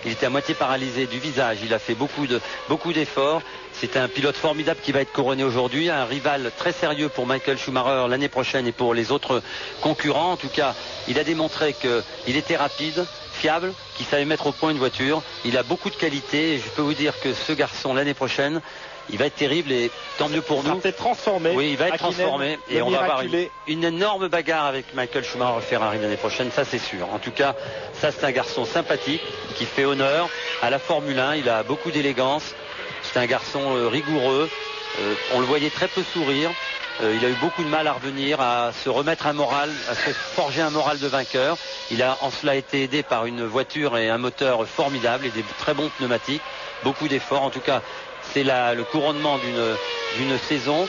Speaker 3: il était à moitié paralysé du visage, il a fait beaucoup d'efforts. C'est un pilote formidable qui va être couronné aujourd'hui, un rival très sérieux pour Michael Schumacher l'année prochaine et pour les autres concurrents. En tout cas, il a démontré qu'il était rapide, fiable, qu'il savait mettre au point une voiture. Il a beaucoup de qualités et je peux vous dire que ce garçon l'année prochaine, il va être terrible et tant mieux pour nous.
Speaker 2: Il va être transformé.
Speaker 3: Oui, il va être transformé et on va avoir une énorme bagarre avec Michael Schumacher Ferrari l'année prochaine, ça c'est sûr. En tout cas, ça c'est un garçon sympathique qui fait honneur à la Formule 1. Il a beaucoup d'élégance. C'est un garçon rigoureux. On le voyait très peu sourire. Il a eu beaucoup de mal à revenir, à se remettre un moral, à se forger un moral de vainqueur. Il a en cela été aidé par une voiture et un moteur formidable et des très bons pneumatiques. Beaucoup d'efforts. En tout cas, c'est le couronnement d'une saison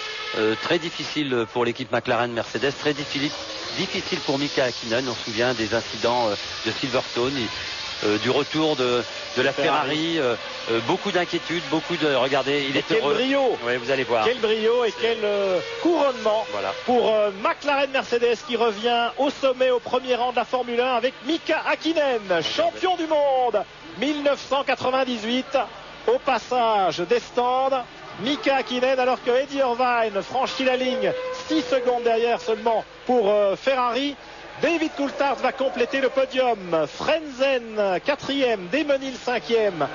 Speaker 3: très difficile pour l'équipe McLaren Mercedes, très difficile pour Mika Hakkinen. On se souvient des incidents de Silverstone, du retour de la Ferrari, beaucoup d'inquiétudes, regardez, il est heureux.
Speaker 2: Quel brio,
Speaker 3: ouais, vous allez voir.
Speaker 2: Quel brio et quel couronnement pour McLaren Mercedes qui revient au sommet, au premier rang de la Formule 1 avec Mika Hakkinen, champion du monde 1998. Au passage des stands, Mika Hakkinen, alors que Eddie Irvine franchit la ligne 6 secondes derrière seulement pour Ferrari. David Coulthard va compléter le podium. Frenzen 4e, Demonil 5e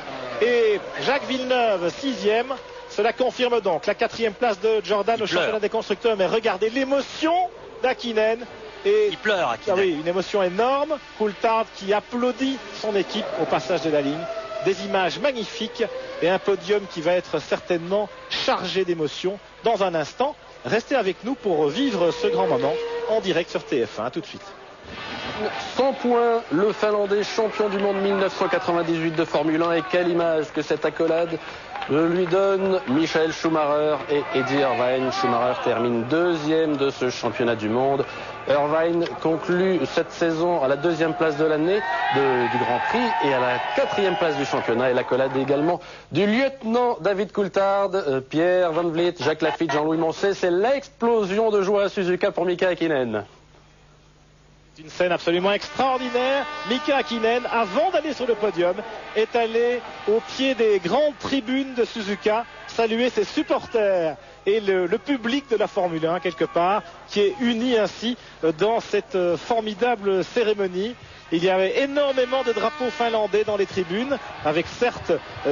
Speaker 2: et Jacques Villeneuve 6e. Cela confirme donc la 4e place de Jordan au championnat des constructeurs. Mais regardez l'émotion d'Hakkinen.
Speaker 3: Il pleure, Hakkinen.
Speaker 2: Ah oui, une émotion énorme. Coulthard qui applaudit son équipe au passage de la ligne. Des images magnifiques et un podium qui va être certainement chargé d'émotions dans un instant. Restez avec nous pour vivre ce grand moment en direct sur TF1. À tout de suite.
Speaker 1: 100 points, le Finlandais champion du monde 1998 de Formule 1. Et quelle image que cette accolade lui donne Michael Schumacher et Eddie Irvine. Schumacher termine deuxième de ce championnat du monde. Irvine conclut cette saison à la 2e place de l'année du Grand Prix et à la 4e place du championnat. Et l'accolade également du lieutenant David Coulthard, Pierre Van Vliet, Jacques Lafitte, Jean-Louis Moncet. C'est l'explosion de joie à Suzuka pour Mika Hakkinen.
Speaker 2: Une scène absolument extraordinaire. Mika Hakkinen, avant d'aller sur le podium, est allé au pied des grandes tribunes de Suzuka saluer ses supporters et le public de la Formule 1 quelque part, qui est uni ainsi dans cette formidable cérémonie. Il y avait énormément de drapeaux finlandais dans les tribunes, avec certes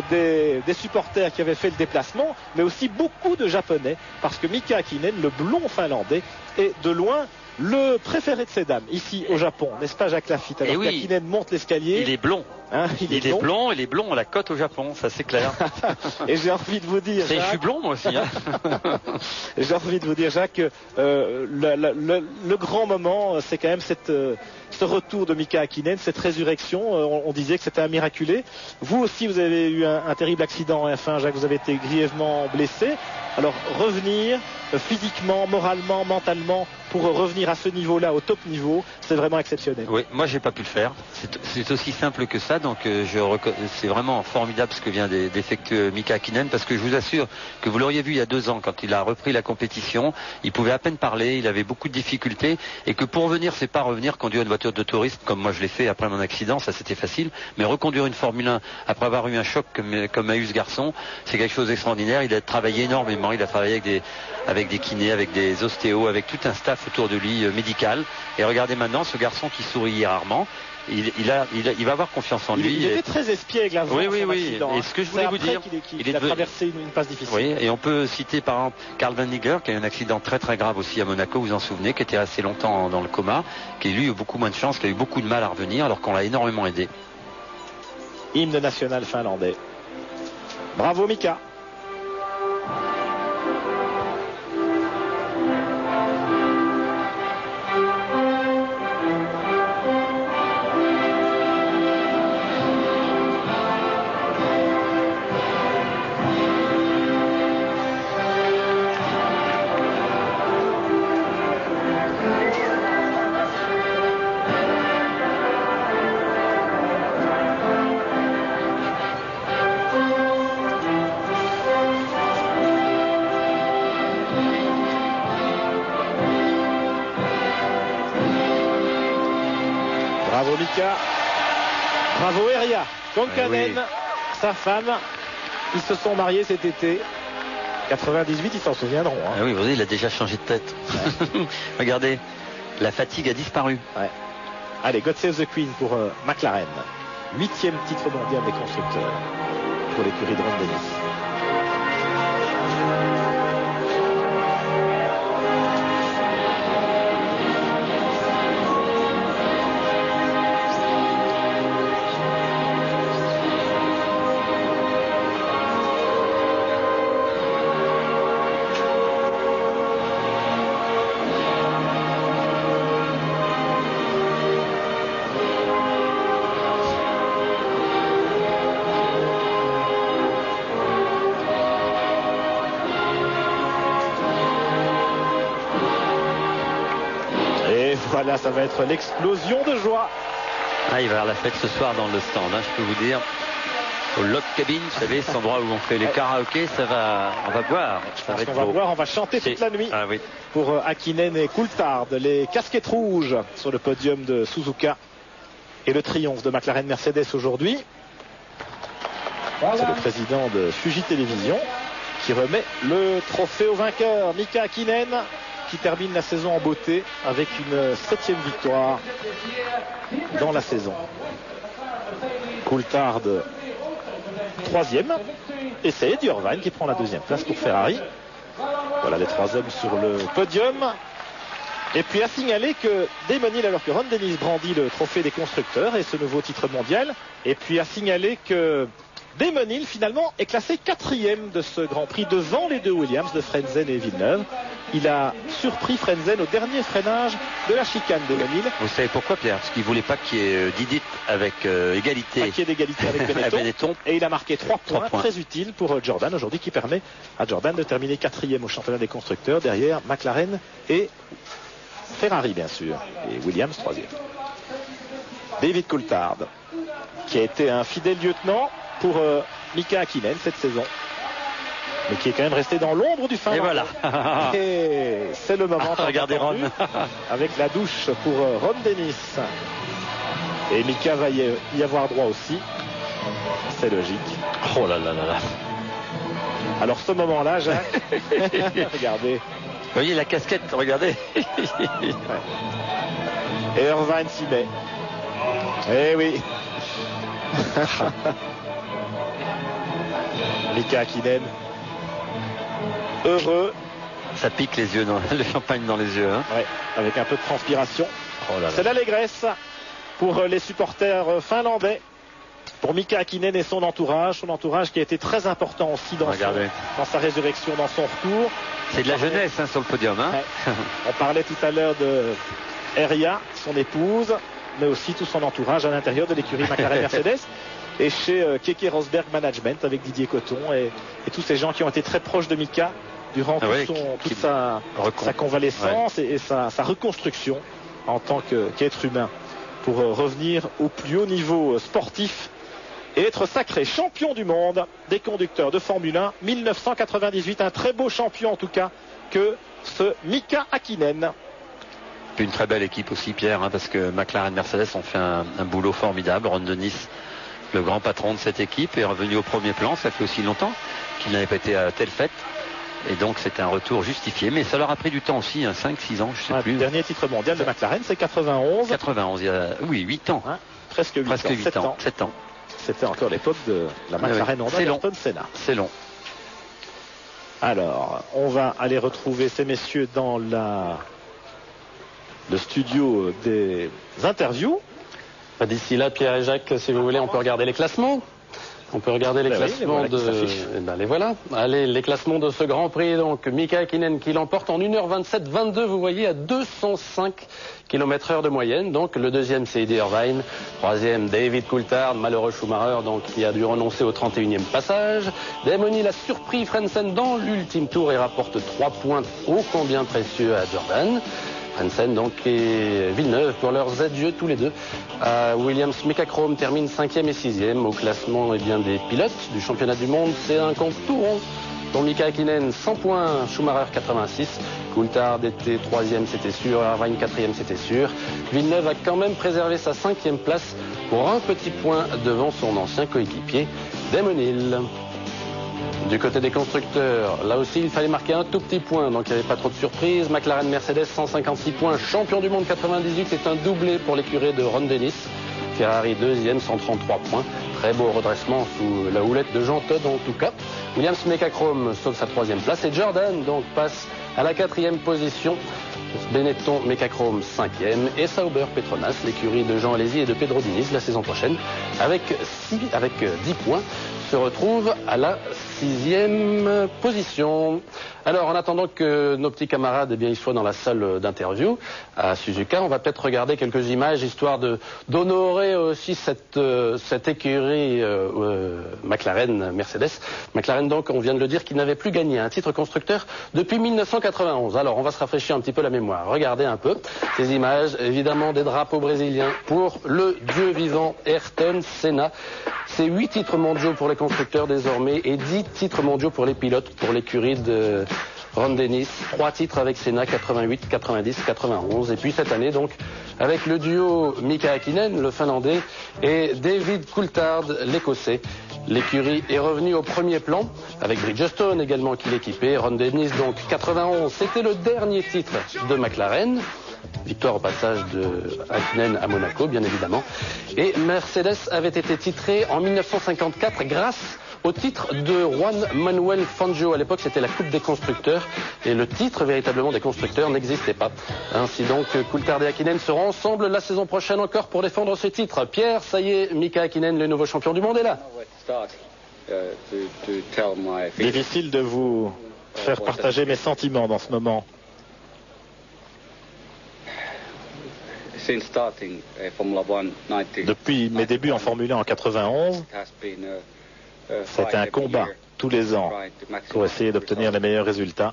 Speaker 2: des supporters qui avaient fait le déplacement, mais aussi beaucoup de japonais, parce que Mika Hakkinen, le blond finlandais, est de loin le préféré de ces dames ici au Japon, n'est-ce pas Jacques Lafitte? Alors Hakkinen monte l'escalier.
Speaker 3: Il est blond.
Speaker 2: Hein, il est blond,
Speaker 3: il est blond à la côte au Japon, ça c'est clair.
Speaker 2: Et j'ai envie de vous dire,
Speaker 3: je suis blond moi aussi. Hein.
Speaker 2: J'ai envie de vous dire, Jacques, le grand moment, c'est quand même ce retour de Mika Hakkinen, cette résurrection. On disait que c'était un miraculé. Vous aussi, vous avez eu un terrible accident en F1, Jacques, vous avez été grièvement blessé. Alors revenir physiquement, moralement, mentalement, pour revenir à ce niveau-là, au top niveau, c'est vraiment exceptionnel.
Speaker 3: Oui, moi j'ai pas pu le faire. C'est aussi simple que ça, donc c'est vraiment formidable ce que vient d'effectuer Mika Hakkinen, parce que je vous assure que vous l'auriez vu il y a 2 ans, quand il a repris la compétition, il pouvait à peine parler, il avait beaucoup de difficultés, et que pour revenir, c'est pas revenir conduire une voiture de tourisme comme moi je l'ai fait après mon accident, ça c'était facile, mais reconduire une Formule 1 après avoir eu un choc comme a eu ce garçon, c'est quelque chose d'extraordinaire. Il a travaillé énormément, il a travaillé avec des kinés, avec des ostéos, avec tout un staff autour de lui médical. Et regardez maintenant ce garçon qui sourit rarement. Il va avoir confiance en lui.
Speaker 2: Il était très espiègle avant son accident.
Speaker 3: Et ce que je voulais vous dire,
Speaker 2: il a traversé une passe difficile.
Speaker 3: Oui, et on peut citer par exemple Karl Van Nigler qui a eu un accident très très grave aussi à Monaco, vous en souvenez, qui était assez longtemps dans le coma, qui lui a eu beaucoup moins de chance, qui a eu beaucoup de mal à revenir alors qu'on l'a énormément aidé.
Speaker 2: Hymne national finlandais. Bravo Mika. Mika. Bravo Eria Konkanen, sa femme. Ils se sont mariés cet été. 98, ils s'en souviendront. Hein.
Speaker 3: Ah oui, vous voyez, il a déjà changé de tête. Ouais. Regardez, la fatigue a disparu.
Speaker 2: Ouais. Allez, God Save the Queen pour McLaren. 8e titre mondial des constructeurs pour l'écurie de Ron Dennis. Voilà, ça va être l'explosion de joie.
Speaker 3: Ah, il va y avoir la fête ce soir dans le stand, hein, je peux vous dire. Au Lock Cabin, vous savez, cet endroit où on fait les karaokés, on va boire.
Speaker 2: On va chanter toute la nuit.
Speaker 3: Ah, oui.
Speaker 2: Pour Hakkinen et Coulthard, les casquettes rouges sur le podium de Suzuka et le triomphe de McLaren Mercedes aujourd'hui. Voilà. C'est le président de Fuji Télévision qui remet le trophée au vainqueur, Mika Hakkinen, qui termine la saison en beauté avec une 7e victoire dans la saison. Coulthard 3e et c'est Eddie Irvine qui prend la 2e place pour Ferrari. Voilà les 3 hommes sur le podium. Et puis à signaler que Damon Hill, alors que Ron Dennis brandit le trophée des constructeurs et ce nouveau titre mondial, et puis à signaler que Damon Hill finalement est classé 4e de ce Grand Prix devant les deux Williams de Frentzen et Villeneuve. Il a surpris Frentzen au dernier freinage de la chicane, Damon Hill.
Speaker 3: Vous savez pourquoi, Pierre? Parce qu'il ne voulait pas qu'il y ait d'idite avec égalité.
Speaker 2: Pas qu'il y ait d'égalité avec Benetton. Et il a marqué 3 points très utiles pour Jordan aujourd'hui, qui permet à Jordan de terminer 4e au championnat des constructeurs derrière McLaren et Ferrari bien sûr. Et Williams 3e. David Coulthard, qui a été un fidèle lieutenant pour Mika Hakkinen cette saison, mais qui est quand même resté dans l'ombre du Finlandais.
Speaker 3: Et voilà.
Speaker 2: Et c'est le moment.
Speaker 3: Regardez Ron.
Speaker 2: Avec la douche pour Ron Dennis. Et Mika va y avoir droit aussi. C'est logique.
Speaker 3: Oh là là là là.
Speaker 2: Alors ce moment-là, Jacques. Regardez.
Speaker 3: Vous voyez la casquette, regardez.
Speaker 2: Ouais. Et Irvine s'y met. Eh oui. Mika Hakkinen, heureux.
Speaker 3: Ça pique les yeux, le champagne dans les yeux. Hein.
Speaker 2: Ouais, avec un peu de transpiration.
Speaker 3: Oh là là.
Speaker 2: C'est l'allégresse pour les supporters finlandais, pour Mika Hakkinen et son entourage qui a été très important aussi dans sa résurrection, dans son retour.
Speaker 3: C'est de la jeunesse sur le podium. Hein.
Speaker 2: Ouais. On parlait tout à l'heure de Eria, son épouse, mais aussi tout son entourage à l'intérieur de l'écurie McLaren Mercedes. Et chez Keke Rosberg Management avec Didier Cotton et tous ces gens qui ont été très proches de Mika durant toute sa convalescence et sa reconstruction en tant qu'être humain pour revenir au plus haut niveau sportif et être sacré champion du monde des conducteurs de Formule 1 1998. Un très beau champion en tout cas que ce Mika Hakkinen.
Speaker 3: Puis une très belle équipe aussi, Pierre, hein, parce que McLaren Mercedes ont fait un boulot formidable. Ron Dennis, le grand patron de cette équipe, est revenu au premier plan. Ça fait aussi longtemps qu'il n'avait pas été à telle fête. Et donc c'était un retour justifié. Mais ça leur a pris du temps aussi, 5-6 ans, je sais plus.
Speaker 2: Le dernier titre mondial de McLaren, c'est 91.
Speaker 3: 91, il y a 8 ans.
Speaker 2: Hein, presque 8 ans.
Speaker 3: 7 ans.
Speaker 2: C'était encore l'époque de la McLaren Honda d'Ayrton Senna.
Speaker 3: C'est long.
Speaker 2: Alors, on va aller retrouver ces messieurs dans le studio des interviews.
Speaker 1: D'ici là, Pierre et Jacques, si vous voulez, on peut regarder les classements. On peut regarder les classements les voilà. Allez, les classements de ce Grand Prix. Donc, Mika Hakkinen qui l'emporte en 1h27-22, vous voyez, à 205 km/h de moyenne. Donc, le deuxième, c'est Eddie Irvine. Troisième, David Coulthard, malheureux Schumacher, donc, qui a dû renoncer au 31e passage. Damon Hill a surpris Frentzen dans l'ultime tour et rapporte 3 points ô combien précieux à Jordan. Frentzen donc et Villeneuve pour leurs adieux tous les deux. Williams Mecachrome termine 5e et 6e au classement des pilotes du championnat du monde. C'est un compte tout rond Pour Mika Hakkinen, 100 points, Schumacher 86. Coulthard était 3e, c'était sûr. Irvine 4e, c'était sûr. Villeneuve a quand même préservé sa 5e place pour un petit point devant son ancien coéquipier, Damon Hill. Du côté des constructeurs, là aussi il fallait marquer un tout petit point, donc il n'y avait pas trop de surprises. McLaren Mercedes 156 points, champion du monde 98, c'est un doublé pour l'écurie de Ron Dennis. Ferrari 2e, 133 points. Très beau redressement sous la houlette de Jean Todt en tout cas. Williams Mecachrome sauve sa 3e place et Jordan donc passe à la 4e position. Benetton Mecachrome 5e et Sauber Petronas, l'écurie de Jean Alesi et de Pedro Diniz la saison prochaine avec 10 points se retrouve à la 6e position. Alors en attendant que nos petits camarades ils soient dans la salle d'interview à Suzuka, on va peut-être regarder quelques images histoire d'honorer aussi cette écurie McLaren Mercedes. McLaren donc, on vient de le dire, qui n'avait plus gagné un titre constructeur depuis 1991. Alors on va se rafraîchir un petit peu la mémoire. Regardez un peu ces images, évidemment des drapeaux brésiliens pour le dieu vivant Ayrton Senna. C'est 8 titres mondiaux pour les constructeurs désormais et 10 titres mondiaux pour les pilotes, pour l'écurie de Ron Dennis. 3 titres avec Senna, 88, 90, 91. Et puis cette année donc avec le duo Mika Hakkinen, le Finlandais, et David Coulthard, l'Écossais. L'écurie est revenue au premier plan avec Bridgestone également qui l'équipait. Ron Dennis donc 91, c'était le dernier titre de McLaren. Victoire au passage de Hakkinen à Monaco, bien évidemment. Et Mercedes avait été titré en 1954 grâce au titre de Juan Manuel Fangio. À l'époque, c'était la Coupe des constructeurs et le titre véritablement des constructeurs n'existait pas. Ainsi donc, Coulthard et Hakkinen seront ensemble la saison prochaine encore pour défendre ce titre. Pierre, ça y est, Mika Hakkinen, le nouveau champion du monde, est là.
Speaker 2: Difficile de vous faire partager mes sentiments dans ce moment. Depuis mes débuts en Formule 1 en 91, c'était un combat tous les ans pour essayer d'obtenir les meilleurs résultats.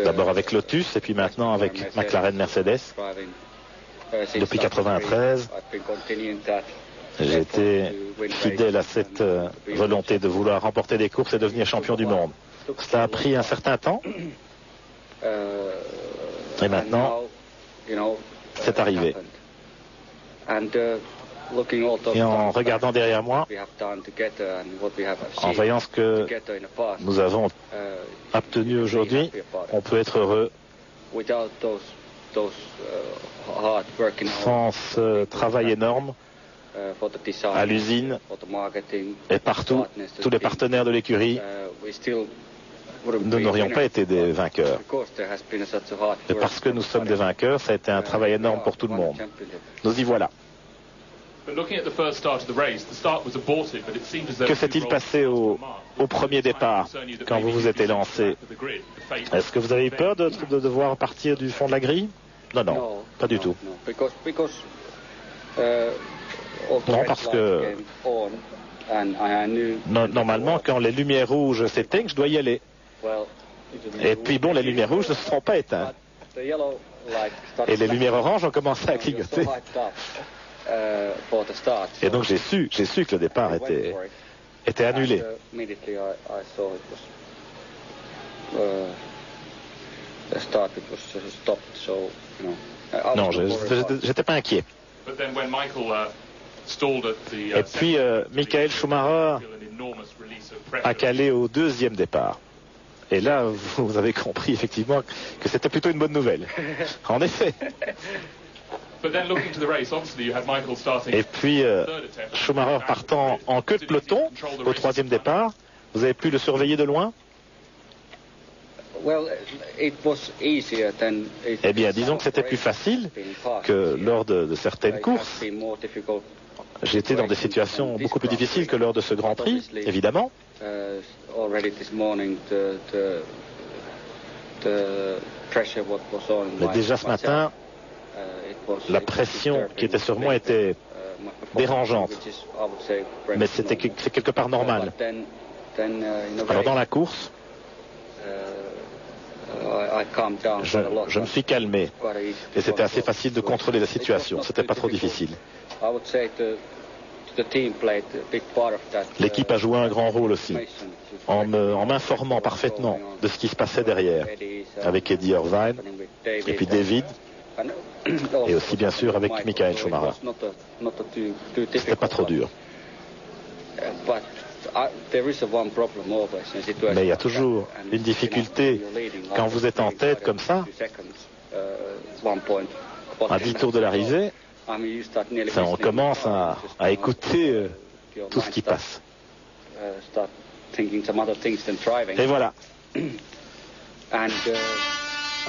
Speaker 2: D'abord avec Lotus et puis maintenant avec McLaren Mercedes. Depuis 1993, j'ai été fidèle à cette volonté de vouloir remporter des courses et devenir champion du monde. Cela a pris un certain temps. Et maintenant, c'est arrivé. Et en regardant derrière moi, en voyant ce que nous avons obtenu aujourd'hui, on peut être heureux. Sans ce travail énorme à l'usine et partout, tous les partenaires de l'écurie, nous n'aurions pas été des vainqueurs. Et parce que nous sommes des vainqueurs, ça a été un travail énorme pour tout le monde. Nous y voilà. Que s'est-il passé au premier départ, quand vous vous êtes lancé? Est-ce que vous avez eu peur de devoir partir du fond de la grille? Non, pas du tout. Non, parce que normalement, quand les lumières rouges s'éteignent, je dois y aller. Et puis bon, les lumières rouges ne se seront pas éteintes. Et les lumières oranges ont commencé à clignoter. Et donc j'ai su que le départ était annulé. Non, j'étais pas inquiet. Et puis Michael Schumacher a calé au deuxième départ. Et là, vous avez compris effectivement que c'était plutôt une bonne nouvelle. En effet. Et puis Schumacher partant en queue de peloton au troisième départ, vous avez pu le surveiller de loin? Eh bien, disons que c'était plus facile que lors de certaines courses. J'étais dans des situations beaucoup plus difficiles que lors de ce Grand Prix, évidemment. Mais déjà ce matin, la pression qui était sur moi était dérangeante. Mais c'est quelque part normal. Alors dans la course, je me suis calmé. Et c'était assez facile de contrôler la situation. C'était pas trop difficile. L'équipe a joué un grand rôle aussi, en m'informant parfaitement de ce qui se passait derrière, avec Eddie Irvine, et puis David, et aussi bien sûr avec Michael Schumacher. C'était pas trop dur. Mais il y a toujours une difficulté quand vous êtes en tête comme ça, à 10 tours de l'arrivée, on commence à écouter tout ce qui passe. Et voilà.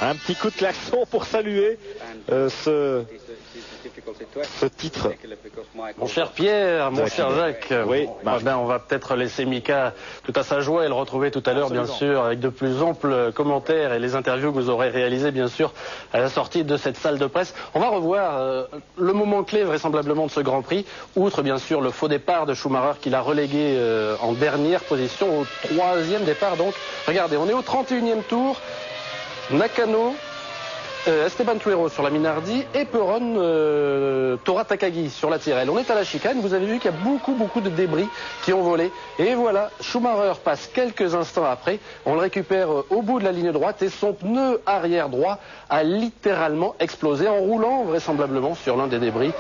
Speaker 2: Un petit coup de klaxon pour saluer ce titre.
Speaker 1: Mon cher Pierre, mon cher Jacques,
Speaker 2: oui,
Speaker 1: on va peut-être laisser Mika tout à sa joie et le retrouver tout à l'heure, bien sûr, avec de plus amples commentaires et les interviews que vous aurez réalisées, bien sûr, à la sortie de cette salle de presse. On va revoir le moment clé, vraisemblablement, de ce Grand Prix, outre, bien sûr, le faux départ de Schumacher qu'il a relégué en dernière position, au 3e départ. Donc, regardez, on est au 31e tour. Nakano, Esteban Tuero sur la Minardi et Perron, Tora Takagi sur la Tyrrell. On est à la chicane, vous avez vu qu'il y a beaucoup de débris qui ont volé. Et voilà, Schumacher passe quelques instants après, on le récupère au bout de la ligne droite et son pneu arrière droit a littéralement explosé en roulant vraisemblablement sur l'un des débris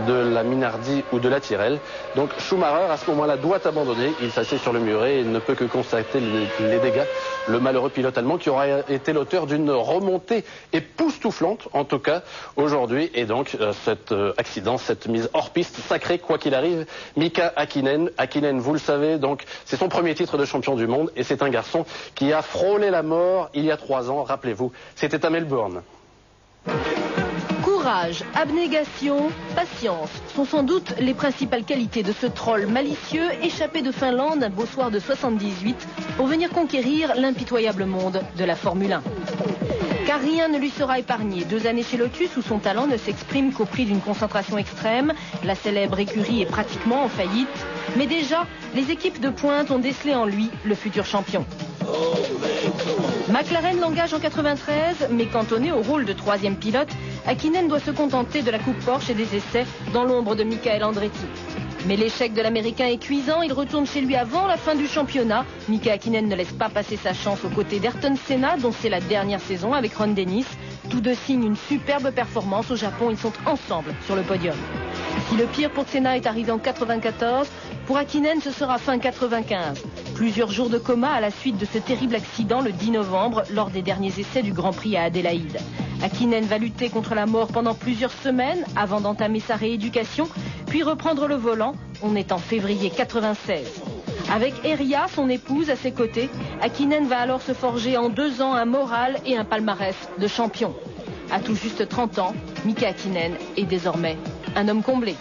Speaker 1: de la Minardi ou de la Tyrrell. Donc Schumacher à ce moment-là doit abandonner, il s'assied sur le muret et ne peut que constater les dégâts. Le malheureux pilote allemand qui aura été l'auteur d'une remontée époustouflante, en tout cas aujourd'hui, et donc cet accident, cette mise hors piste sacrée, quoi qu'il arrive, Mika Häkkinen. Häkkinen, vous le savez, donc c'est son premier titre de champion du monde, et c'est un garçon qui a frôlé la mort il y a 3 ans, rappelez-vous, c'était à Melbourne.
Speaker 6: Courage, abnégation, patience sont sans doute les principales qualités de ce troll malicieux échappé de Finlande un beau soir de 78 pour venir conquérir l'impitoyable monde de la Formule 1. Car rien ne lui sera épargné. 2 années chez Lotus où son talent ne s'exprime qu'au prix d'une concentration extrême. La célèbre écurie est pratiquement en faillite. Mais déjà, les équipes de pointe ont décelé en lui le futur champion. McLaren l'engage en 93, mais cantonné au rôle de 3e pilote, Häkkinen doit se contenter de la coupe Porsche et des essais dans l'ombre de Michael Andretti. Mais l'échec de l'Américain est cuisant, il retourne chez lui avant la fin du championnat. Mika Häkkinen ne laisse pas passer sa chance aux côtés d'Ayrton Senna, dont c'est la dernière saison avec Ron Dennis. Tous deux signent une superbe performance au Japon, ils sont ensemble sur le podium. Si le pire pour Senna est arrivé en 94, pour Häkkinen ce sera fin 95. Plusieurs jours de coma à la suite de ce terrible accident le 10 novembre lors des derniers essais du Grand Prix à Adélaïde. Häkkinen va lutter contre la mort pendant plusieurs semaines avant d'entamer sa rééducation, puis reprendre le volant. On est en février 96. Avec Eria, son épouse, à ses côtés, Häkkinen va alors se forger en 2 ans un moral et un palmarès de champion. À tout juste 30 ans, Mika Häkkinen est désormais un homme comblé.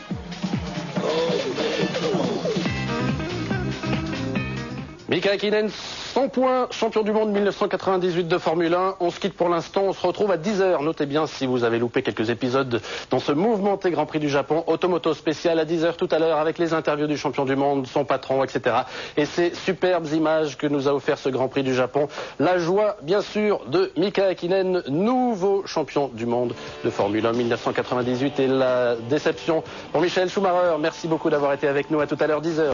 Speaker 1: Mika Häkkinen, 100 points, champion du monde 1998 de Formule 1. On se quitte pour l'instant, on se retrouve à 10h. Notez bien si vous avez loupé quelques épisodes dans ce mouvementé Grand Prix du Japon. Automoto spécial à 10h tout à l'heure avec les interviews du champion du monde, son patron, etc. Et ces superbes images que nous a offert ce Grand Prix du Japon. La joie, bien sûr, de Mika Häkkinen, nouveau champion du monde de Formule 1 1998. Et la déception pour Michael Schumacher. Merci beaucoup d'avoir été avec nous. À tout à l'heure, 10h.